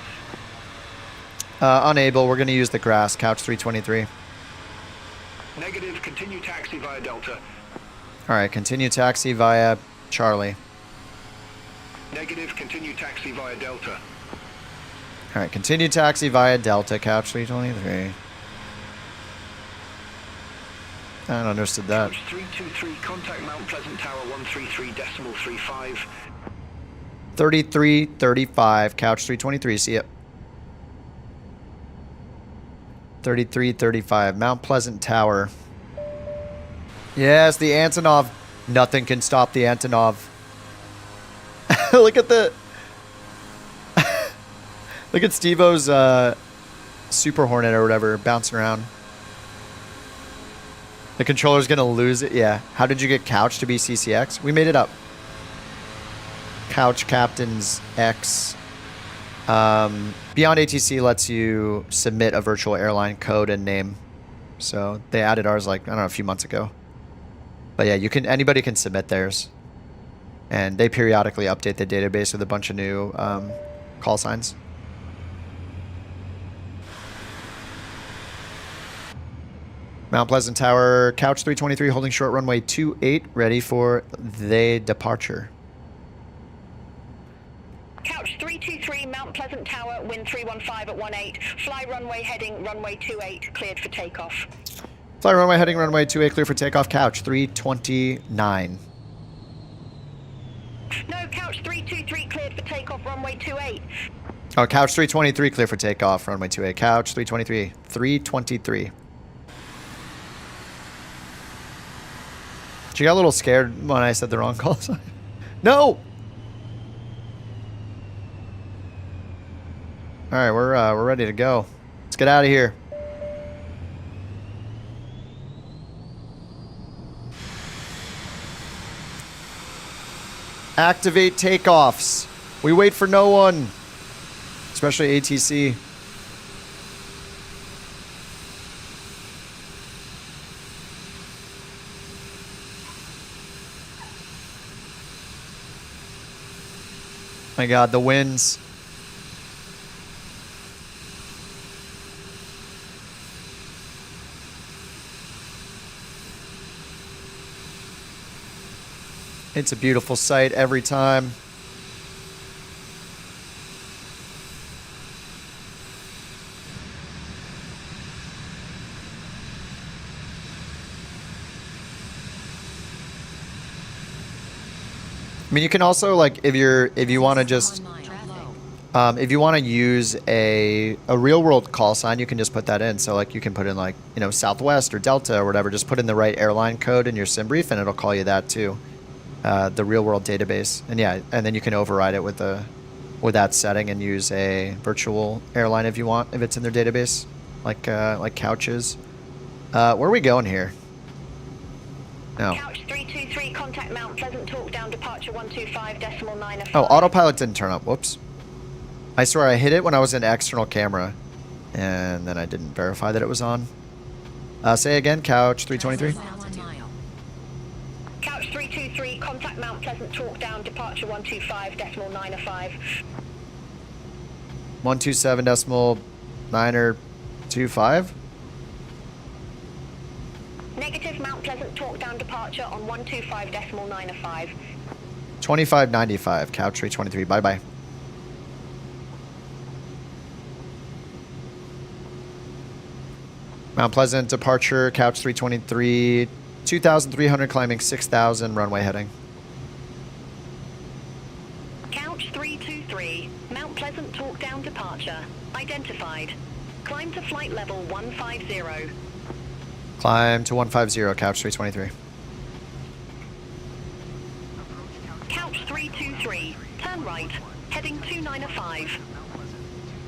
S1: Unable, we're going to use the grass. Couch 323.
S7: Negative, continue taxi via Delta.
S1: All right, continue taxi via Charlie.
S7: Negative, continue taxi via Delta.
S1: All right, continue taxi via Delta. Couch 323. I don't understood that.
S7: Couch 323, contact Mount Pleasant Tower 133.35.
S1: 3335, couch 323. See it. 3335, Mount Pleasant Tower. Yes, the Antonov. Nothing can stop the Antonov. Look at the... Look at Steve-O's Super Hornet or whatever bouncing around. The controller's going to lose it. Yeah. How did you get Couch to be CCX? We made it up. Couch Captains X. BeyondATC lets you submit a virtual airline code and name. So they added ours like, I don't know, a few months ago. But yeah, you can, anybody can submit theirs. And they periodically update the database with a bunch of new call signs. Mount Pleasant Tower, Couch 323, holding short runway 28, ready for the departure.
S8: Couch 323, Mount Pleasant Tower, wind 315 at 18. Fly runway heading runway 28, cleared for takeoff.
S1: Fly runway heading runway 28, clear for takeoff. Couch 329.
S8: No, Couch 323, cleared for takeoff, runway 28.
S1: Oh, Couch 323, clear for takeoff, runway 28. Couch 323, 323. She got a little scared when I said the wrong call sign. No! All right, we're ready to go. Let's get out of here. Activate takeoffs. We wait for no one, especially ATC. My God, the winds. It's a beautiful sight every time. I mean, you can also, like, if you want to just if you want to use a real world call sign, you can just put that in. So like you can put in like, you know, Southwest or Delta or whatever, just put in the right airline code in your sim brief and it'll call you that too. The real world database. And yeah, and then you can override it with that setting and use a virtual airline if you want, if it's in their database, like Couches. Where are we going here? No.
S8: Couch 323, contact Mount Pleasant, talk down, departure 125.9.
S1: Oh, autopilot didn't turn up. Whoops. I swear I hit it when I was in external camera, and then I didn't verify that it was on. Say again, Couch 323.
S8: Couch 323, contact Mount Pleasant, talk down, departure 125.905.
S1: 127.925.
S8: Negative, Mount Pleasant, talk down, departure on 125.905.
S1: 2595, Couch 323. Bye bye. Mount Pleasant departure, Couch 323, 2,300 climbing 6,000, runway heading.
S8: Couch 323, Mount Pleasant, talk down, departure identified. Climb to flight level 150.
S1: Climb to 150, Couch 323.
S8: Couch 323, turn right, heading 295.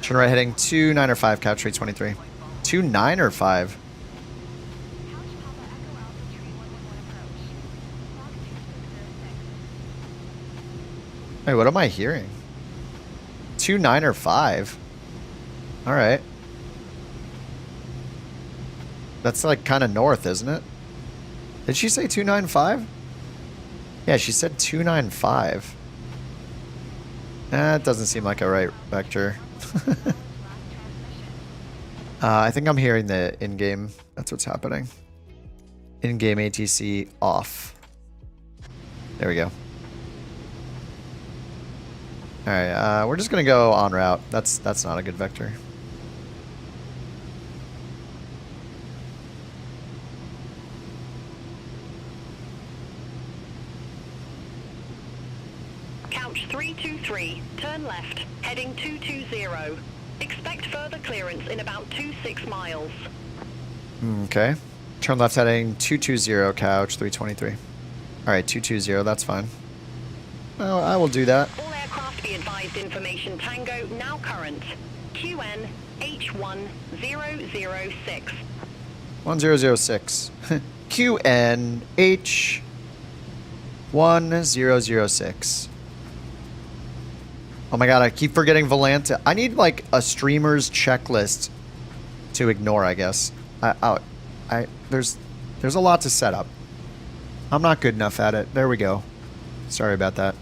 S1: Turn right heading 295, Couch 323. 29 or 5? Wait, what am I hearing? 2.9 or 5. All right. That's like kind of north, isn't it? Did she say 295? Yeah, she said 295. That doesn't seem like a right vector. I think I'm hearing the in-game. That's what's happening. In-game ATC off. There we go. All right, we're just gonna go en route. That's not a good vector.
S8: Couch 323, turn left, heading 220. Expect further clearance in about 26 miles.
S1: Okay. Turn left heading 220, couch 323. All right, 220, that's fine. Well, I will do that.
S8: All aircraft be advised information Tango now current. QN H1006.
S1: 1006. QN H1006. Oh my god, I keep forgetting Volanta. I need like a streamer's checklist to ignore, I guess. There's a lot to set up. I'm not good enough at it. There we go. Sorry about that.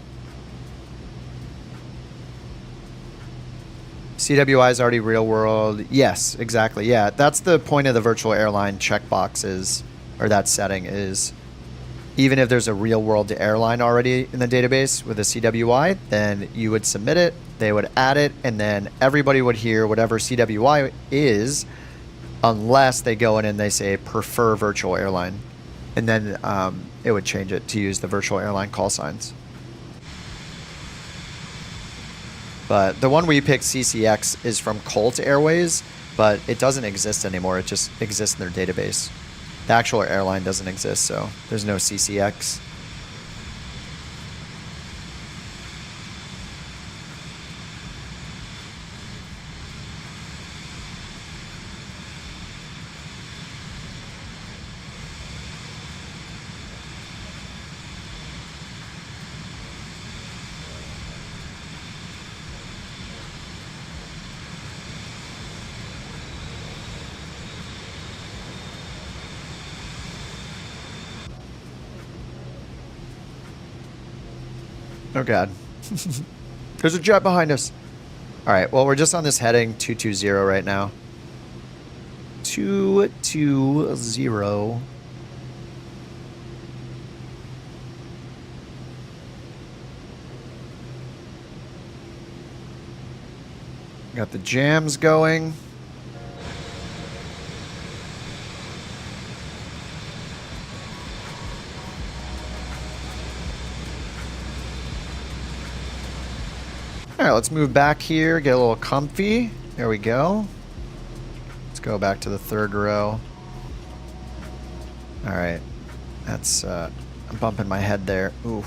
S1: CWI is already real world. Yes, exactly. Yeah, that's the point of the virtual airline checkbox is, or that setting is, even if there's a real world airline already in the database with a CWI, then you would submit it, they would add it, and then everybody would hear whatever CWI is, unless they go in and they say prefer virtual airline. And then it would change it to use the virtual airline call signs. But the one we picked, CCX, is from Colt Airways, but it doesn't exist anymore. It just exists in their database. The actual airline doesn't exist, so there's no CCX. Oh god. There's a jet behind us. Alright, well we're just on this heading 220 right now. 220. Got the jams going. All right, let's move back here, get a little comfy. There we go. Let's go back to the third row. All right, that's I'm bumping my head there. Ooh,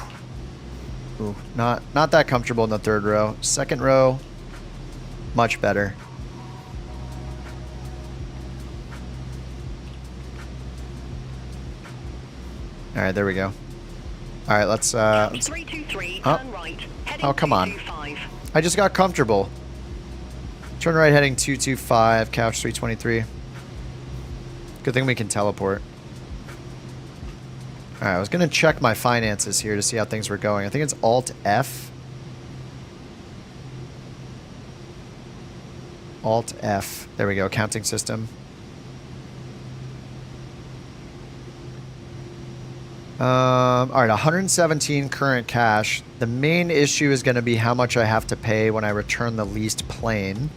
S1: ooh, not that comfortable in the third row. Second row, much better. All right, there we go. All right, let's
S8: 323, turn right, heading
S1: oh, come on.
S8: 225.
S1: I just got comfortable. Turn right heading 225, couch 323. Good thing we can teleport. Alright, I was going to check my finances here to see how things were going. I think it's Alt F. Alt F. There we go, accounting system. Alright, 117 current cash. The main issue is going to be how much I have to pay when I return the leased plane.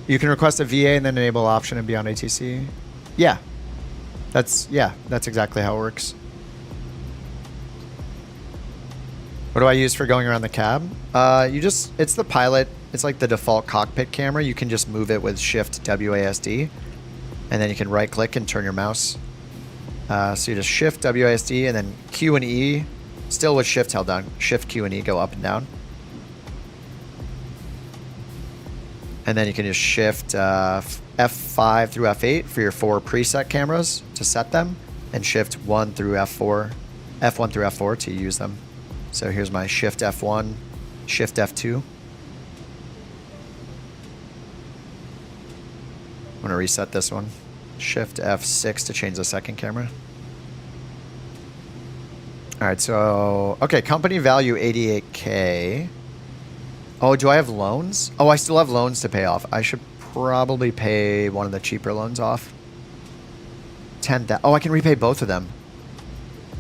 S1: You can request a VA and then enable option in BeyondATC. Yeah. That's exactly how it works. What do I use for going around the cab? It's the pilot. It's like the default cockpit camera. You can just move it with Shift WASD. And then you can right click and turn your mouse. So you just Shift WASD and then Q and E, still with Shift held down. Shift Q and E go up and down. And then you can just Shift F5 through F8 for your 4 preset cameras to set them, and Shift 1 through F4, F1 through F4 to use them. So here's my Shift F1 Shift F2. I'm gonna reset this one. Shift F6 to change the second camera. All right, so, okay, company value 88K. Oh, do I have loans? Oh, I still have loans to pay off. I should probably pay one of the cheaper loans off. 10,000. Oh, I can repay both of them.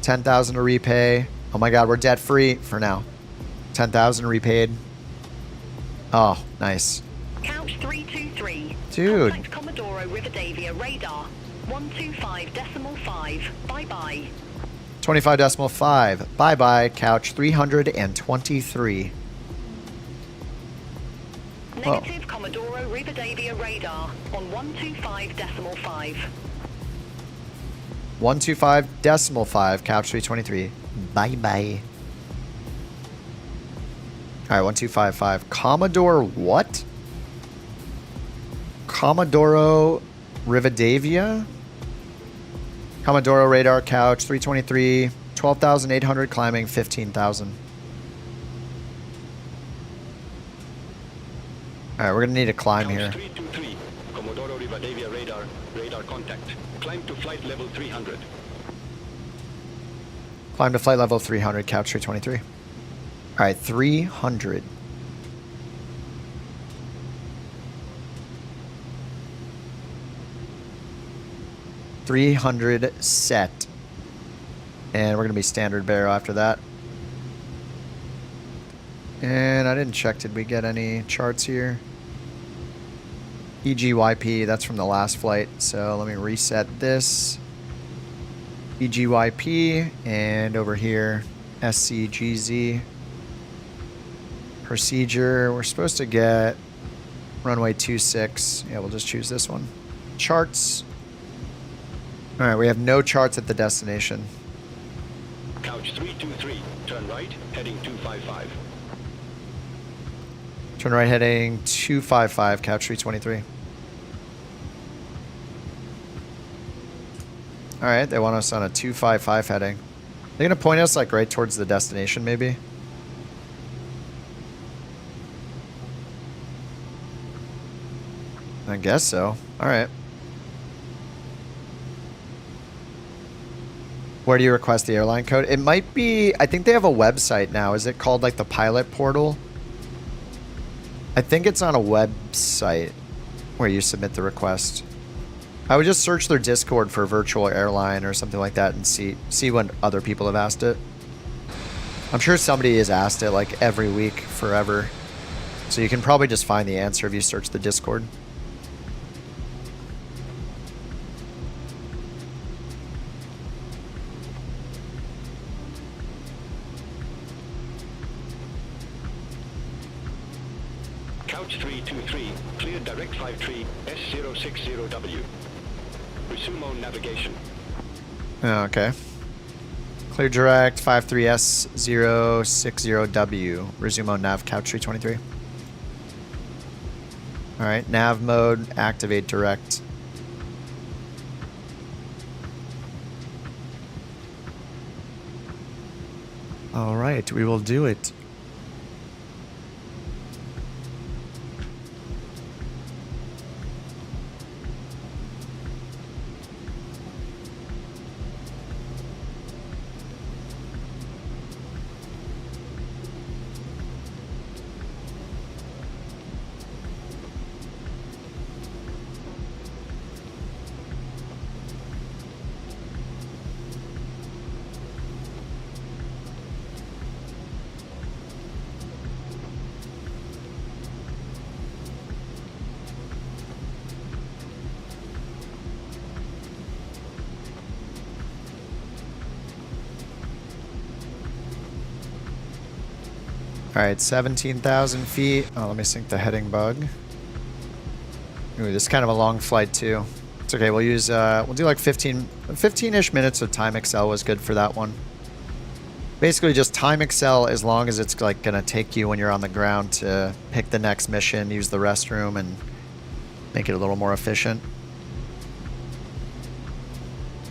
S1: 10,000 to repay. Oh my God, we're debt free for now. 10,000 repaid. Oh, nice.
S8: Couch 323.
S1: Dude.
S8: Contact Commodore Rivadavia radar 125.5. Bye bye.
S1: 25.5. Bye bye, couch 323.
S8: Negative Commodore Rivadavia radar on 125.5.
S1: 125.5, couch 323. Bye bye. All right, 1255. Commodore what? Commodore Rivadavia? Commodore radar couch 323. 12,800 climbing 15,000. All right, we're gonna need to climb here.
S7: 323, Commodore Rivadavia radar contact. Climb to flight level 300.
S1: Climb to flight level 300, couch 323. All right, 300. $300 set. And we're gonna be standard barrel after that. And I didn't check, did we get any charts here? EGYP, that's from the last flight. So let me reset this. EGYP, and over here, SCGZ. Procedure, we're supposed to get runway 26. Yeah, we'll just choose this one. Charts. All right, we have no charts at the destination.
S7: Couch 323, turn right, heading 255.
S1: Turn right heading 255, couch 323. All right, they want us on a 255 heading. They're gonna point us like right towards the destination, maybe. I guess so. All right. Where do you request the airline code? It might be, I think they have a website now. Is it called like the pilot portal? I think it's on a website where you submit the request. I would just search their Discord for virtual airline or something like that and see when other people have asked it. I'm sure somebody has asked it like every week forever. So you can probably just find the answer if you search the Discord.
S7: Couch 323, clear direct 53 S060W. Resume on navigation.
S1: Oh, okay. Clear direct 53S060W. Resume on nav couch 323. Alright, nav mode, activate direct. Alright, we will do it. Alright, 17,000 feet. Oh, let me sync the heading bug. Ooh, this is kind of a long flight too. It's okay, we'll use, we'll do like 15-ish minutes of time excel was good for that one. Basically just time excel as long as it's like gonna take you when you're on the ground to pick the next mission, use the restroom, and make it a little more efficient.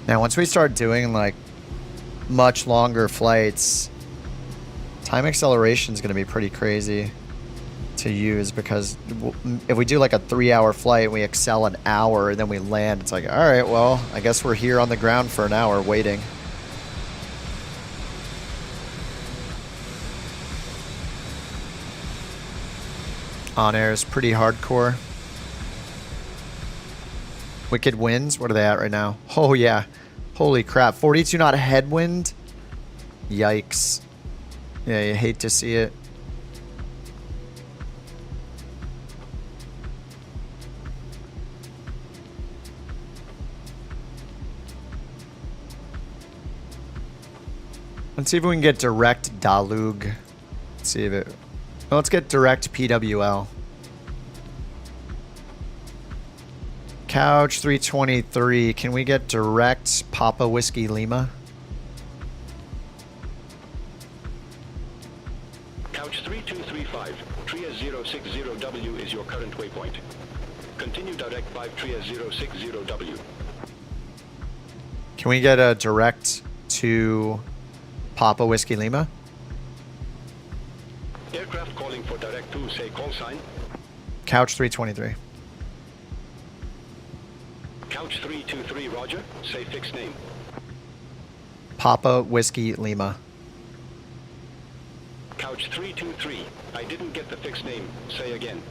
S1: Now, once we start doing like much longer flights, Time acceleration is going to be pretty crazy to use because if we do like a 3-hour flight, we excel an hour and then we land. It's like, all right, well, I guess we're here on the ground for an hour waiting. OnAir is pretty hardcore. Wicked winds. What are they at right now? Oh yeah. Holy crap. 42 knot headwind. Yikes. Yeah, you hate to see it. Let's see if we can get direct Dalug. Let's see if it... Well, let's get direct PWL. Couch 323. Can we get direct Papa Whiskey Lima?
S7: Couch 3235, Trias 060W is your current waypoint. Continue direct 5 Trias 060W.
S1: Can we get a direct to Papa Whiskey Lima?
S7: Aircraft calling for direct to, say call sign.
S1: Couch 323.
S7: Couch 323, roger. Say fixed name.
S1: Papa Whiskey Lima.
S7: Couch 323, I didn't get the fixed name. Say again.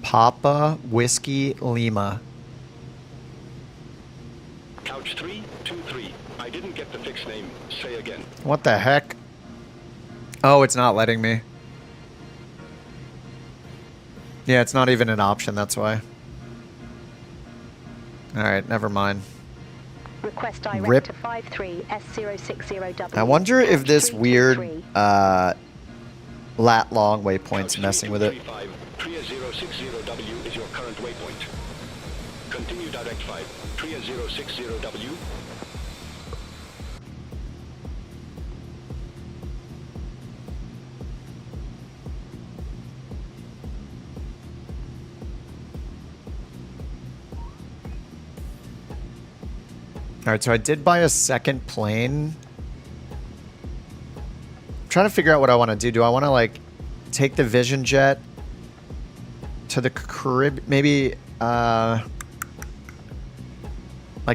S1: Papa Whiskey Lima.
S7: Couch 323, I didn't get the fixed name. Say again.
S1: What the heck? Oh, it's not letting me. Yeah, it's not even an option, that's why. Alright, never mind.
S8: Request direct
S1: Rip.
S8: to 53S060W.
S1: I wonder if this
S8: Couch
S1: weird
S8: 323.
S1: lat long waypoint's messing with it.
S7: 335, Trias 060W is your current waypoint. Continue direct 5, Trias 060W.
S1: Alright, so I did buy a second plane. I'm trying to figure out what I want to do. Do I want to, like, take the Vision Jet to the Caribbean? Maybe, like,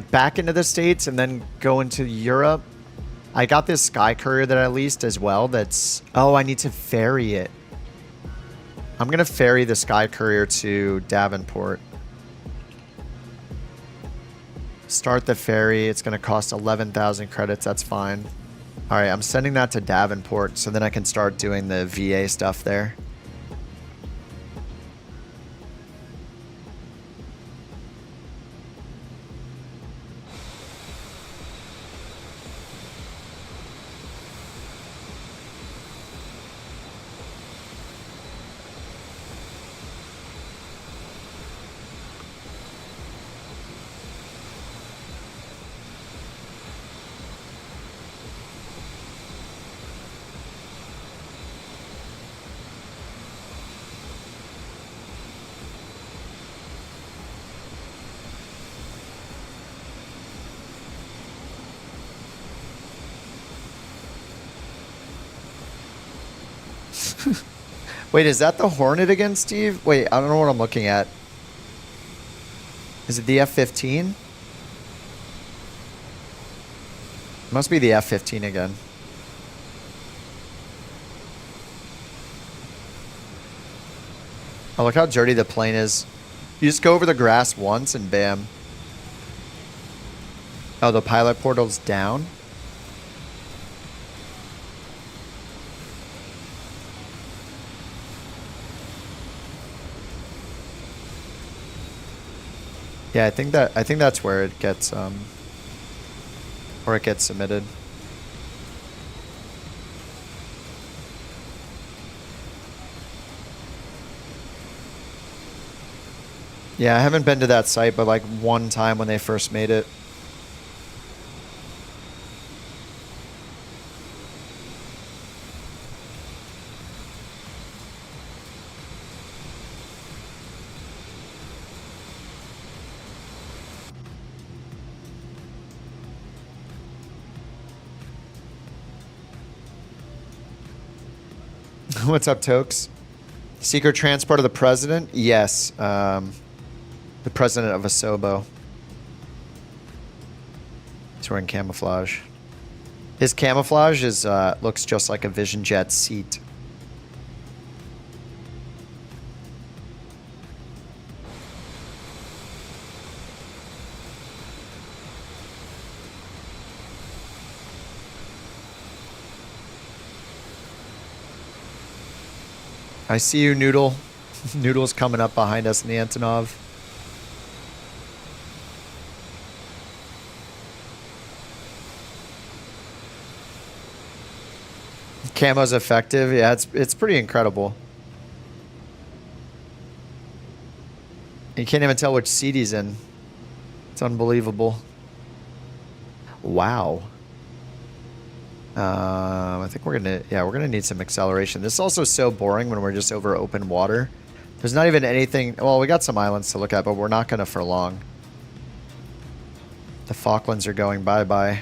S1: back into the States and then go into Europe? I got this Sky Courier that I leased as well that's... Oh, I need to ferry it. I'm going to ferry the Sky Courier to Davenport. Start the ferry. It's going to cost 11,000 credits. That's fine. All right, I'm sending that to Davenport so then I can start doing the VA stuff there. Wait, is that the Hornet again, Steve? Wait, I don't know what I'm looking at. Is it the F-15? Must be the F-15 again. Oh, look how dirty the plane is. You just go over the grass once and bam. Oh, the pilot portal's down? Yeah, I think that's where it gets submitted. Yeah, I haven't been to that site, but like one time when they first made it. What's up, Tokes? Secret transport of the president? Yes. The president of Asobo. He's wearing camouflage. His camouflage is looks just like a Vision Jet seat. I see you, Noodle. Noodle's coming up behind us in the Antonov. Camo's effective. Yeah, it's pretty incredible. You can't even tell which seat he's in. It's unbelievable. Wow. I think we're gonna need some acceleration. This is also so boring when we're just over open water. There's not even anything. Well, we got some islands to look at, but we're not gonna for long. The Falklands are going bye-bye.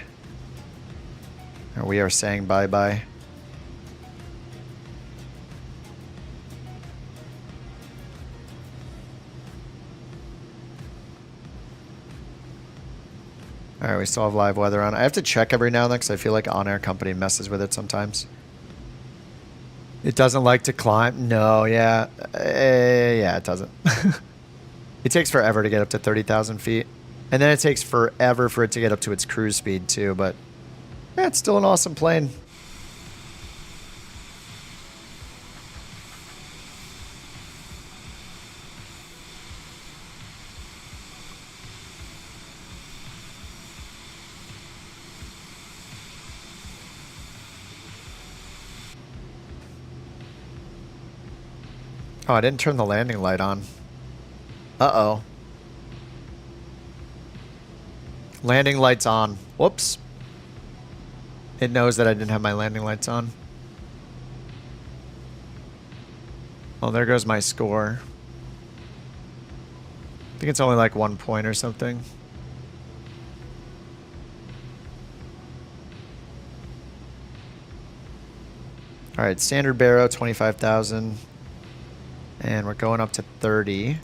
S1: Or we are saying bye-bye. Alright, we still have live weather on. I have to check every now and then because I feel like OnAir Company messes with it sometimes. It doesn't like to climb. No, yeah. Yeah, it doesn't. It takes forever to get up to 30,000 feet. And then it takes forever for it to get up to its cruise speed too, but yeah, it's still an awesome plane. Oh, I didn't turn the landing light on. Uh-oh. Landing lights on. Whoops. It knows that I didn't have my landing lights on. Oh, there goes my score. I think it's only like 1 point or something. All right, standard barrow, 25,000. And we're going up to 30.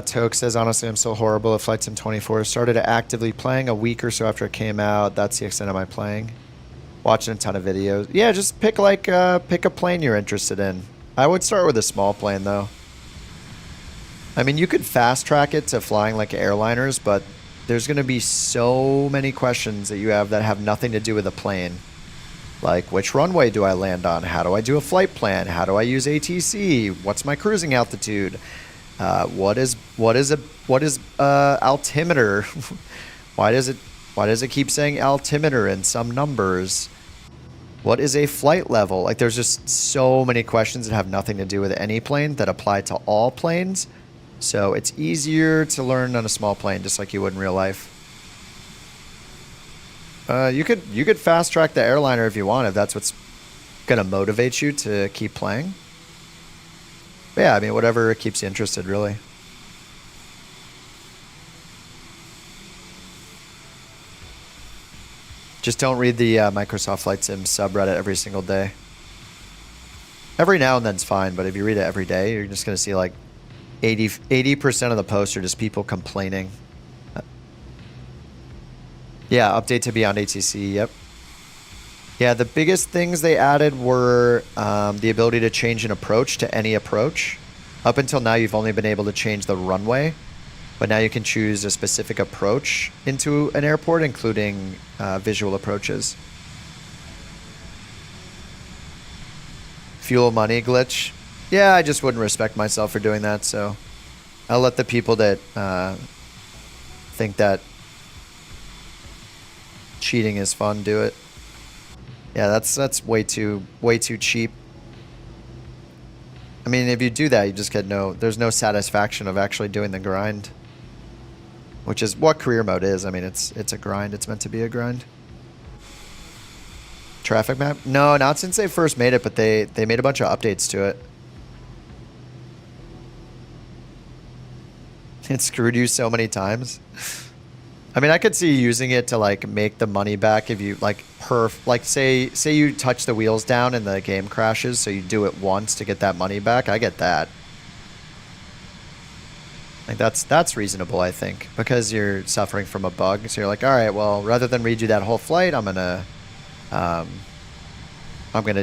S1: Toke says, honestly, I'm so horrible at Flight Sim 24. Started actively playing a week or so after it came out. That's the extent of my playing. Watching a ton of videos. Yeah, just pick pick a plane you're interested in. I would start with a small plane though. I mean, you could fast track it to flying like airliners, but there's going to be so many questions that you have that have nothing to do with a plane. Like, which runway do I land on? How do I do a flight plan? How do I use ATC? What's my cruising altitude? What is altimeter? Why does it keep saying altimeter in some numbers? What is a flight level? Like, there's just so many questions that have nothing to do with any plane that apply to all planes. So it's easier to learn on a small plane, just like you would in real life. You could fast track the airliner if you want, if that's what's gonna motivate you to keep playing. But yeah, I mean, whatever keeps you interested, really. Just don't read the Microsoft Flight Sim subreddit every single day. Every now and then's fine, but if you read it every day, you're just gonna see like 80% of the posts are just people complaining. Yeah, update to BeyondATC, yep. Yeah, the biggest things they added were the ability to change an approach to any approach. Up until now, you've only been able to change the runway, but now you can choose a specific approach into an airport, including visual approaches. Fuel money glitch. Yeah, I just wouldn't respect myself for doing that, so I'll let the people that think that cheating is fun do it. Yeah, that's way too cheap. I mean, if you do that, you just get there's no satisfaction of actually doing the grind, which is what career mode is. I mean, it's a grind. It's meant to be a grind. Traffic map? No, not since they first made it, but they made a bunch of updates to it. It screwed you so many times. I mean, I could see using it to like make the money back if you like say you touch the wheels down and the game crashes, so you do it once to get that money back. I get that. Like that's reasonable, I think, because you're suffering from a bug. So you're like, all right, well, rather than redo that whole flight, I'm gonna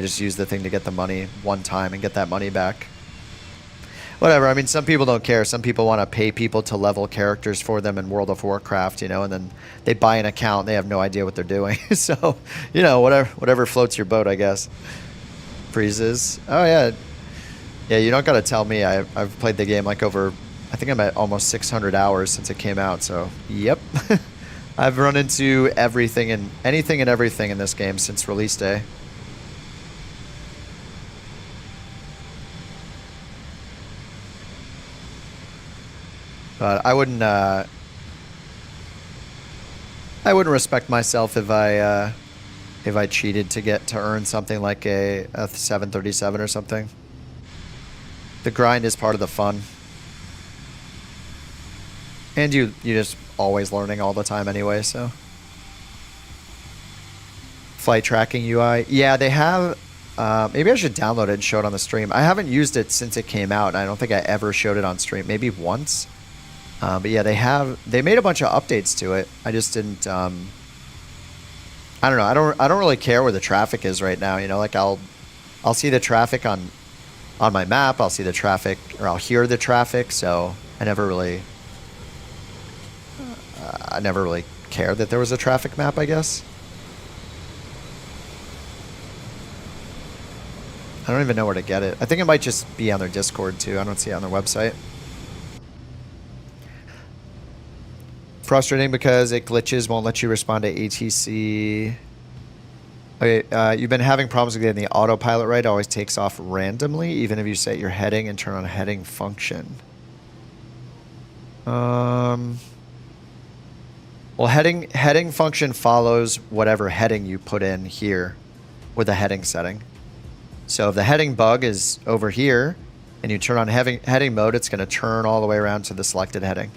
S1: just use the thing to get the money one time and get that money back. Whatever. I mean, some people don't care. Some people want to pay people to level characters for them in World of Warcraft, you know, and then they buy an account and they have no idea what they're doing. So, you know, whatever floats your boat, I guess. Freezes. Oh, yeah. Yeah, you don't got to tell me. I've played the game like over, I think I'm at almost 600 hours since it came out. So, yep. I've run into everything and anything and everything in this game since release day. But I wouldn't respect myself if I cheated to earn something like a 737 or something. The grind is part of the fun, and you just always learning all the time anyway. So flight tracking UI, yeah, they have. Maybe I should download it and show it on the stream. I haven't used it since it came out, and I don't think I ever showed it on stream. Maybe once. But yeah, they made a bunch of updates to it. I just didn't. I don't know. I don't really care where the traffic is right now. You know, like I'll see the traffic on my map. I'll see the traffic, or I'll hear the traffic. So I never really cared that there was a traffic map, I guess. I don't even know where to get it. I think it might just be on their Discord too. I don't see it on their website. Frustrating because it glitches, won't let you respond to ATC. Okay, you've been having problems getting the autopilot right. It always takes off randomly, even if you set your heading and turn on heading function. Well, heading function follows whatever heading you put in here with the heading setting. So if the heading bug is over here and you turn on heading mode, it's going to turn all the way around to the selected heading.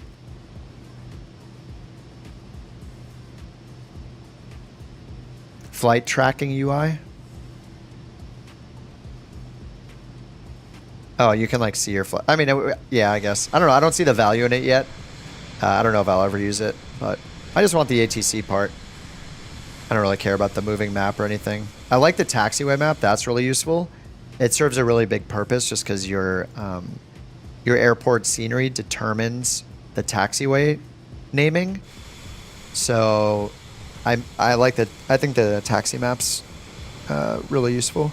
S1: Flight tracking UI. Oh, you can like see your flight. I mean, yeah, I guess. I don't know. I don't see the value in it yet. I don't know if I'll ever use it, but I just want the ATC part. I don't really care about the moving map or anything. I like the taxiway map. That's really useful. It serves a really big purpose just because your airport scenery determines the taxiway naming. So I like that. I think the taxi map's really useful.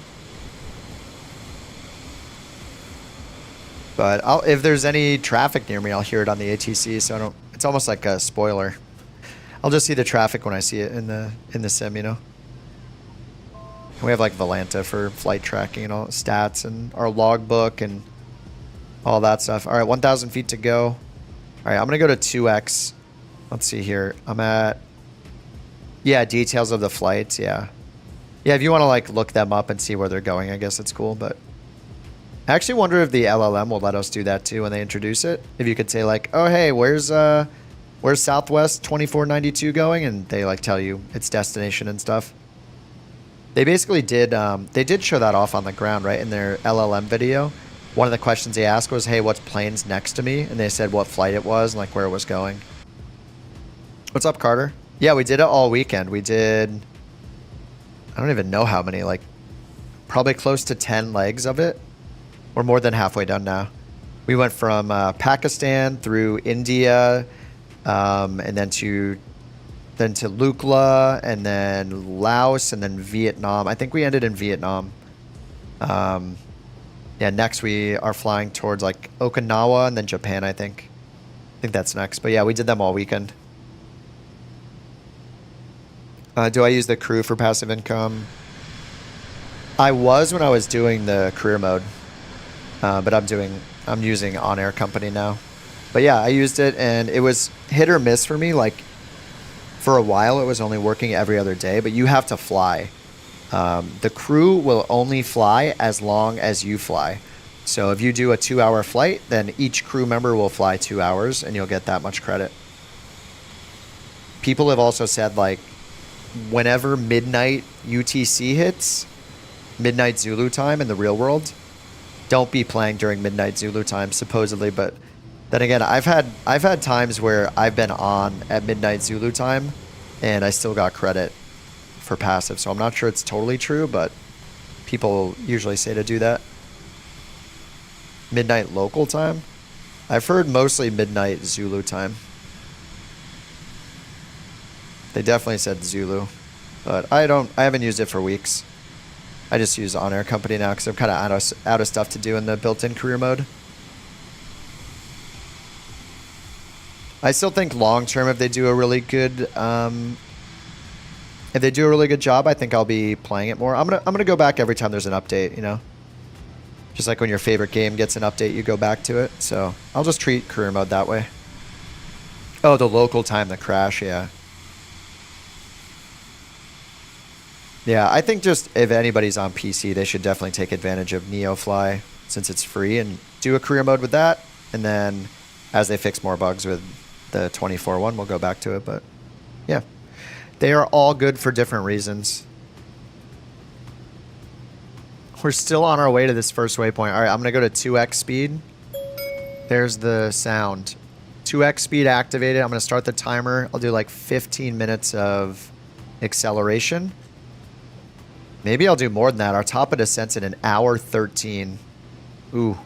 S1: But if there's any traffic near me, I'll hear it on the ATC. So I don't. It's almost like a spoiler. I'll just see the traffic when I see it in the sim, you know. And we have like Volanta for flight tracking and all stats and our logbook and all that stuff. All right, 1,000 feet to go. All right, I'm gonna go to 2x. Let's see here. I'm at. Yeah, details of the flights, yeah. Yeah, if you want to like look them up and see where they're going, I guess it's cool, but I actually wonder if the LLM will let us do that too when they introduce it. If you could say like, "Oh, hey, where's Southwest 2492 going?" and they like tell you its destination and stuff. They basically did show that off on the ground, right? In their LLM video. One of the questions they asked was, "Hey, what's plane's next to me?" and they said what flight it was and like where it was going. What's up, Carter? Yeah, we did it all weekend. We did, I don't even know how many, like probably close to 10 legs of it. We're more than halfway done now. We went from Pakistan through India, and then to Lukla, and then Laos, and then Vietnam. I think we ended in Vietnam. Yeah, next we are flying towards like Okinawa and then Japan, I think. I think that's next. But yeah, we did them all weekend. Do I use the crew for passive income? I was when I was doing the career mode, but I'm using OnAir Company now. But yeah, I used it and it was hit or miss for me. Like for a while, it was only working every other day, but you have to fly. The crew will only fly as long as you fly. So if you do a 2-hour flight, then each crew member will fly 2 hours and you'll get that much credit. People have also said, like, whenever midnight UTC hits, midnight Zulu time in the real world, don't be playing during midnight Zulu time, supposedly. But then again, I've had times where I've been on at midnight Zulu time and I still got credit for passive. So I'm not sure it's totally true, but people usually say to do that. Midnight local time? I've heard mostly midnight Zulu time. They definitely said Zulu, but I haven't used it for weeks. I just use OnAir Company now because I'm kind of out of stuff to do in the built-in career mode. I still think long-term, if they do a really good, job, I think I'll be playing it more. I'm gonna go back every time there's an update, you know. Just like when your favorite game gets an update, you go back to it. So I'll just treat career mode that way. Oh, the local time, the crash, yeah. Yeah, I think just if anybody's on PC, they should definitely take advantage of NeoFly since it's free and do a career mode with that. And then as they fix more bugs with the 24 one, we'll go back to it. But yeah, they are all good for different reasons. We're still on our way to this first waypoint. All right, I'm going to go to 2x speed. There's the sound. 2x speed activated. I'm going to start the timer. I'll do like 15 minutes of acceleration. Maybe I'll do more than that. Our top of descent's in an hour 13. Ooh. We're going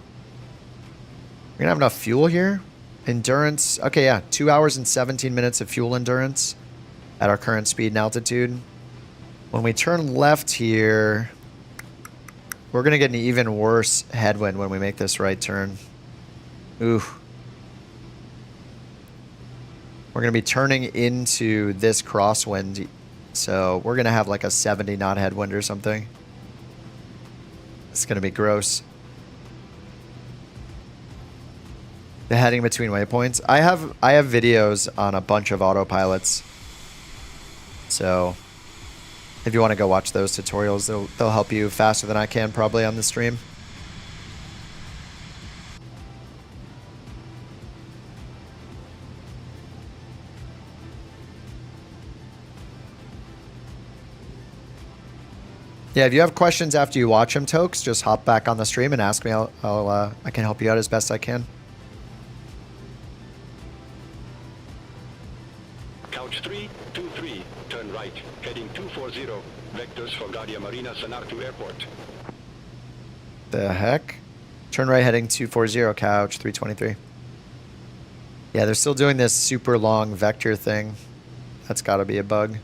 S1: to have enough fuel here. Endurance. Okay, yeah. 2 hours and 17 minutes of fuel endurance at our current speed and altitude. When we turn left here, we're going to get an even worse headwind when we make this right turn. Ooh. We're going to be turning into this crosswind. So we're going to have like a 70 knot headwind or something. It's going to be gross. The heading between waypoints. I have videos on a bunch of autopilots. So if you want to go watch those tutorials, they'll help you faster than I can probably on the stream. Yeah, if you have questions after you watch them, Tokes, just hop back on the stream and ask me. I can help you out as best I can.
S7: Couch 323, turn right, heading 240, vectors for Guardia Marina Sanartu Airport.
S1: The heck? Turn right heading 240, couch 323. Yeah, they're still doing this super long vector thing. That's got to be a bug.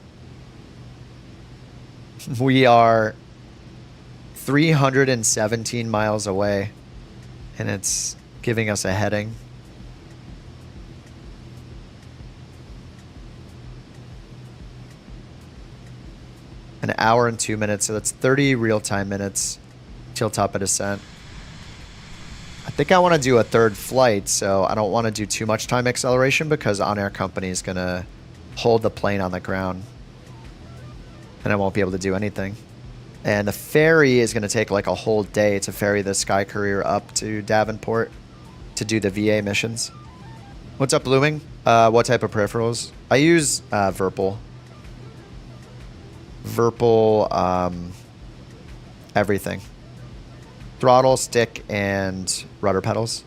S1: We are 317 miles away, and it's giving us a heading. An hour and 2 minutes, so that's 30 real-time minutes till top of descent. I think I want to do a third flight, so I don't want to do too much time acceleration because OnAir Company is going to hold the plane on the ground. And I won't be able to do anything. And the ferry is going to take like a whole day to ferry the Sky Courier up to Davenport to do the VA missions. What's up, Blooming? What type of peripherals? I use Virpil. Virpil, everything. Throttle, stick, and rudder pedals.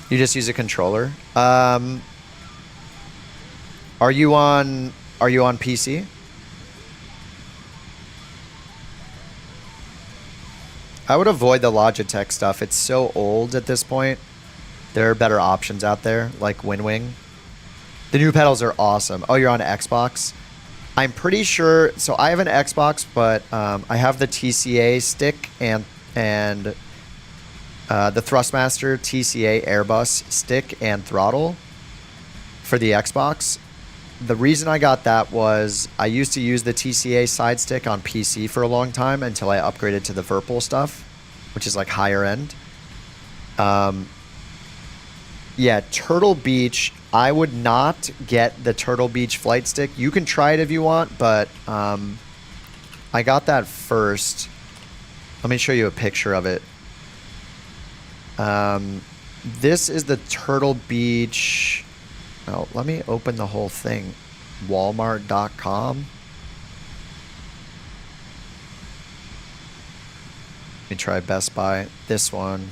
S1: You just use a controller. Are you on PC? I would avoid the Logitech stuff. It's so old at this point. There are better options out there, like WinWing. The new pedals are awesome. Oh, you're on Xbox? I'm pretty sure. So I have an Xbox, but I have the TCA stick and the Thrustmaster TCA Airbus stick and throttle for the Xbox. The reason I got that was I used to use the TCA side stick on PC for a long time until I upgraded to the Virpil stuff, which is like higher end. Yeah, Turtle Beach, I would not get the Turtle Beach flight stick. You can try it if you want, but I got that first Let me show you a picture of it. This is the Turtle Beach. Oh, let me open the whole thing. Walmart.com. Let me try Best Buy. This one.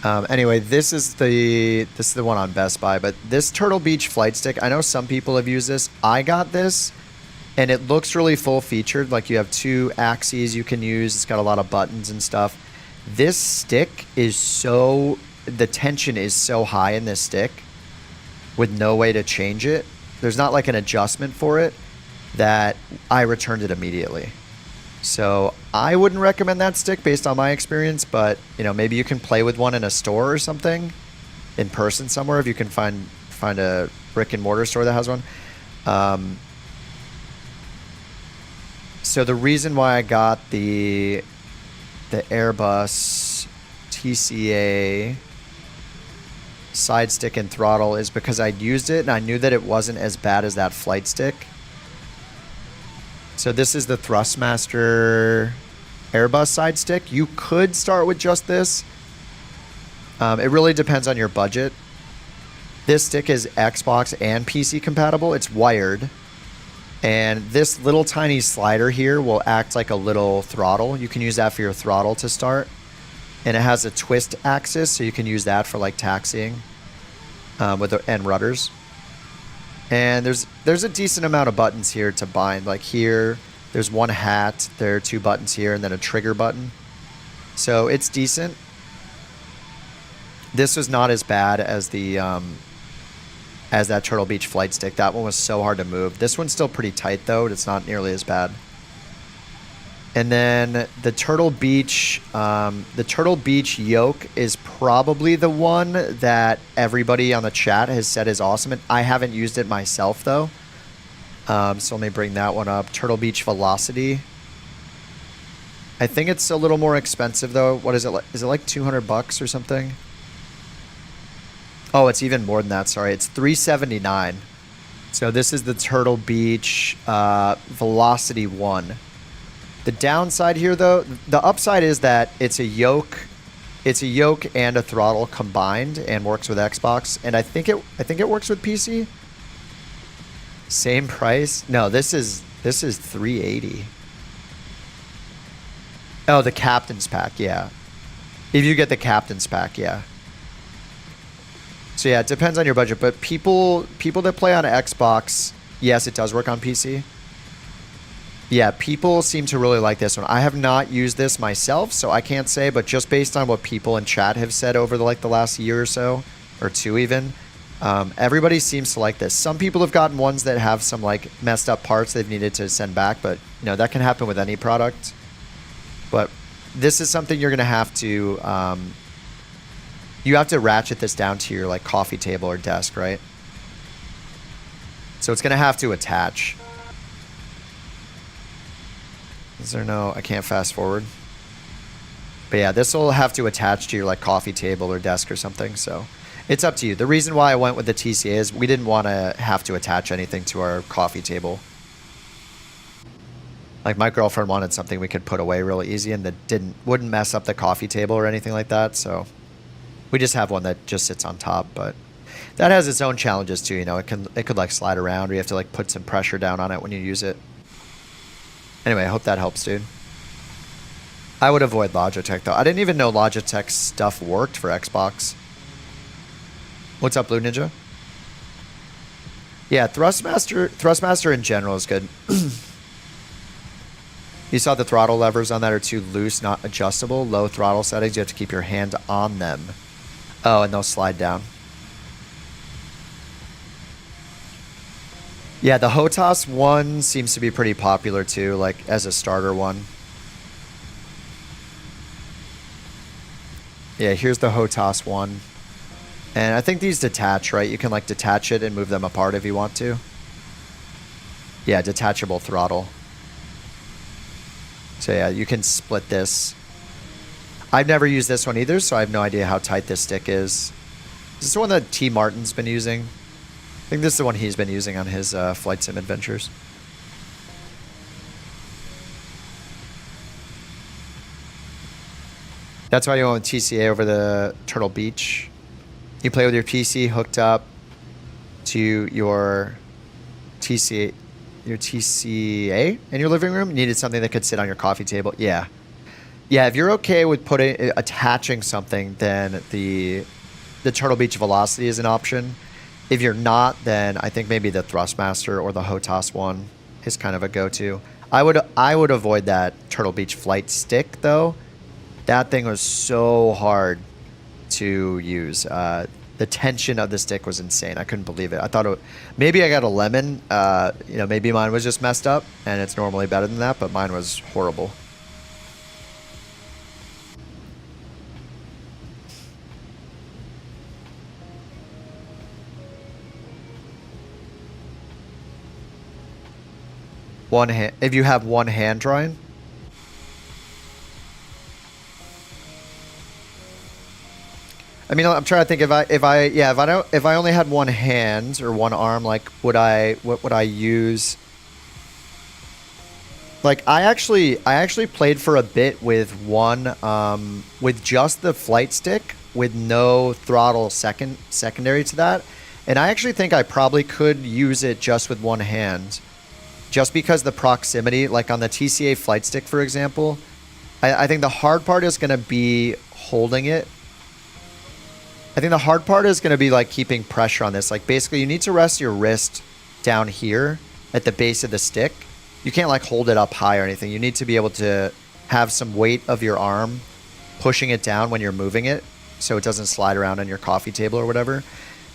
S1: Anyway, this is the one on Best Buy, but this Turtle Beach flight stick, I know some people have used this. I got this, and it looks really full featured. Like, you have 2 axes you can use. It's got a lot of buttons and stuff. This stick is so, the tension is so high in this stick with no way to change it. There's not like an adjustment for it, that I returned it immediately. So I wouldn't recommend that stick based on my experience, but you know, maybe you can play with one in a store or something, in person somewhere, if you can find a brick and mortar store that has one. So the reason why I got the Airbus TCA side stick and throttle is because I'd used it and I knew that it wasn't as bad as that flight stick. So this is the Thrustmaster Airbus side stick. You could start with just this. It really depends on your budget. This stick is Xbox and PC compatible. It's wired. And this little tiny slider here will act like a little throttle. You can use that for your throttle to start. And it has a twist axis, so you can use that for like taxiing and rudders. And there's a decent amount of buttons here to bind. Like here, there's one hat, there are 2 buttons here, and then a trigger button. So it's decent. This was not as bad as the as that Turtle Beach flight stick. That one was so hard to move. This one's still pretty tight though. It's not nearly as bad. And then the Turtle Beach yoke is probably the one that everybody on the chat has said is awesome. And I haven't used it myself though. So let me bring that one up. Turtle Beach Velocity. I think it's a little more expensive though. What is it like? Is it like $200 or something? Oh, it's even more than that. Sorry, it's $379. So this is the Turtle Beach Velocity 1. The downside here, though, the upside is that it's a yoke and a throttle combined, and works with Xbox, and I think it works with PC. Same price? No, this is $380. Oh, the Captain's Pack, yeah. If you get the Captain's Pack, yeah. So yeah, it depends on your budget, but people that play on Xbox, yes, it does work on PC. Yeah, people seem to really like this one. I have not used this myself, so I can't say, but just based on what people in chat have said over the last year or so, or 2 even, everybody seems to like this. Some people have gotten ones that have some like messed up parts they've needed to send back, but you know, that can happen with any product. But this is something you're gonna have to, you have to ratchet this down to your like coffee table or desk, right? So it's gonna have to attach. Is there no, I can't fast forward. But yeah, this will have to attach to your like coffee table or desk or something, so it's up to you. The reason why I went with the TCA is we didn't want to have to attach anything to our coffee table. Like my girlfriend wanted something we could put away really easy and that wouldn't mess up the coffee table or anything like that, so we just have one that just sits on top, but that has its own challenges too, you know. It could like slide around, or you have to like put some pressure down on it when you use it. Anyway, I hope that helps, dude. I would avoid Logitech, though. I didn't even know Logitech stuff worked for Xbox. What's up, Blue Ninja? Yeah, Thrustmaster in general is good. You saw the throttle levers on that are too loose, not adjustable. Low throttle settings, you have to keep your hand on them. Oh, and they'll slide down. Yeah, the HOTAS one seems to be pretty popular too, like as a starter one. Yeah, here's the HOTAS one. And I think these detach, right? You can like detach it and move them apart if you want to. Yeah, detachable throttle. So yeah, you can split this. I've never used this one either, so I have no idea how tight this stick is. This is the one that T. Martin's been using. I think this is the one he's been using on his flight sim adventures. That's why you went with TCA over the Turtle Beach. You play with your PC hooked up to your TCA in your living room. You needed something that could sit on your coffee table. Yeah. Yeah, if you're okay with attaching something, then the Turtle Beach Velocity is an option. If you're not, then I think maybe the Thrustmaster or the HOTAS one is kind of a go-to. I would avoid that Turtle Beach Flight Stick though. That thing was so hard to use. The tension of the stick was insane. I couldn't believe it. I thought maybe I got a lemon. You know, maybe mine was just messed up, and it's normally better than that, but mine was horrible. One hand. If you have one hand drawing. I mean, I'm trying to think if I only had one hand or one arm, like what would I use? Like I actually played for a bit with one with just the flight stick with no throttle secondary to that. And I actually think I probably could use it just with one hand. Just because the proximity, like on the TCA flight stick, for example, I think the hard part is going to be holding it. I think the hard part is going to be like keeping pressure on this. Like basically you need to rest your wrist down here at the base of the stick. You can't like hold it up high or anything. You need to be able to have some weight of your arm pushing it down when you're moving it so it doesn't slide around on your coffee table or whatever.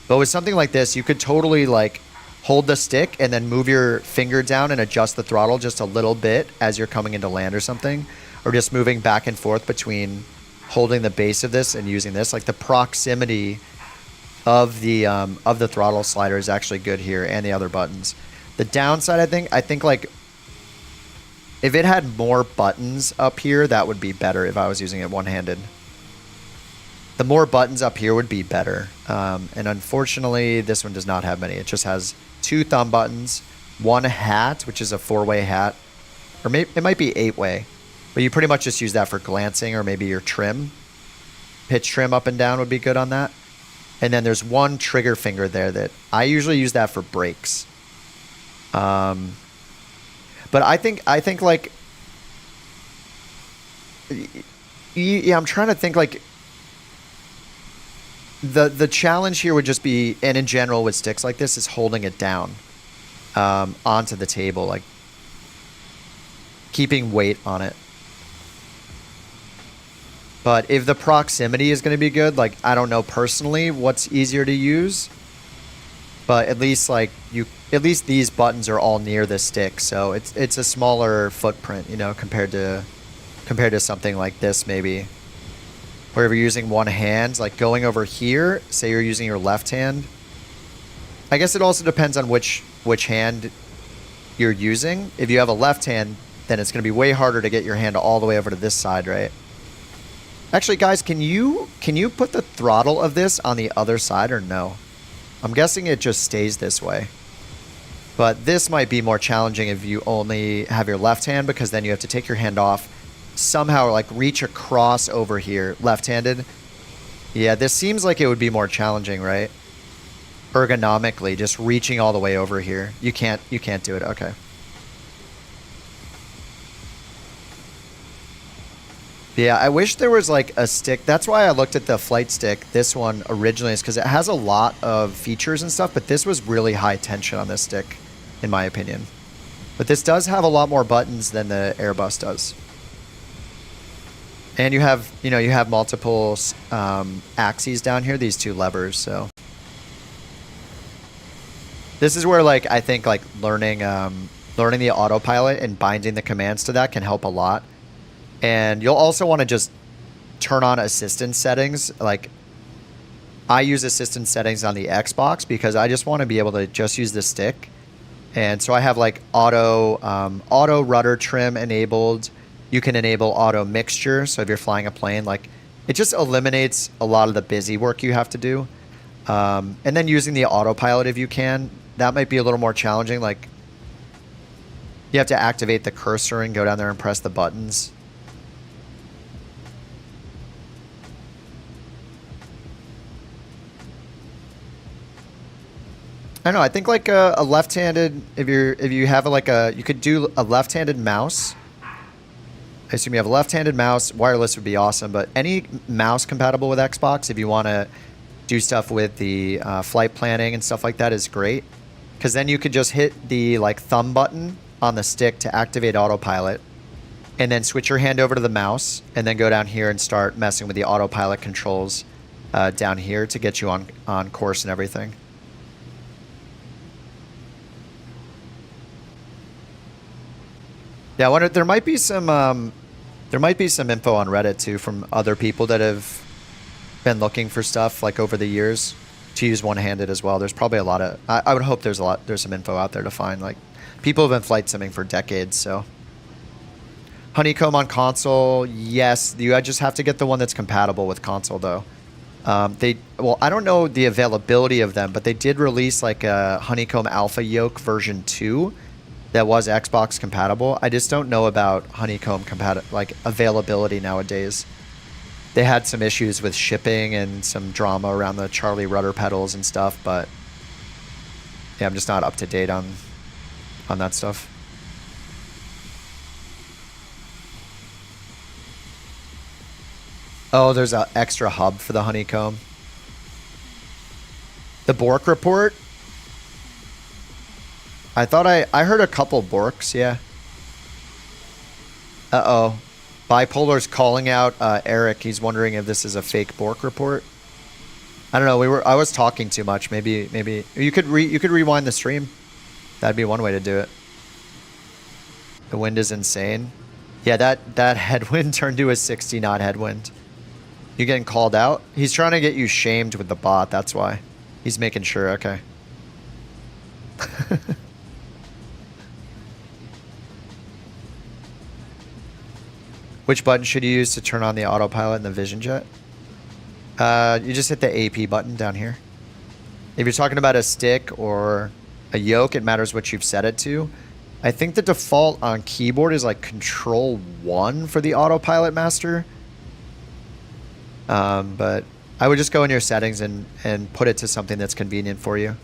S1: But with something like this, you could totally like hold the stick and then move your finger down and adjust the throttle just a little bit as you're coming into land or something, or just moving back and forth between holding the base of this and using this. Like the proximity of the throttle slider is actually good here, and the other buttons. The downside, I think like if it had more buttons up here, that would be better if I was using it one-handed. The more buttons up here would be better. And unfortunately, this one does not have many. It just has 2 thumb buttons, 1 hat, which is a 4-way hat, or maybe it might be 8-way, but you pretty much just use that for glancing, or maybe your trim. Pitch trim up and down would be good on that. And then there's 1 trigger finger there that I usually use that for brakes. But I think like, yeah, I'm trying to think like, the challenge here would just be, and in general with sticks like this, is holding it down onto the table, like keeping weight on it. But if the proximity is going to be good, like I don't know personally what's easier to use, but at least like at least these buttons are all near the stick, so it's a smaller footprint, you know, compared to something like this maybe. Or if you're using one hand, like going over here, say you're using your left hand. I guess it also depends on which hand you're using. If you have a left hand, then it's going to be way harder to get your hand all the way over to this side, right? Actually, guys, can you put the throttle of this on the other side or no? I'm guessing it just stays this way. But this might be more challenging if you only have your left hand, because then you have to take your hand off, somehow like reach across over here left-handed. Yeah, this seems like it would be more challenging, right? Ergonomically, just reaching all the way over here. You can't do it. Okay. Yeah, I wish there was like a stick. That's why I looked at the flight stick, this one originally, is because it has a lot of features and stuff, but this was really high tension on this stick, in my opinion. But this does have a lot more buttons than the Airbus does. And you have multiple axes down here, these 2 levers, so. This is where like I think like learning the autopilot and binding the commands to that can help a lot. And you'll also want to just turn on assistance settings. Like I use assistance settings on the Xbox because I just want to be able to just use the stick. And so I have like auto rudder trim enabled. You can enable auto mixture. So if you're flying a plane, like it just eliminates a lot of the busy work you have to do. And then using the autopilot if you can, that might be a little more challenging. Like you have to activate the cursor and go down there and press the buttons. I don't know. I think like a left-handed, if you have like you could do a left-handed mouse. I assume you have a left-handed mouse. Wireless would be awesome, but any mouse compatible with Xbox, if you want to do stuff with the flight planning and stuff like that, is great. Because then you could just hit the like thumb button on the stick to activate autopilot, and then switch your hand over to the mouse, and then go down here and start messing with the autopilot controls down here to get you on course and everything. Yeah, I wonder, there might be some info on Reddit too from other people that have been looking for stuff like over the years to use one-handed as well. There's probably a lot of, I would hope there's some info out there to find. Like, people have been flight simming for decades, so. Honeycomb on console, yes. I just have to get the one that's compatible with console though. Well, I don't know the availability of them, but they did release like a Honeycomb Alpha Yoke version 2 that was Xbox compatible. I just don't know about Honeycomb availability nowadays. They had some issues with shipping and some drama around the Charlie rudder pedals and stuff, but yeah, I'm just not up to date on that stuff. Oh, there's an extra hub for the Honeycomb. The Bork report. I thought I heard a couple Borks, yeah. Uh-oh. Bipolar's calling out Eric. He's wondering if this is a fake Bork report. I don't know. I was talking too much. Maybe you could rewind the stream. That'd be one way to do it. The wind is insane. Yeah, that headwind turned to a 60 knot headwind. You getting called out? He's trying to get you shamed with the bot. That's why. He's making sure. Okay. Which button should you use to turn on the autopilot in the Vision Jet? You just hit the AP button down here. If you're talking about a stick or a yoke, it matters what you've set it to. I think the default on keyboard is like Control 1 for the autopilot master. But I would just go in your settings and put it to something that's convenient for you.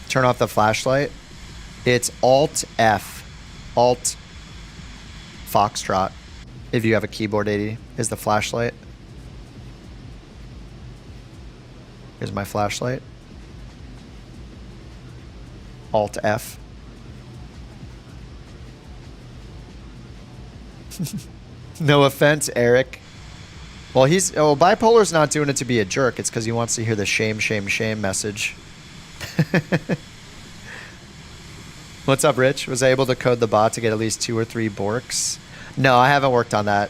S1: Turn off the flashlight. It's Alt F. Alt Foxtrot. If you have a keyboard 80, is the flashlight. Here's my flashlight. Alt F. No offense, Eric. Well, Bipolar's not doing it to be a jerk. It's because he wants to hear the shame, shame, shame message. What's up, Rich? Was I able to code the bot to get at least 2 or 3 Borks? No, I haven't worked on that.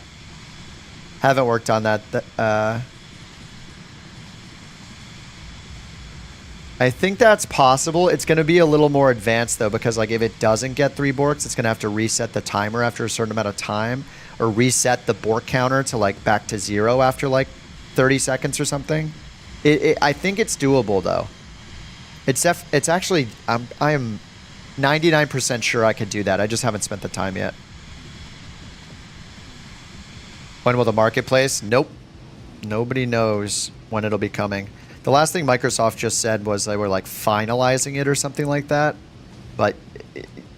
S1: I think that's possible. It's going to be a little more advanced though, because like if it doesn't get 3 Borks, it's going to have to reset the timer after a certain amount of time, or reset the Bork counter to like back to 0 after like 30 seconds or something. I think it's doable though. It's actually, I am 99% sure I could do that. I just haven't spent the time yet. When will the marketplace? Nope. Nobody knows when it'll be coming. The last thing Microsoft just said was they were like finalizing it or something like that. But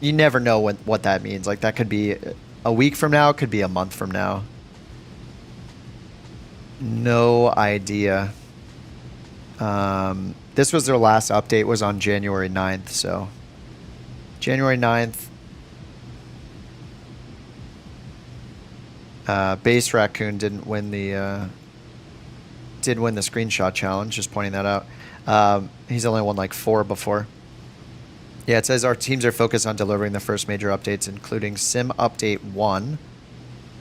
S1: you never know what that means. Like that could be a week from now, it could be a month from now. No idea. This was their last update, was on January 9th, so January 9th. Base Raccoon didn't win the screenshot challenge, just pointing that out. He's only won like 4 before. Yeah, it says our teams are focused on delivering the first major updates, including Sim Update 1.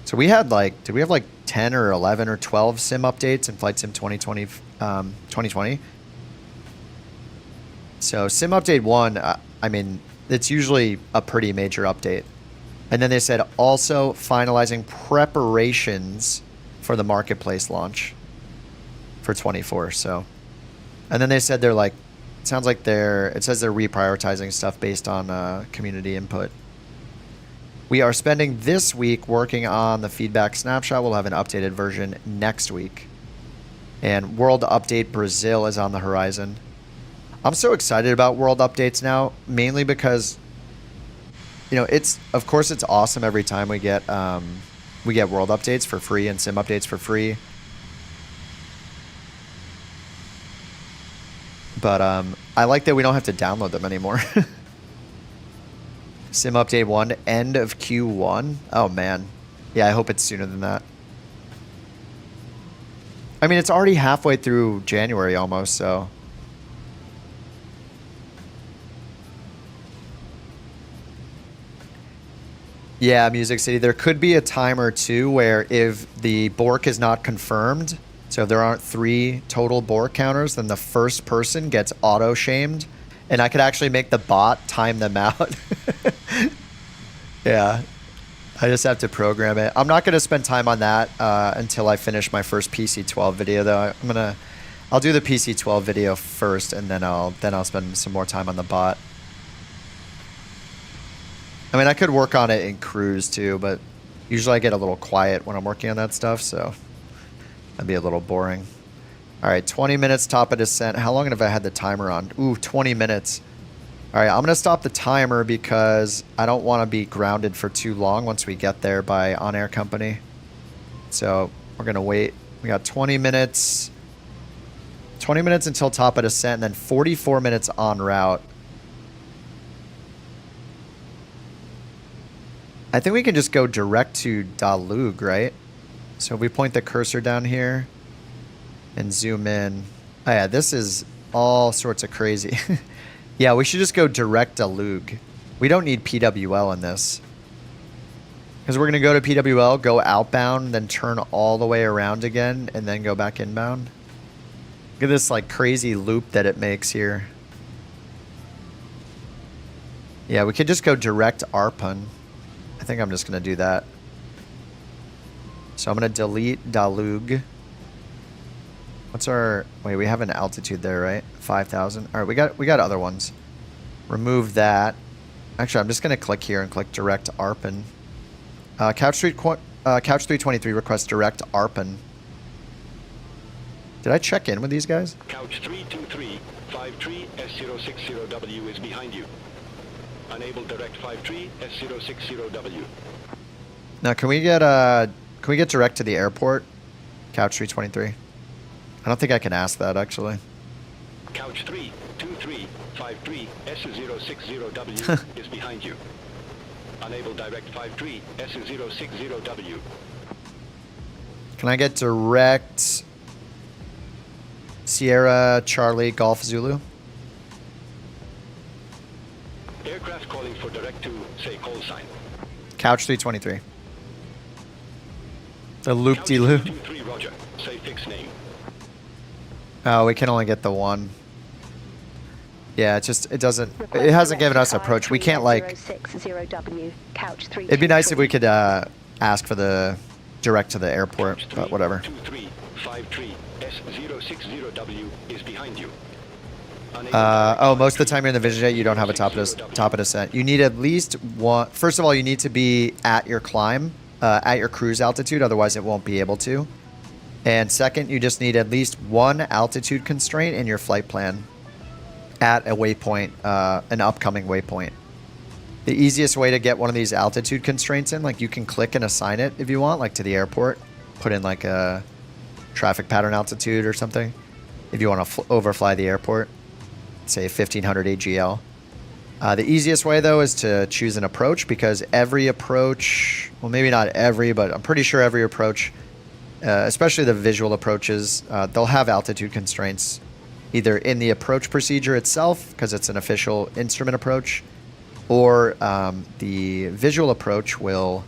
S1: So we had like, did we have like 10 or 11 or 12 Sim updates in Flight Sim 2020? So Sim Update 1, I mean, it's usually a pretty major update. And then they said also finalizing preparations for the marketplace launch for 24. So, and then they said they're like, it sounds like it says they're reprioritizing stuff based on community input. We are spending this week working on the feedback snapshot. We'll have an updated version next week. And World Update Brazil is on the horizon. I'm so excited about World Updates now, mainly because, you know, of course it's awesome every time we get World Updates for free and Sim Updates for free. But I like that we don't have to download them anymore. Sim Update 1, end of Q1. Oh, man. Yeah, I hope it's sooner than that. I mean, it's already halfway through January almost, so. Yeah, Music City. There could be a timer, too, where if the bork is not confirmed, so if there aren't 3 total bork counters, then the first person gets auto-shamed. And I could actually make the bot time them out. Yeah. I just have to program it. I'm not going to spend time on that until I finish my first PC-12 video, though. I'll do the PC-12 video first, and then I'll spend some more time on the bot. I mean, I could work on it in cruise, too, but usually I get a little quiet when I'm working on that stuff, so that'd be a little boring. All right, 20 minutes top of descent. How long have I had the timer on? Ooh, 20 minutes. All right, I'm going to stop the timer because I don't want to be grounded for too long once we get there by OnAir Company. So we're going to wait. We got 20 minutes. 20 minutes until top of descent, and then 44 minutes en route. I think we can just go direct to Bonnnggg, right? So if we point the cursor down here and zoom in. Oh yeah, this is all sorts of crazy. Yeah, we should just go direct Bonnnggg. We don't need PWL in this. Because we're going to go to PWL, go outbound, then turn all the way around again, and then go back inbound. Look at this like crazy loop that it makes here. Yeah, we could just go direct ARPUN. I think I'm just going to do that. So I'm going to delete Bonnnggg. What's our... Wait, we have an altitude there, right? 5,000. All right, we got other ones. Remove that. Actually, I'm just going to click here and click direct ARPUN. Couch 323 requests direct ARPUN. Did I check in with these guys?
S7: Couch 323, 53 S060W is behind you. Unable direct 53 S060W.
S1: Now, can we get direct to the airport? Couch 323. I don't think I can ask that, actually.
S7: Couch 323, 53 S060W is behind you. Unable direct 53 S060W.
S1: Can I get direct Sierra Charlie Golf Zulu?
S7: Aircraft calling for direct to, say, call sign.
S1: Couch 323. The loop-de-loop.
S7: 323, roger. Say fix name.
S1: Oh, we can only get the one. Yeah, it hasn't given us approach. We can't like... It'd be nice if we could ask for the direct to the airport, but whatever.
S7: 2353 S060W is behind you.
S1: Oh, most of the time you're in the vision jet, you don't have a top of descent. You need at least one... First of all, you need to be at your climb, at your cruise altitude, otherwise it won't be able to. And second, you just need at least one altitude constraint in your flight plan at a waypoint, an upcoming waypoint. The easiest way to get one of these altitude constraints in, like you can click and assign it if you want, like to the airport, put in like a traffic pattern altitude or something. If you want to overfly the airport, say 1500 AGL. The easiest way though is to choose an approach, because every approach, well maybe not every, but I'm pretty sure every approach, especially the visual approaches, they'll have altitude constraints either in the approach procedure itself, because it's an official instrument approach, or the visual approach will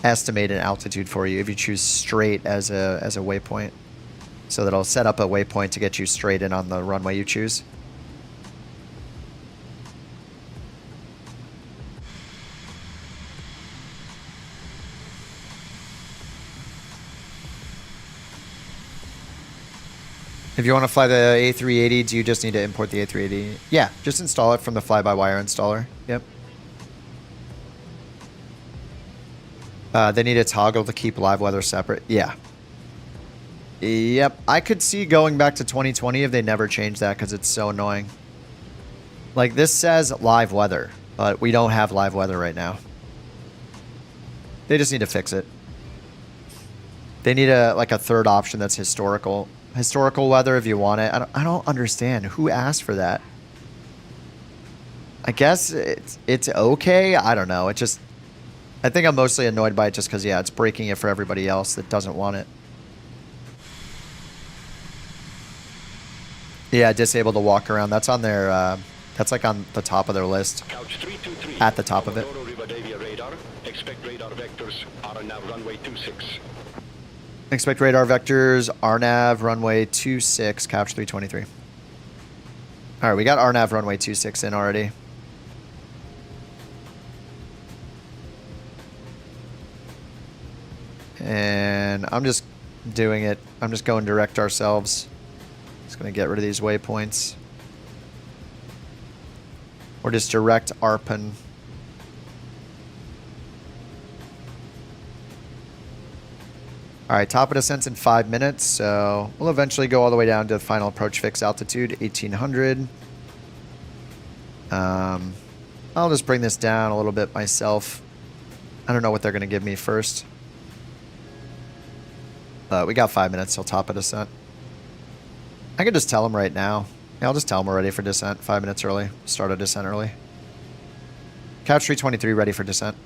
S1: estimate an altitude for you if you choose straight as a waypoint. So that'll set up a waypoint to get you straight in on the runway you choose. If you want to fly the A380, do you just need to import the A380? Yeah, just install it from the fly-by-wire installer. Yep. They need a toggle to keep live weather separate. Yeah. Yep. I could see going back to 2020 if they never change that because it's so annoying. Like, this says live weather, but we don't have live weather right now. They just need to fix it. They need a third option that's historical. Historical weather if you want it. I don't understand. Who asked for that? I guess it's okay. I don't know. It just... I think I'm mostly annoyed by it just because, yeah, it's breaking it for everybody else that doesn't want it. Yeah, disable the walk around. That's on their... that's like on the top of their list. At the top of it.
S7: Expect radar vectors, RNAV runway 26.
S1: Expect radar vectors, RNAV runway 26, couch 323. All right, we got RNAV runway 26 in already. And I'm just doing it. I'm just going direct ourselves. Just going to get rid of these waypoints. Or just direct ARPAN. All right, top of descent's in 5 minutes, so we'll eventually go all the way down to final approach fix altitude, 1800. I'll just bring this down a little bit myself. I don't know what they're going to give me first. We got 5 minutes till top of descent. I can just tell them right now. Yeah, I'll just tell them we're ready for descent 5 minutes early. Start a descent early. Couch 323 ready for descent.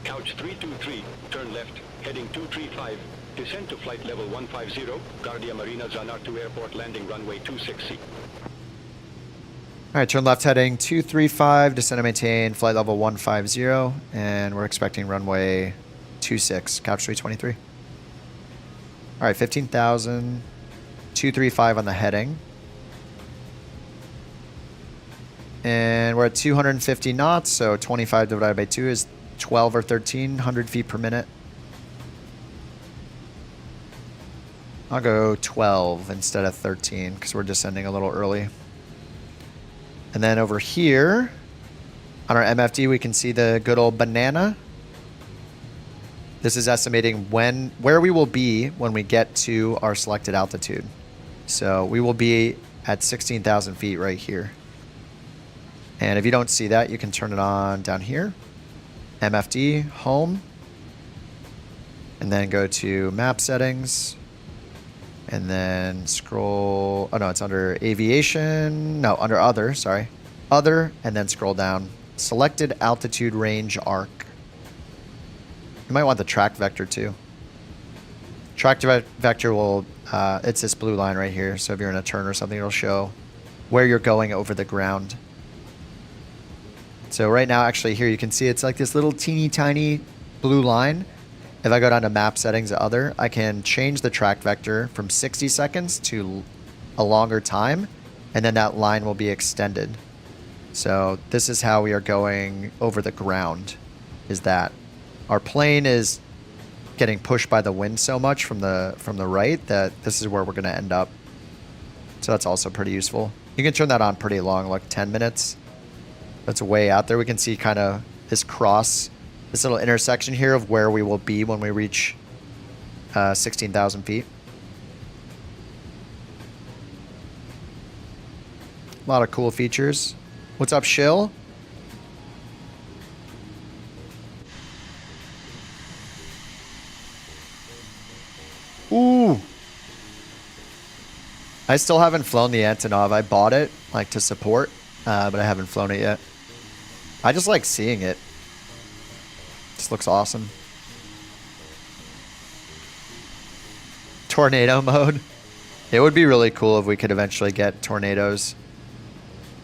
S7: Couch 323, turn left, heading 235. Descend to flight level 150, Guardia Marina Zanartu Airport landing runway 26C.
S1: All right, turn left heading 235, descend and maintain flight level 150, and we're expecting runway 26, couch 323. All right, 15,000, 235 on the heading. And we're at 250 knots, so 25 divided by 2 is 12 or 1300 feet per minute. I'll go 12 instead of 13 because we're descending a little early. And then over here on our MFD, we can see the good old banana. This is estimating where we will be when we get to our selected altitude. So we will be at 16,000 feet right here. And if you don't see that, you can turn it on down here. MFD, home, and then go to map settings, and then scroll, oh no, it's under aviation, no, under other, sorry, other, and then scroll down, selected altitude range arc. You might want the track vector too. Track vector will, it's this blue line right here, so if you're in a turn or something, it'll show where you're going over the ground. So right now, actually here you can see it's like this little teeny tiny blue line. If I go down to map settings, other, I can change the track vector from 60 seconds to a longer time, and then that line will be extended. So this is how we are going over the ground, is that our plane is getting pushed by the wind so much from the right that this is where we're going to end up. So that's also pretty useful. You can turn that on pretty long, like 10 minutes. That's way out there. We can see kind of this little intersection here of where we will be when we reach 16,000 feet. A lot of cool features. What's up, Shill? Ooh. I still haven't flown the Antonov. I bought it like to support, but I haven't flown it yet. I just like seeing it. This looks awesome. Tornado mode. It would be really cool if we could eventually get tornadoes.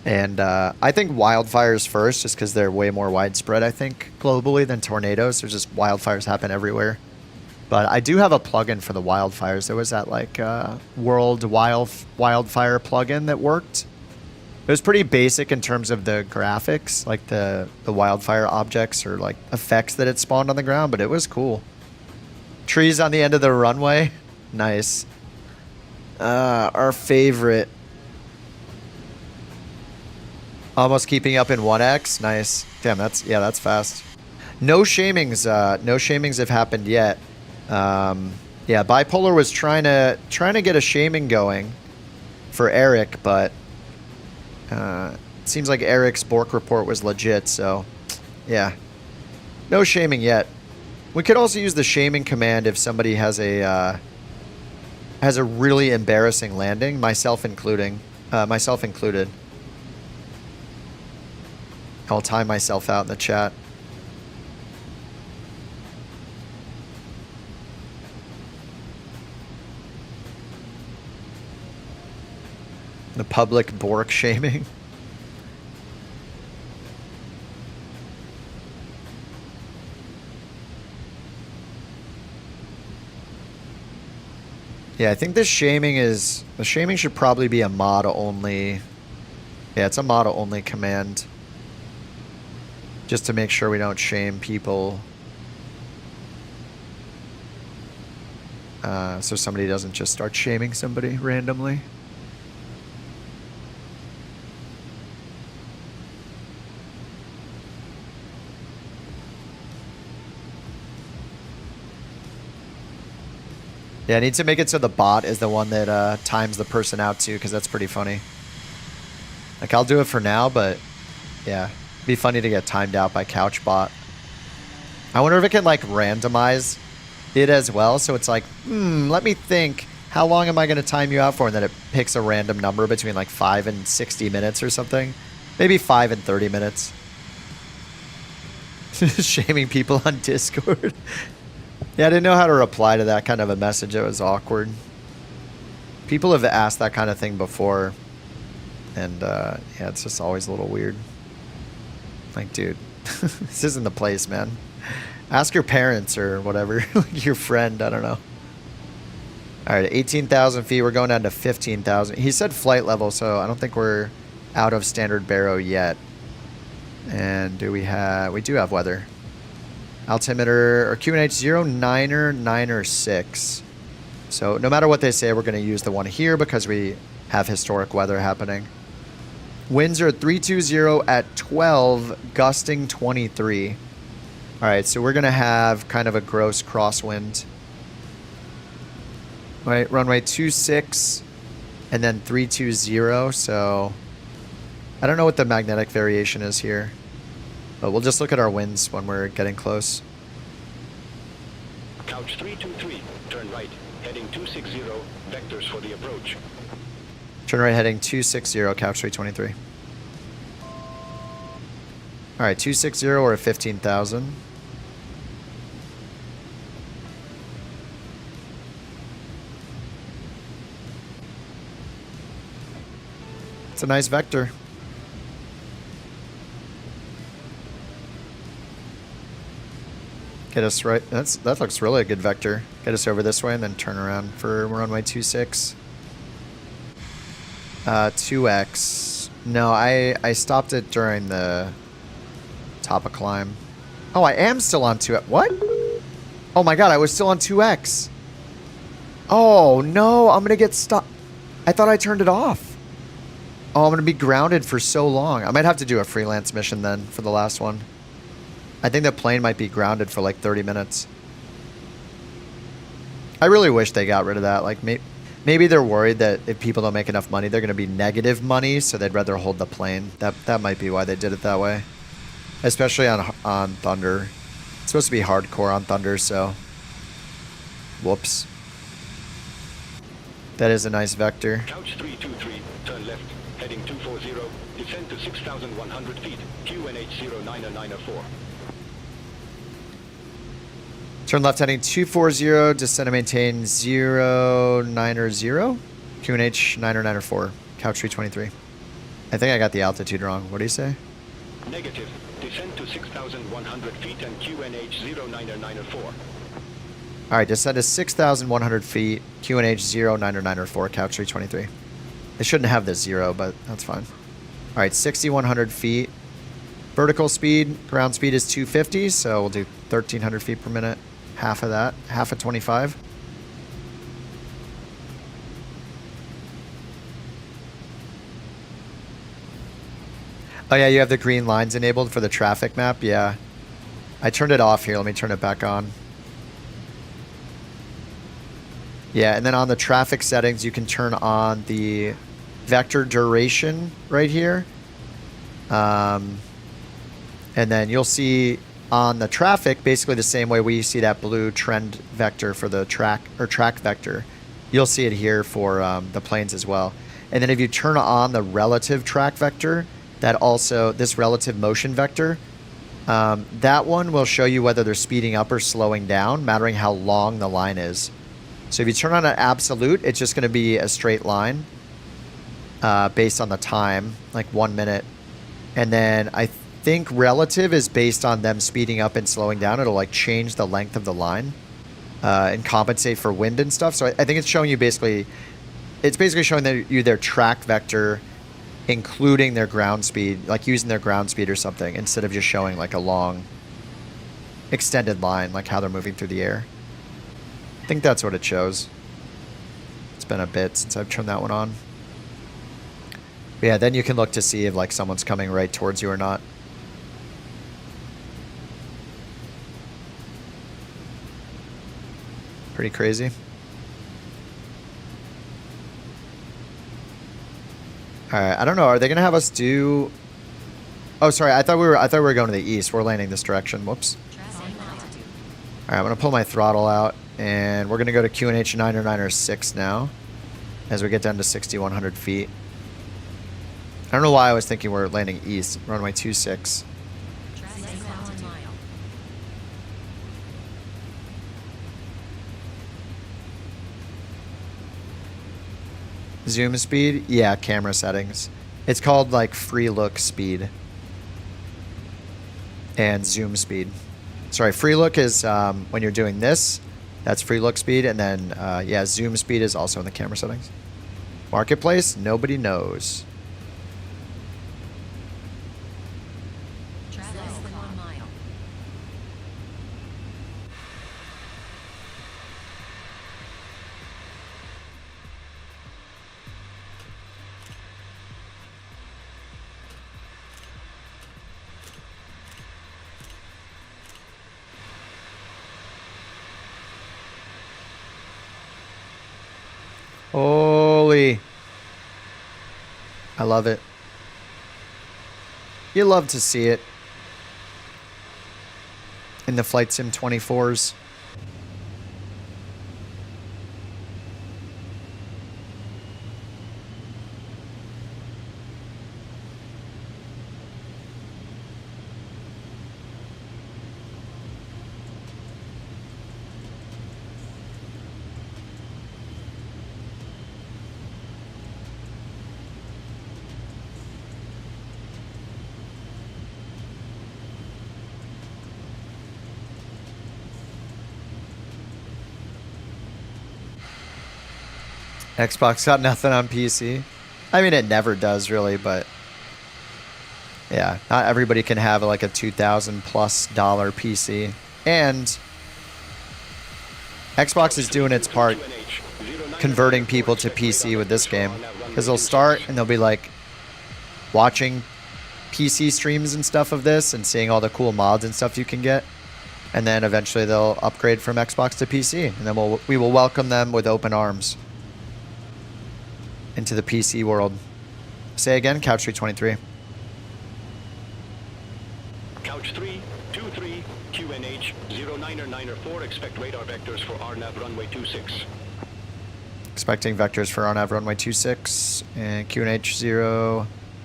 S1: And I think wildfires first, just because they're way more widespread, I think, globally than tornadoes. There's just wildfires happen everywhere. But I do have a plugin for the wildfires. There was that like World Wildfire plugin that worked. It was pretty basic in terms of the graphics, like the wildfire objects or like effects that it spawned on the ground, but it was cool. Trees on the end of the runway. Nice. Our favorite. Almost keeping up in 1x. Nice. Damn, that's fast. No shamings. No shamings have happened yet. Yeah, Bipolar was trying to get a shaming going for Eric, but it seems like Eric's bork report was legit. So, yeah, no shaming yet. We could also use the shaming command if somebody has a really embarrassing landing, myself included. I'll time myself out in the chat. The public bork shaming. Yeah, I think the shaming should probably be a mod only. Yeah, it's a mod only command. Just to make sure we don't shame people. So somebody doesn't just start shaming somebody randomly. Yeah, I need to make it so the bot is the one that times the person out too, because that's pretty funny. Like, I'll do it for now, but yeah, it'd be funny to get timed out by CouchBot. I wonder if it can like randomize it as well, so it's like, let me think, how long am I going to time you out for? And then it picks a random number between like 5 and 60 minutes or something. Maybe 5 and 30 minutes. Shaming people on Discord. Yeah, I didn't know how to reply to that kind of a message. It was awkward. People have asked that kind of thing before. And, yeah, it's just always a little weird. Like, dude, this isn't the place, man. Ask your parents or whatever. Your friend, I don't know. All right, 18,000 feet. We're going down to 15,000. He said flight level, so I don't think we're out of standard baro yet. And do we have... We do have weather. Altimeter, or QNH 09er, 9er, 6. So no matter what they say, we're going to use the one here because we have historic weather happening. Winds are 320 at 12, gusting 23. All right, so we're going to have kind of a gross crosswind. Right, runway 26 and then 320. So I don't know what the magnetic variation is here. But we'll just look at our winds when we're getting close.
S7: Couch 323, turn right, heading 260, vectors for the approach.
S1: Turn right heading 260, couch 323. All right, 260 or 15,000. It's a nice vector. Get us right. That looks really a good vector. Get us over this way and then turn around for runway 26. 2x. No, I stopped it during the top of climb. Oh, I am still on 2x. What? Oh my god, I was still on 2x. Oh no, I'm gonna get stuck. I thought I turned it off. Oh, I'm gonna be grounded for so long. I might have to do a freelance mission then for the last one. I think the plane might be grounded for like 30 minutes. I really wish they got rid of that. Like maybe they're worried that if people don't make enough money, they're going to be negative money, so they'd rather hold the plane. That might be why they did it that way. Especially on Thunder. It's supposed to be hardcore on Thunder, so whoops. That is a nice vector.
S7: Couch 323, turn left, heading 240, descend to 6,100 feet, QNH 0994.
S1: Turn left heading 240, descend and maintain 090, QNH 994, couch 323. I think I got the altitude wrong. What do you say?
S7: Negative. Descend to 6,100 feet and QNH 0994.
S1: All right, descend to 6,100 feet, QNH 0994, couch 323. They shouldn't have this 0, but that's fine. All right, 6,100 feet. Vertical speed, ground speed is 250, so we'll do 1,300 feet per minute. Half of that, half of 25. Oh yeah, you have the green lines enabled for the traffic map. Yeah. I turned it off here. Let me turn it back on. Yeah, and then on the traffic settings, you can turn on the vector duration right here. And then you'll see on the traffic, basically the same way we see that blue trend vector for the track vector. You'll see it here for the planes as well. And then if you turn on the relative track vector, that also, this relative motion vector, that one will show you whether they're speeding up or slowing down, mattering how long the line is. So if you turn on an absolute, it's just going to be a straight line based on the time, like 1 minute. And then I think relative is based on them speeding up and slowing down. It'll like change the length of the line and compensate for wind and stuff. So I think it's showing you basically, it's basically showing you their track vector, including their ground speed, like using their ground speed or something, instead of just showing like a long extended line, like how they're moving through the air. I think that's what it shows. It's been a bit since I've turned that one on. But yeah, then you can look to see if like someone's coming right towards you or not. Pretty crazy. All right, I don't know. Are they gonna have us do? Oh, sorry. I thought we were going to the east. We're landing this direction. Whoops. All right, I'm gonna pull my throttle out, and we're gonna go to QNH 906 now, as we get down to 6,100 feet. I don't know why I was thinking we're landing east. Runway 26. Zoom speed? Yeah, camera settings. It's called like free look speed. And zoom speed. Sorry, free look is when you're doing this. That's free look speed. And then, yeah, zoom speed is also in the camera settings. Marketplace? Nobody knows. Holy. I love it. You love to see it in the Flight Sim 24s. Xbox got nothing on PC. I mean, it never does really, but yeah, not everybody can have like a $2,000+ PC. And Xbox is doing its part converting people to PC with this game, because they'll start and they'll be like watching PC streams and stuff of this and seeing all the cool mods and stuff you can get. And then eventually they'll upgrade from Xbox to PC, and then we will welcome them with open arms into the PC world. Say again, Couch 323.
S7: Couch 323, QNH 0994, expect radar vectors for RNAV runway 26.
S1: Expecting vectors for RNAV runway 26 and QNH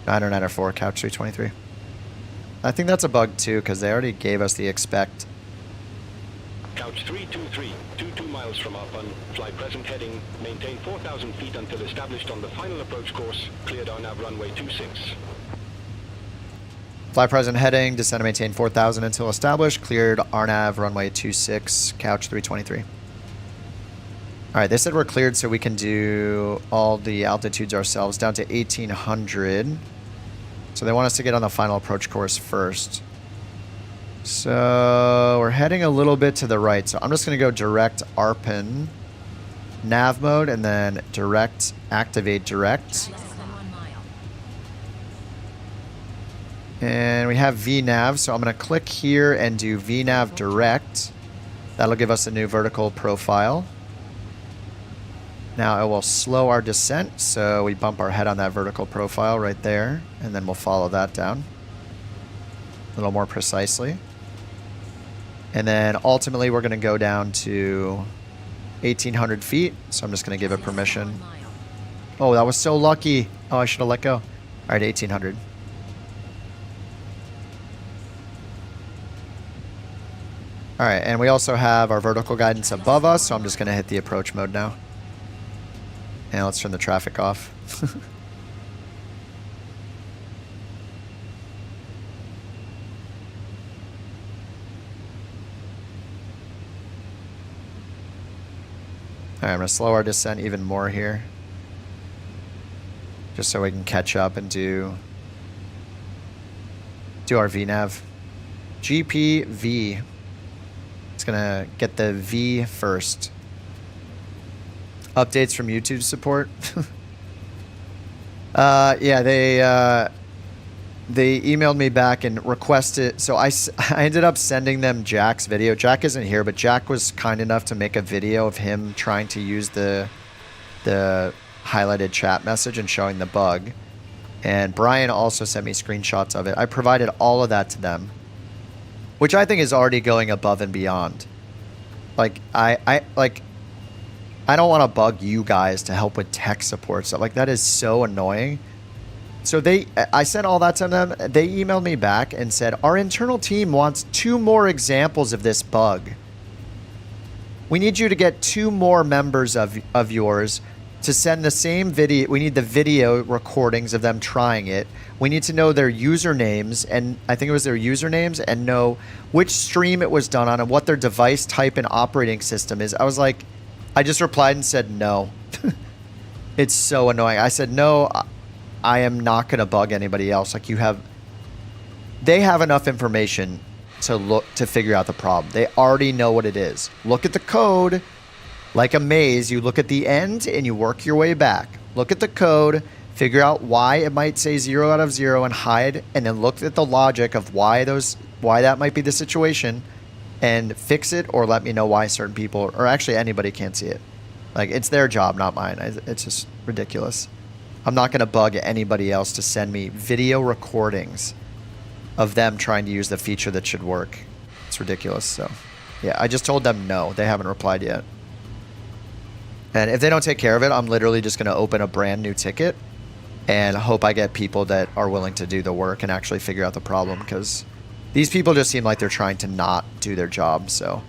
S1: 0994, Couch 323. I think that's a bug too, because they already gave us the expect.
S7: Couch 323, 22 miles from Apan, fly present heading, maintain 4,000 feet until established on the final approach course, cleared RNAV runway 26.
S1: Fly present heading, descend and maintain 4,000 until established, cleared RNAV runway 26, Couch 323. All right, they said we're cleared so we can do all the altitudes ourselves down to 1,800. So they want us to get on the final approach course first. So we're heading a little bit to the right. So I'm just going to go direct ARPAN, nav mode, and then direct, activate direct. And we have VNAV, so I'm going to click here and do VNAV direct. That'll give us a new vertical profile. Now it will slow our descent, so we bump our head on that vertical profile right there, and then we'll follow that down a little more precisely. And then ultimately we're going to go down to 1,800 feet, so I'm just going to give it permission. Oh, that was so lucky. Oh, I should have let go. All right, 1,800. All right, and we also have our vertical guidance above us, so I'm just going to hit the approach mode now. And let's turn the traffic off. Alright, I'm going to slow our descent even more here. Just so we can catch up and do our VNAV. GPV. It's going to get the V first. Updates from YouTube support. Yeah, they emailed me back and requested. So I ended up sending them Jack's video. Jack isn't here, but Jack was kind enough to make a video of him trying to use the highlighted chat message and showing the bug. And Brian also sent me screenshots of it. I provided all of that to them, which I think is already going above and beyond. Like I don't want to bug you guys to help with tech support stuff. Like, that is so annoying. So I sent all that to them. They emailed me back and said, our internal team wants 2 more examples of this bug. We need you to get 2 more members of yours to send the same video. We need the video recordings of them trying it. We need to know their usernames, and I think it was their usernames, and know which stream it was done on and what their device type and operating system is. I was like, I just replied and said no. It's so annoying. I said, no, I am not going to bug anybody else. Like, they have enough information to figure out the problem. They already know what it is. Look at the code. Like a maze, you look at the end and you work your way back. Look at the code, figure out why it might say 0 out of 0 and hide, and then look at the logic of why that might be the situation, and fix it, or let me know why certain people, or actually anybody, can't see it. Like, it's their job, not mine. It's just ridiculous. I'm not going to bug anybody else to send me video recordings of them trying to use the feature that should work. It's ridiculous. So, yeah, I just told them no. They haven't replied yet. And if they don't take care of it, I'm literally just going to open a brand new ticket and hope I get people that are willing to do the work and actually figure out the problem, because these people just seem like they're trying to not do their job. So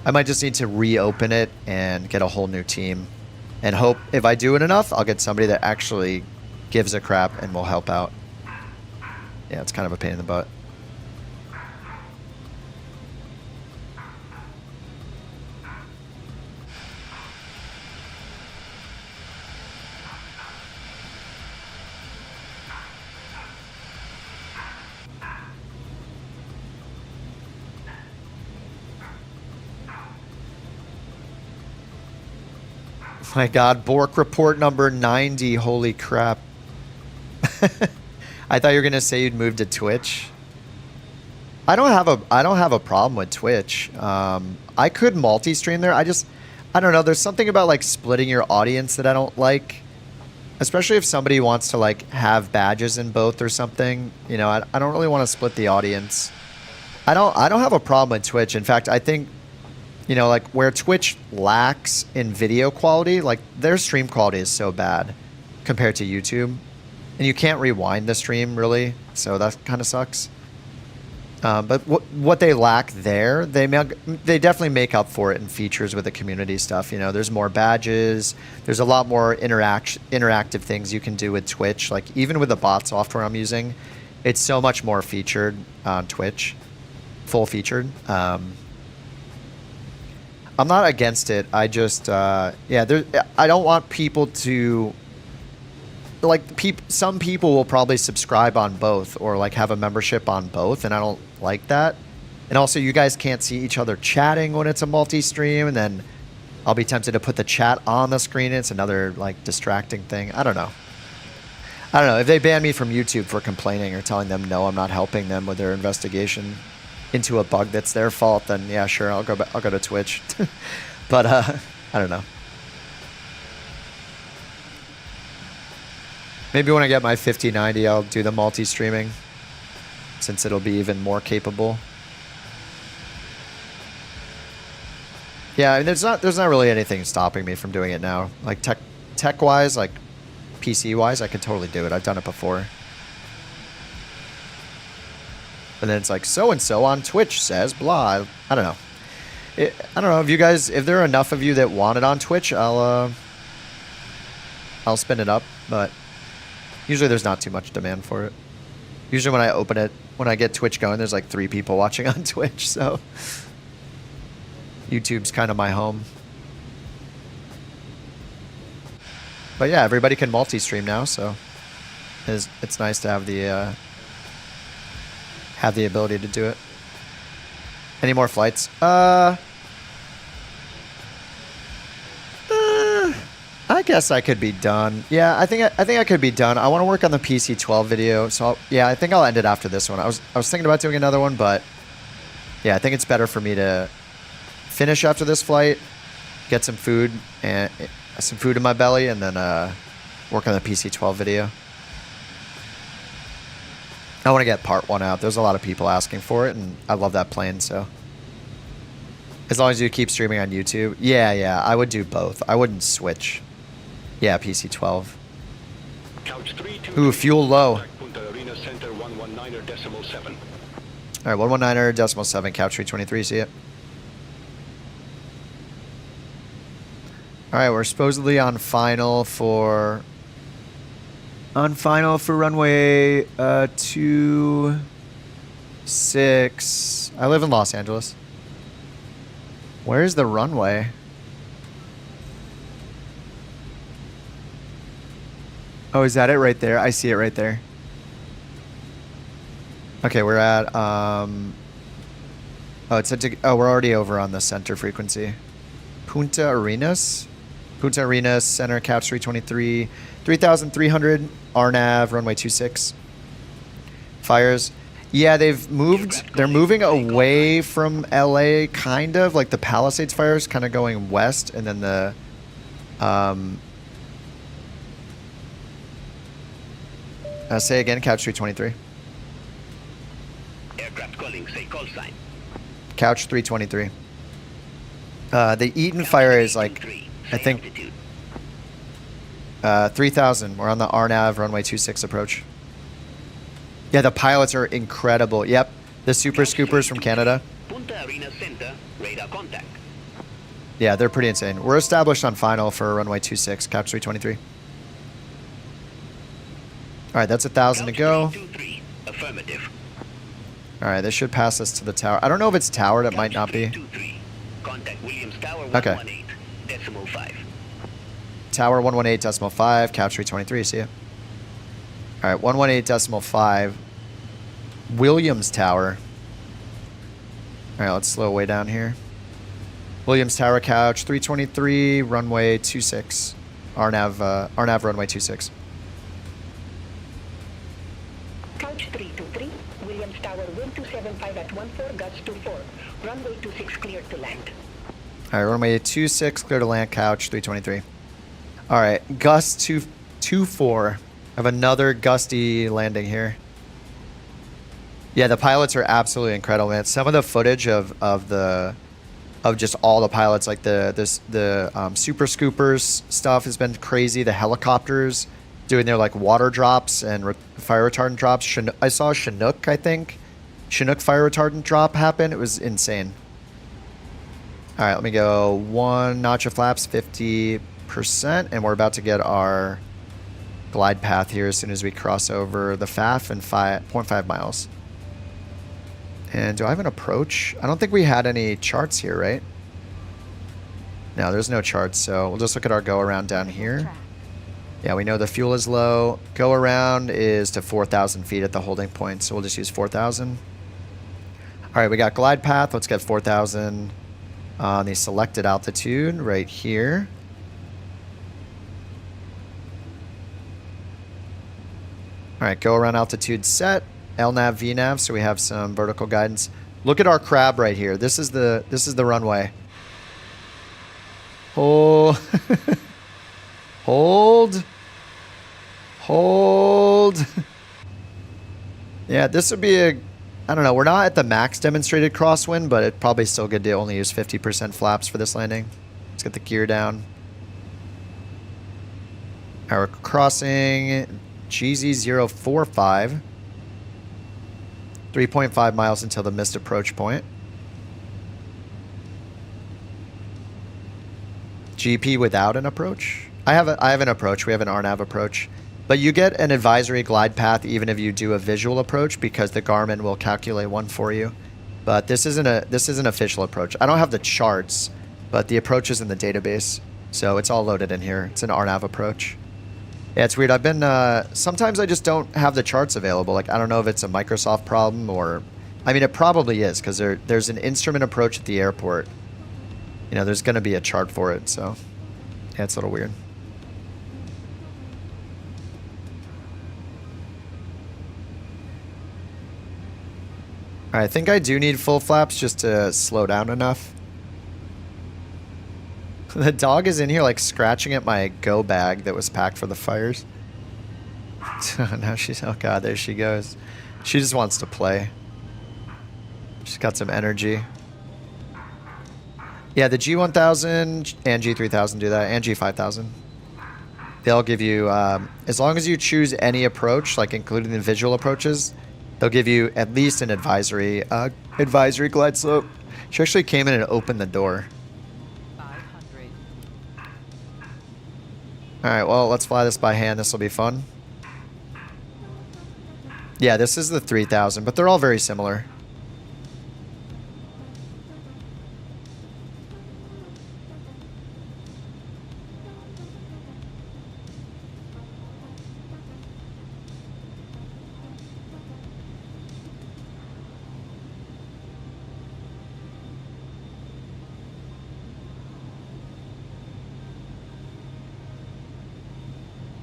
S1: I might just need to reopen it and get a whole new team, and hope if I do it enough, I'll get somebody that actually gives a crap and will help out. Yeah, it's kind of a pain in the butt. My God, Bork report number 90. Holy crap. I thought you were gonna say you'd move to Twitch. I don't have a problem with Twitch. I could multi-stream there. I don't know. There's something about like splitting your audience that I don't like, especially if somebody wants to like have badges in both or something. You know, I don't really want to split the audience. I don't have a problem with Twitch. In fact, I think, you know, like where Twitch lacks in video quality, like their stream quality is so bad compared to YouTube, and you can't rewind the stream really, so that kind of sucks. But what they lack there, they definitely make up for it in features with the community stuff. You know, there's more badges, there's a lot more interactive things you can do with Twitch. Like even with the bot software I'm using, it's so much more featured on Twitch, full featured. I'm not against it. I just, I don't want people to, like, some people will probably subscribe on both or like have a membership on both, and I don't like that. And also, you guys can't see each other chatting when it's a multi-stream, and then I'll be tempted to put the chat on the screen. It's another like distracting thing. I don't know. I don't know. If they ban me from YouTube for complaining or telling them no, I'm not helping them with their investigation into a bug that's their fault, then yeah, sure, I'll go to Twitch. But I don't know. Maybe when I get my 5090, I'll do the multi-streaming, since it'll be even more capable. Yeah, I mean, there's not really anything stopping me from doing it now. Like tech-wise, like PC-wise, I can totally do it. I've done it before. And then it's like, so-and-so on Twitch says blah. I don't know. I don't know if you guys, if there are enough of you that want it on Twitch, I'll spin it up, but usually there's not too much demand for it. Usually when I open it, when I get Twitch going, there's like 3 people watching on Twitch, so YouTube's kind of my home. But yeah, everybody can multi-stream now, so it's nice to have the ability to do it. Any more flights? I guess I could be done. Yeah, I think I could be done. I want to work on the PC-12 video, so yeah, I think I'll end it after this one. I was thinking about doing another one, but yeah, I think it's better for me to finish after this flight, get some food in my belly, and then work on the PC-12 video. I want to get part 1 out. There's a lot of people asking for it, and I love that plane, so as long as you keep streaming on YouTube. Yeah, I would do both. I wouldn't switch. Yeah, PC-12. Ooh, fuel low. All right, 119.7, couch 323, see it. All right, we're supposedly on final for runway 26. I live in Los Angeles. Where's the runway? Oh, is that it right there? I see it right there. Okay, we're at we're already over on the center frequency. Punta Arenas, center, couch 323, 3,300, RNAV, runway 26. Fires. Yeah, they're moving away from LA, kind of. Like the Palisades fires kind of going west, and then the say again, couch 323.
S7: Aircraft calling, say call sign.
S1: Couch 323. The Eaton fire is like, I think, 3,000. We're on the RNAV runway 26 approach. Yeah, the pilots are incredible. Yep, the Super Scoopers from Canada.
S7: Punta Arena Center, radar contact.
S1: Yeah, they're pretty insane. We're established on final for runway 26, couch 323. All right, that's 1,000 to go.
S7: Affirmative.
S1: All right, this should pass us to the tower. I don't know if it's towered. It might not be.
S7: Contact Williams Tower
S1: 118.5. Tower 118.5, couch 323, see ya. All right, 118.5. Williams Tower. All right, let's slow way down here. Williams Tower, couch 323, runway 26. RNAV runway 26.
S8: Couch 323, Williams Tower, wind 275 at 14, gusts 24. Runway 26 cleared to land.
S1: All right, runway 26, clear to land, couch 323. All right, gust 224. I have another gusty landing here. Yeah, the pilots are absolutely incredible, man. Some of the footage of just all the pilots, like the Super Scoopers stuff has been crazy. The helicopters doing their like water drops and fire retardant drops. I saw Chinook, I think. Chinook fire retardant drop happen. It was insane. All right, let me go 1 notch of flaps, 50%, and we're about to get our glide path here as soon as we cross over the FAF and 0.5 miles. And do I have an approach? I don't think we had any charts here, right? No, there's no charts, so we'll just look at our go around down here. Yeah, we know the fuel is low. Go around is to 4,000 feet at the holding point, so we'll just use 4,000. All right, we got glide path. Let's get 4,000 on the selected altitude right here. All right, go around altitude set. LNAV, VNAV, so we have some vertical guidance. Look at our crab right here. This is the runway. Oh, hold. Yeah, this would be a, I don't know, we're not at the max demonstrated crosswind, but it's probably still good to only use 50% flaps for this landing. Let's get the gear down. All right, we're crossing GZ045. 3.5 miles until the missed approach point. GP without an approach? I have an approach. We have an RNAV approach. But you get an advisory glide path even if you do a visual approach because the Garmin will calculate one for you. But this isn't an official approach. I don't have the charts, but the approach is in the database. So it's all loaded in here. It's an RNAV approach. Yeah, it's weird. I've been, sometimes I just don't have the charts available. Like, I don't know if it's a Microsoft problem or, I mean, it probably is because there's an instrument approach at the airport. You know, there's going to be a chart for it. So, yeah, it's a little weird. All right, I think I do need full flaps just to slow down enough. The dog is in here like scratching at my go bag that was packed for the fires. Now she's, oh god, there she goes. She just wants to play. She's got some energy. Yeah, the G1000 and G3000 do that, and G5000. They'll give you, as long as you choose any approach, like including the visual approaches, they'll give you at least an advisory glide slope. She actually came in and opened the door. Alright, well, let's fly this by hand. This will be fun. Yeah, this is the 3000, but they're all very similar.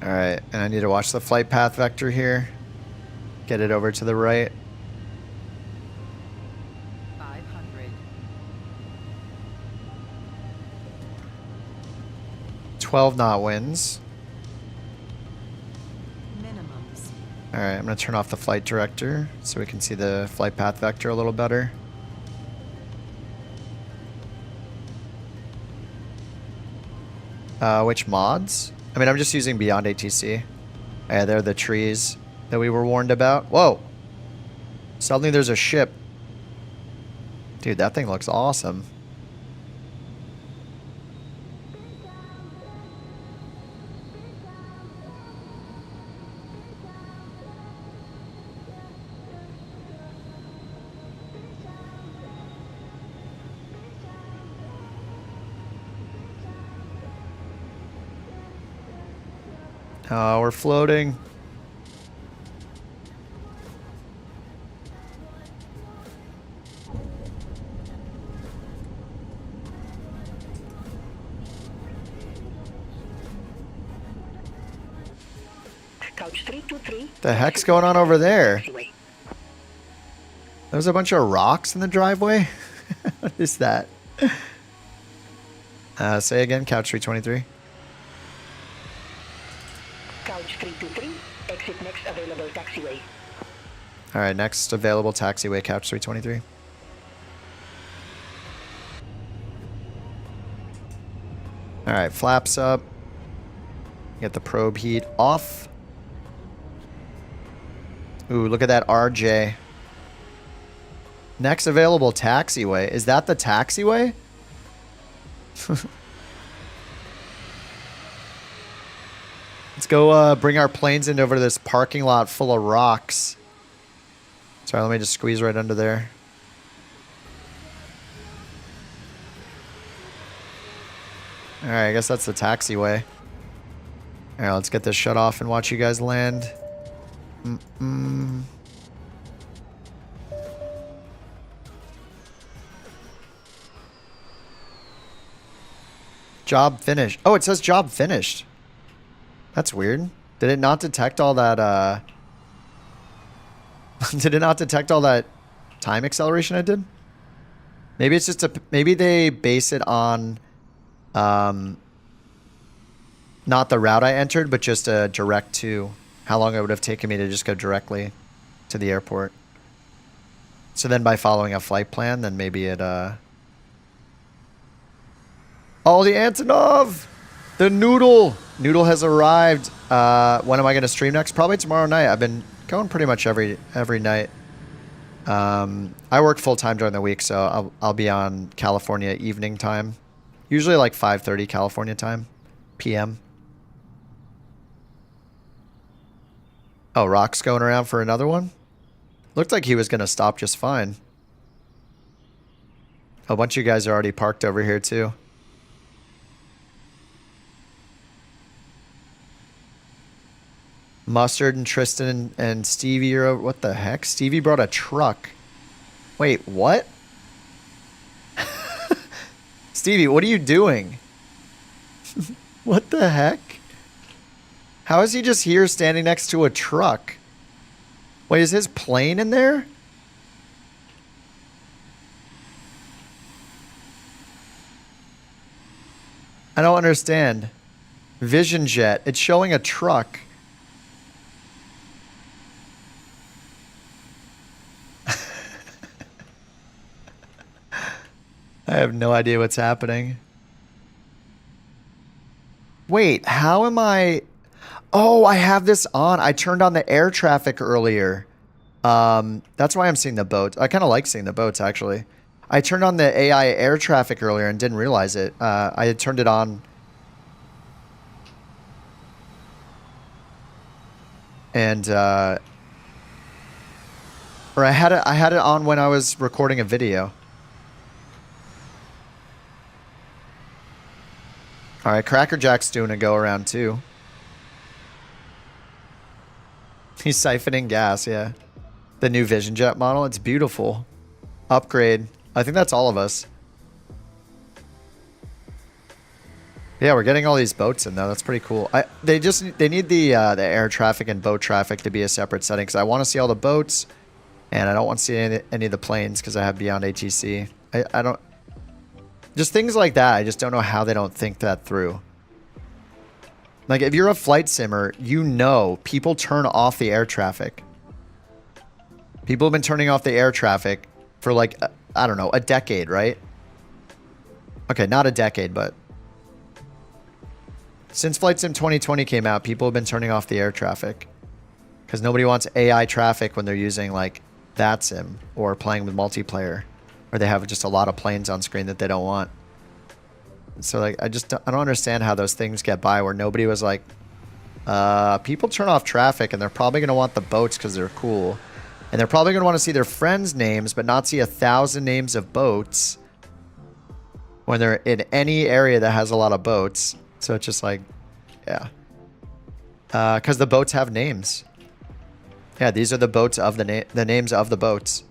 S1: Alright, and I need to watch the flight path vector here. Get it over to the right.
S5: 500.
S1: 12 knot winds.
S5: Minimums.
S1: Alright, I'm going to turn off the flight director so we can see the flight path vector a little better. Which mods? I mean, I'm just using BeyondATC. Yeah, they're the trees that we were warned about. Whoa! Suddenly there's a ship. Dude, that thing looks awesome. Oh, we're floating.
S8: Couch 323.
S1: The heck's going on over there? There's a bunch of rocks in the driveway? What is that? Say again, couch 323.
S8: Couch 323. Exit next available taxiway.
S1: Alright, next available taxiway, couch 323. Alright, flaps up. Get the probe heat off. Ooh, look at that RJ. Next available taxiway. Is that the taxiway? Let's go bring our planes in over to this parking lot full of rocks. Sorry, let me just squeeze right under there. Alright, I guess that's the taxiway. Alright, let's get this shut off and watch you guys land. Job finished. Oh, it says job finished. That's weird. Did it not detect all that Did it not detect all that time acceleration I did? Maybe it's just maybe they base it on not the route I entered, but just a direct to how long it would have taken me to just go directly to the airport. So then by following a flight plan, then maybe it oh, the Antonov! The Noodle! Noodle has arrived. When am I gonna stream next? Probably tomorrow night. I've been going pretty much every night. I work full time during the week, so I'll be on California evening time. Usually like 5:30 California time, PM. Oh, Rock's going around for another one? Looked like he was gonna stop just fine. A bunch of you guys are already parked over here too. Mustard and Tristan and Stevie are over. What the heck? Stevie brought a truck. Wait, what? Stevie, what are you doing? What the heck? How is he just here standing next to a truck? Wait, is his plane in there? I don't understand. Vision Jet. It's showing a truck. I have no idea what's happening. Wait, how am I... Oh, I have this on. I turned on the air traffic earlier. That's why I'm seeing the boats. I kind of like seeing the boats, actually. I turned on the AI air traffic earlier and didn't realize it. I had turned it on. And, or I had it on when I was recording a video. All right, Cracker Jack's doing a go around too. He's siphoning gas, yeah. The new Vision Jet model, it's beautiful. Upgrade. I think that's all of us. Yeah, we're getting all these boats in though. That's pretty cool. They need the air traffic and boat traffic to be a separate setting because I want to see all the boats, and I don't want to see any of the planes because I have BeyondATC. I don't. Just things like that. I just don't know how they don't think that through. Like, if you're a flight simmer, you know people turn off the air traffic. People have been turning off the air traffic for, like, I don't know, a decade, right? Okay, not a decade, but... Since Flight Sim 2020 came out, people have been turning off the air traffic. Because nobody wants AI traffic when they're using, like, that sim or playing with multiplayer. Or they have just a lot of planes on screen that they don't want. So like I don't understand how those things get by where nobody was like, people turn off traffic and they're probably gonna want the boats because they're cool, and they're probably gonna want to see their friends' names but not see 1,000 names of boats when they're in any area that has a lot of boats. So it's just like, yeah, because the boats have names. Yeah, these are the boats of the names of the boats.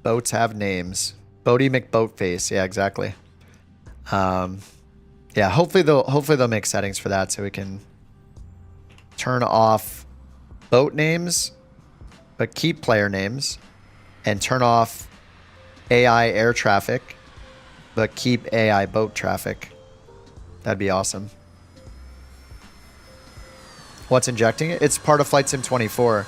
S1: Boats have names. Bodie McBoatface. Yeah, exactly. Yeah, hopefully they'll make settings for that so we can turn off boat names, but keep player names, and turn off AI air traffic, but keep AI boat traffic. That'd be awesome. What's injecting it? It's part of Flight Sim 24,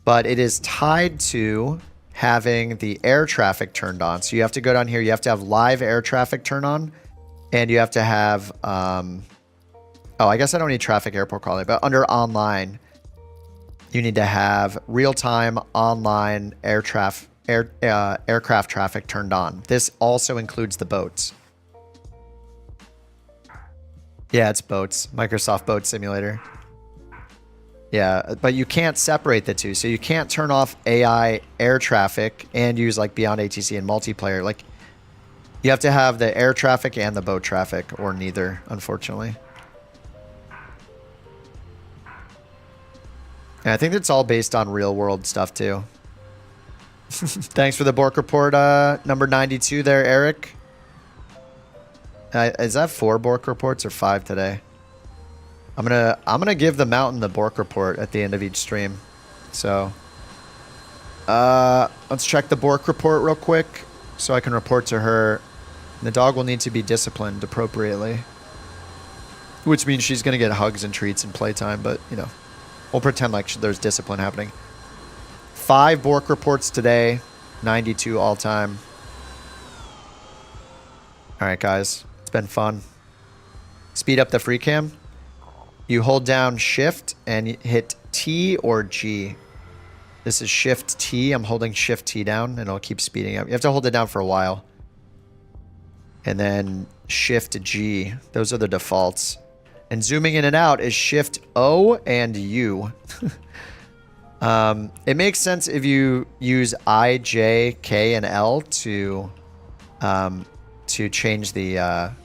S1: but it is tied to having the air traffic turned on. So you have to go down here. You have to have live air traffic turned on, and you have to have, oh, I guess I don't need traffic airport calling, but under online, you need to have real-time online aircraft traffic turned on. This also includes the boats. Yeah, it's boats. Microsoft Boat Simulator. Yeah, but you can't separate the two. So you can't turn off AI air traffic and use like BeyondATC and multiplayer. Like, you have to have the air traffic and the boat traffic, or neither, unfortunately. And I think it's all based on real world stuff too. Thanks for the bork report, number 92 there, Eric. Is that 4 bork reports or 5 today? I'm gonna give the mountain the bork report at the end of each stream. So let's check the bork report real quick so I can report to her. The dog will need to be disciplined appropriately, which means she's gonna get hugs and treats and playtime, but you know, we'll pretend like there's discipline happening. 5 bork reports today, 92 all time. All right, guys, it's been fun. Speed up the free cam. You hold down shift and hit T or G. This is shift T. I'm holding shift T down and it'll keep speeding up. You have to hold it down for a while. And then shift G. Those are the defaults. And zooming in and out is shift O and U. It makes sense if you use I, J, K, and L to change the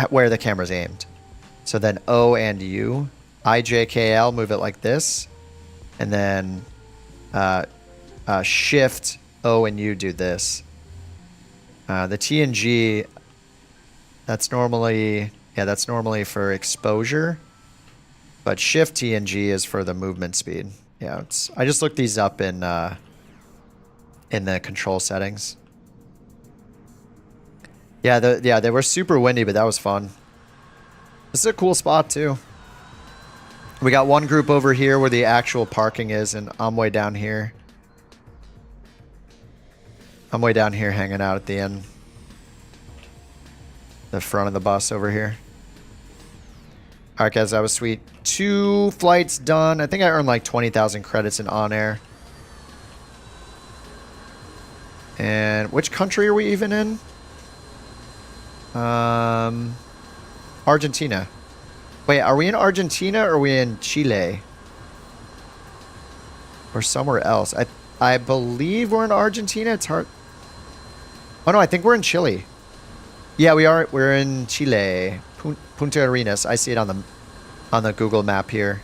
S1: where the camera's aimed. So then O and U, I, J, K, L, move it like this, and then shift O and U do this. The T and G, that's normally for exposure. But shift T and G is for the movement speed. Yeah, I just looked these up in the control settings. Yeah, they were super windy, but that was fun. This is a cool spot too. We got one group over here where the actual parking is, and I'm way down here. I'm way down here hanging out at the end. The front of the bus over here. All right, guys, that was sweet. 2 flights done. I think I earned like 20,000 credits in OnAir. And which country are we even in? Argentina. Wait, are we in Argentina or are we in Chile? Or somewhere else? I believe we're in Argentina. It's hard. Oh no, I think we're in Chile. Yeah, we are. We're in Chile. Punta Arenas. I see it on the Google map here.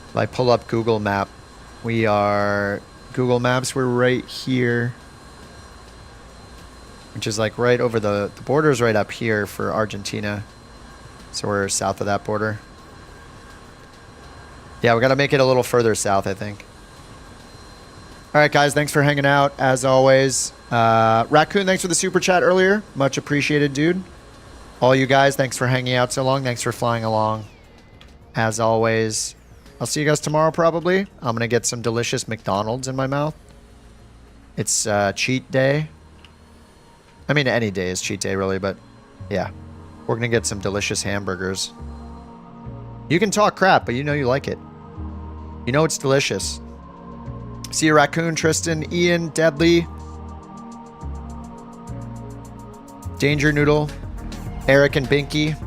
S1: If I pull up Google map, we are Google Maps. We're right here, which is like right over the border is right up here for Argentina. So we're south of that border. Yeah, we got to make it a little further south, I think. All right, guys, thanks for hanging out as always. Raccoon, thanks for the super chat earlier. Much appreciated, dude. All you guys, thanks for hanging out so long. Thanks for flying along. As always, I'll see you guys tomorrow probably. I'm going to get some delicious McDonald's in my mouth. It's cheat day. I mean, any day is cheat day, really, but yeah. We're going to get some delicious hamburgers. You can talk crap, but you know you like it. You know it's delicious. See you, Raccoon, Tristan, Ian, Deadly, Danger Noodle, Eric and Binky.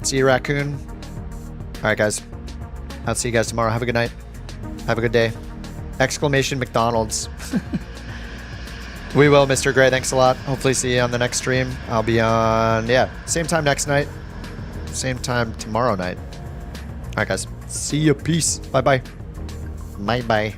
S1: See you, Raccoon. All right, guys. I'll see you guys tomorrow. Have a good night. Have a good day. Exclamation McDonald's. We will, Mr. Gray. Thanks a lot. Hopefully see you on the next stream. I'll be on, yeah, same time next night. Same time tomorrow night. All right, guys. See you. Peace. Bye-bye. Bye-bye.